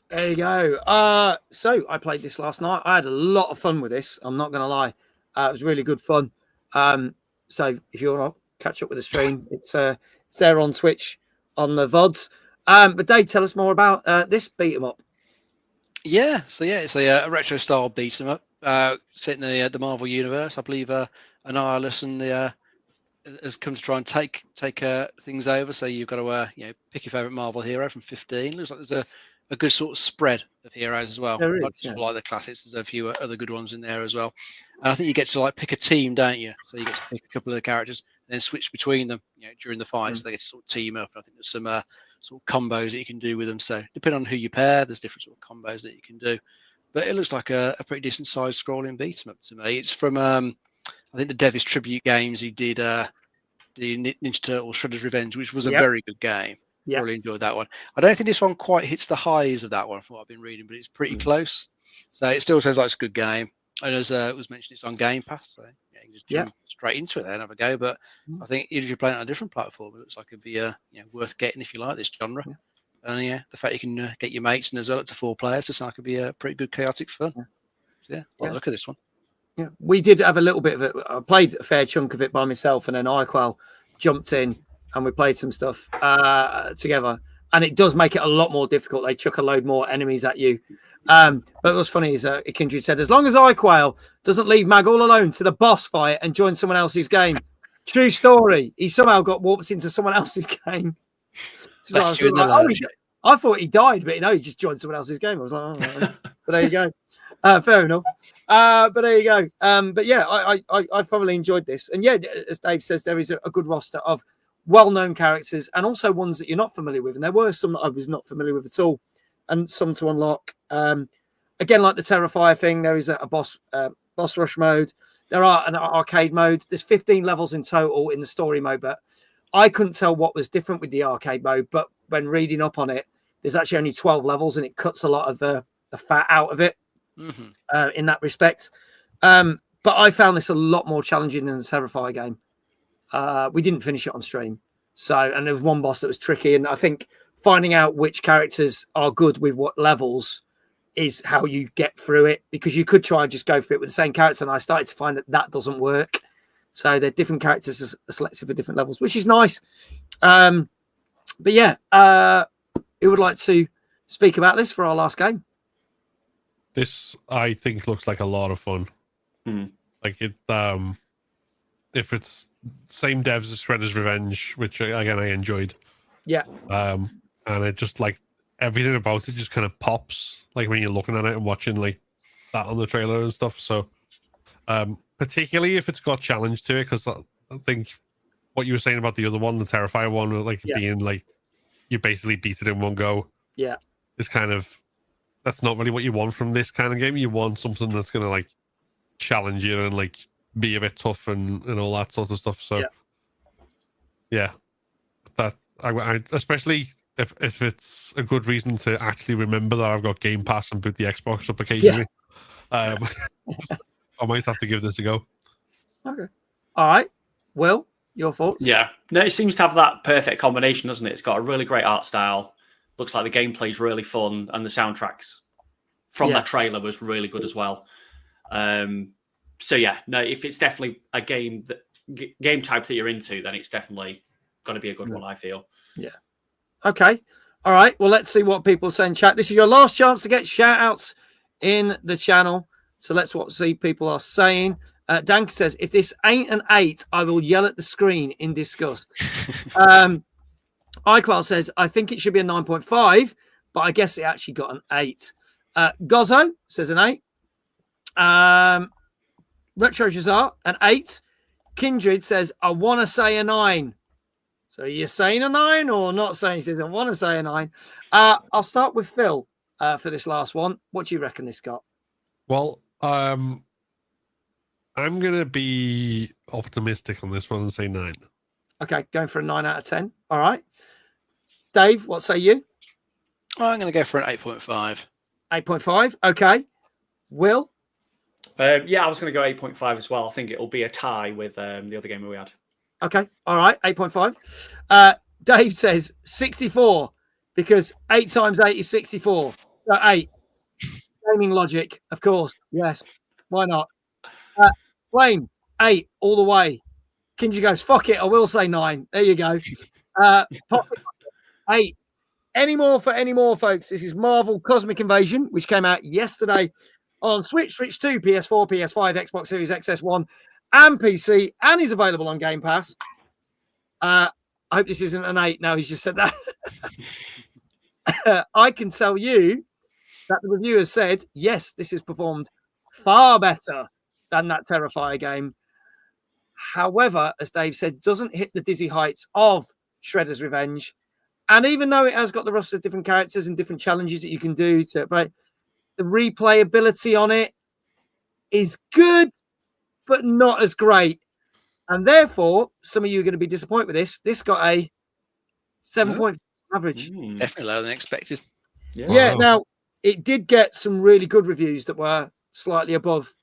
There you go. So I played this last night. I had a lot of fun with this. I'm not going to lie. It was really good fun. So if you want to catch up with the stream, it's there on Twitch on the VODs. But Dave, tell us more about this beat 'em up. Yeah, so it's a retro style beat 'em up set in the Marvel universe. I believe Annihilus and has come to try and take things over. So you've got to pick your favorite Marvel hero from 15. Looks like there's a good sort of spread of heroes as well. There is, Not just like the classics. There's a few other good ones in there as well. And I think you get to like pick a team, don't you? So you get to pick a couple of the characters and then switch between them, during the fight. So they get to sort of team up. I think there's some sort of combos that you can do with them. So depending on who you pair, there's different sort of combos that you can do. But it looks like a pretty decent sized scrolling beat 'em up to me. It's from I think the Devis Tribute Games. He did the Ninja Turtles Shredder's Revenge, which was a very good game. Yeah. Really enjoyed that one. I don't think this one quite hits the highs of that one from what I've been reading, but it's pretty close. So it still sounds like it's a good game. And as it was mentioned, it's on Game Pass, so you can just jump straight into it there and have a go. But I think if you're playing on a different platform, it looks like it'd be worth getting if you like this genre. And the fact you can get your mates and as well up to 4 players, it's like it'd be a pretty good chaotic fun. So look at this one. Yeah, we did have a little bit of it. I played a fair chunk of it by myself, and then Iquel jumped in and we played some stuff together. And it does make it a lot more difficult. They chuck a load more enemies at you. But what's funny is Kindred said, as long as Iquel doesn't leave Mag all alone to the boss fight and join someone else's game. True story. He somehow got warped into someone else's game. So I thought he died, but he just joined someone else's game. I was like, oh, but there you go. Fair enough. But there you go. But yeah, I thoroughly enjoyed this. And yeah, as Dave says, there is a good roster of well-known characters and also ones that you're not familiar with. And there were some that I was not familiar with at all, and some to unlock. Again, like the Terrifier thing, there is a boss rush mode. There are an arcade mode. There's 15 levels in total in the story mode, but I couldn't tell what was different with the arcade mode. But when reading up on it, there's actually only 12 levels, and it cuts a lot of the fat out of it in that respect. But I found this a lot more challenging than the Terrifier game. We didn't finish it on stream. And there was one boss that was tricky. And I think finding out which characters are good with what levels is how you get through it, because you could try and just go for it with the same character. And I started to find that doesn't work. So they're different characters are selected for different levels, which is nice. But yeah, who would like to speak about this for our last game? This, I think, looks like a lot of fun. Like it, if it's same devs as Shredder's Revenge, which again I enjoyed. Yeah. And it just like everything about it just kind of pops, like when you're looking at it and watching like that on the trailer and stuff. So, particularly if it's got challenge to it, because I think what you were saying about the other one, the Terrifier one, like being like you basically beat it in one go. Yeah. It's kind of, that's not really what you want from this kind of game. You want something that's gonna like challenge you and like be a bit tough and all that sort of stuff. So yeah, that I especially if it's a good reason to actually remember that I've got Game Pass and boot the Xbox up occasionally. I might have to give this a go. Okay. All right. Will, your thoughts? Yeah. No, it seems to have that perfect combination, doesn't it? It's got a really great art style. Looks like the gameplay's really fun, and the soundtracks from that trailer was really good as well. So yeah, no, if it's definitely a game type that you're into, then it's definitely going to be a good one, I feel. Yeah. Okay. All right. Well, let's see what people say in chat. This is your last chance to get shout outs in the channel. So let's see people are saying. Dank says, if this ain't an 8, I will yell at the screen in disgust. Iqual says, I think it should be a 9.5, but I guess it actually got an 8. Gozzo says an 8. Retro Jazar, an 8. Kindred says, I want to say a 9. So you're saying a 9 or not saying? He says, I want to say a 9. I'll start with Phil for this last one. What do you reckon this got? Well, I'm going to be optimistic on this one and say 9. Okay, going for a 9 out of 10. All right. Dave, what say you? I'm going to go for an 8.5. 8.5. Okay. Will? Yeah, I was going to go 8.5 as well. I think it'll be a tie with the other game we had. Okay. All right. 8.5. Dave says 64 because 8 times 8 is 64. 8. Gaming logic, of course. Yes. Why not? Flame, 8 all the way. Kinji goes, fuck it. I will say 9. There you go. Pocket, 8. Any more, folks? This is Marvel Cosmic Invasion, which came out yesterday on Switch, Switch 2, PS4, PS5, Xbox Series XS1, and PC, and is available on Game Pass. I hope this isn't an 8. No, he's just said that. I can tell you that the reviewers said, yes, this has performed far better than that Terrifier game. However, as Dave said, doesn't hit the dizzy heights of Shredder's Revenge. And even though it has got the roster of different characters and different challenges that you can do but the replayability on it is good, but not as great. And therefore, some of you are going to be disappointed with this. This got a 7.5 average. Definitely lower than expected. Yeah. Now, it did get some really good reviews that were slightly above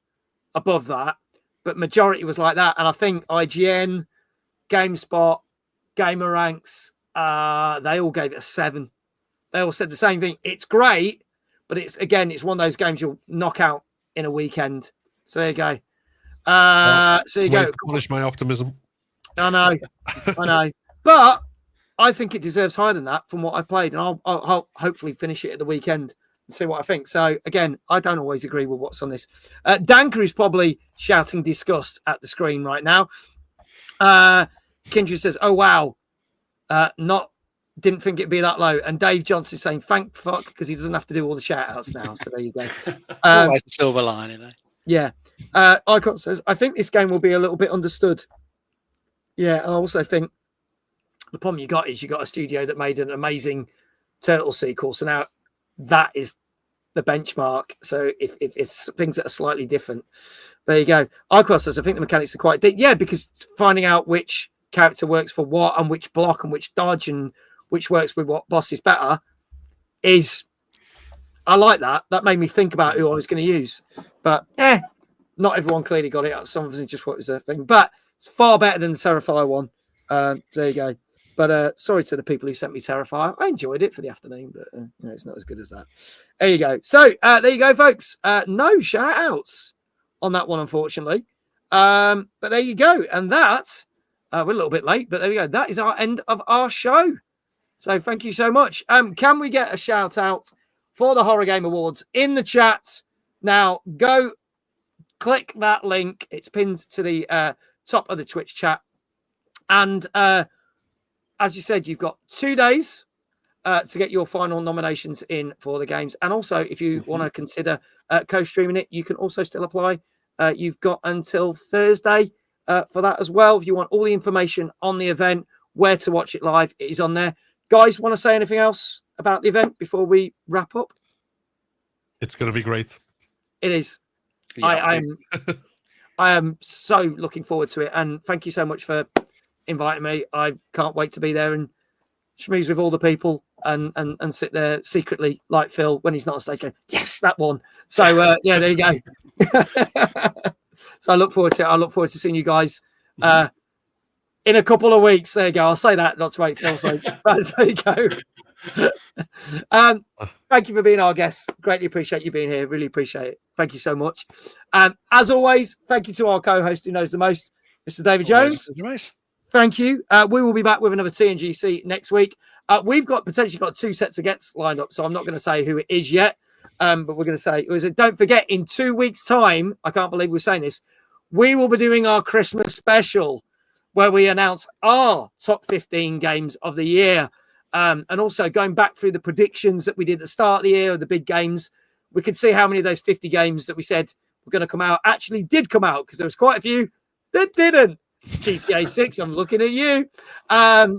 that, but majority was like that. And I think IGN, GameSpot, GamerRanks, they all gave it a 7. They all said the same thing. It's great, but it's one of those games you'll knock out in a weekend. So there you go. So you go. Polish my optimism. I know. But I think it deserves higher than that from what I've played, and I'll hopefully finish it at the weekend and see what I think. So again, I don't always agree with what's on this. Danker is probably shouting disgust at the screen right now. Kindred says, "Oh wow, didn't think it'd be that low." And Dave Johnson is saying, "Thank fuck," because he doesn't have to do all the shout outs now. So there you go. Always the silver lining, eh? Yeah. Icon says, "I think this game will be a little bit understood." Yeah, and I also think the problem you got a studio that made an amazing Turtle sequel. So now that is the benchmark. So if it's things that are slightly different, there you go. Icon says, "I think the mechanics are quite deep." Yeah, because finding out which character works for what and which block and which dodge and which works with what boss is better I like that. That made me think about who I was going to use. But not everyone clearly got it. Some of us just thought it was a thing. But it's far better than the Terrifier one. There you go. But sorry to the people who sent me Terrifier. I enjoyed it for the afternoon, but it's not as good as that. There you go. So there you go, folks. No shout outs on that one, unfortunately. But there you go. And that, we're a little bit late, but there we go. That is our end of our show. So thank you so much. Can we get a shout out for the Horror Game Awards in the chat? Now, go click that link. It's pinned to the top of the Twitch chat. And as you said, you've got 2 days to get your final nominations in for the games. And also, if you want to consider co-streaming it, you can also still apply. You've got until Thursday for that as well. If you want all the information on the event, where to watch it live, it is on there. Guys, want to say anything else about the event before we wrap up? It's going to be great. It is. Yeah, I am so looking forward to it. And thank you so much for inviting me. I can't wait to be there and schmooze with all the people and sit there secretly like Phil when he's not on stage going, yes, that one. So, yeah, there you go. So I look forward to it. I look forward to seeing you guys in a couple of weeks. There you go. I'll say that, not to wait Phil. So there you go. Thank you for being our guest. Greatly appreciate you being here. Really appreciate it. Thank you so much. As always, thank you to our co-host who knows the most, Mr. David Jones. Thank you. We will be back with another TNGC next week. We've potentially got 2 sets of guests lined up, so I'm not going to say who it is yet. But we're going to say, don't forget, in 2 weeks' time, I can't believe we're saying this, we will be doing our Christmas special where we announce our top 15 games of the year. And also going back through the predictions that we did at the start of the year, the big games, we could see how many of those 50 games that we said were going to come out actually did come out, because there was quite a few that didn't. GTA 6, I'm looking at you.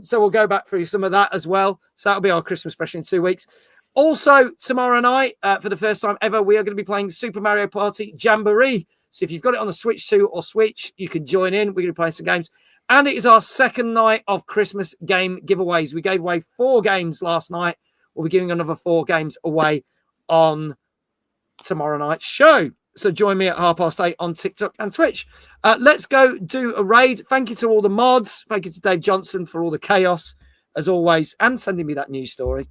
So we'll go back through some of that as well. So that'll be our Christmas special in 2 weeks. Also, tomorrow night, for the first time ever, we are going to be playing Super Mario Party Jamboree. So if you've got it on the Switch 2 or Switch, you can join in. We're going to be playing some games. And it is our second night of Christmas game giveaways. We gave away 4 games last night. We'll be giving another 4 games away on tomorrow night's show. So join me at 8:30 on TikTok and Twitch. Let's go do a raid. Thank you to all the mods. Thank you to Dave Johnson for all the chaos, as always, and sending me that news story.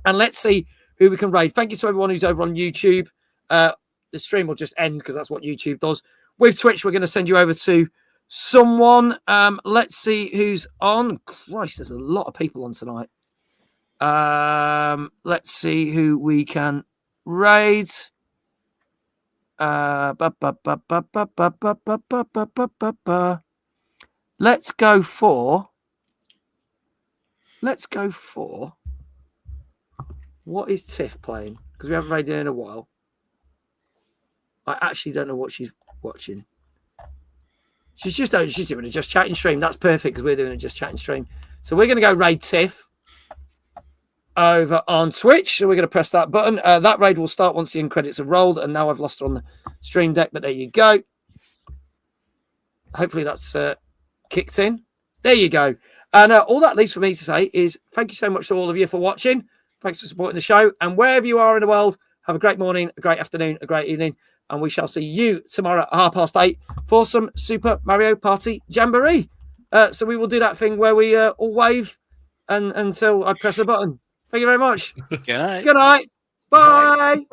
And let's see who we can raid. Thank you to everyone who's over on YouTube. The stream will just end because that's what YouTube does. With Twitch, we're going to send you over to someone. Let's see who's on. Christ, there's a lot of people on tonight. Let's see who we can raid. Let's go for. What is Tiff playing? Because we haven't raided her in a while. I actually don't know what she's watching. She's doing a just chatting stream. That's perfect because we're doing a just chatting stream. So we're going to go raid Tiff over on Twitch. So we're going to press that button. That raid will start once the end credits are rolled. And now I've lost her on the stream deck, but there you go. Hopefully that's kicked in. There you go. And all that leaves for me to say is thank you so much to all of you for watching. Thanks for supporting the show. And wherever you are in the world, have a great morning, a great afternoon, a great evening. And we shall see you tomorrow at 8:30 for some Super Mario Party Jamboree. So we will do that thing where we all wave until I press a button. Thank you very much. Good night. Good night. Bye.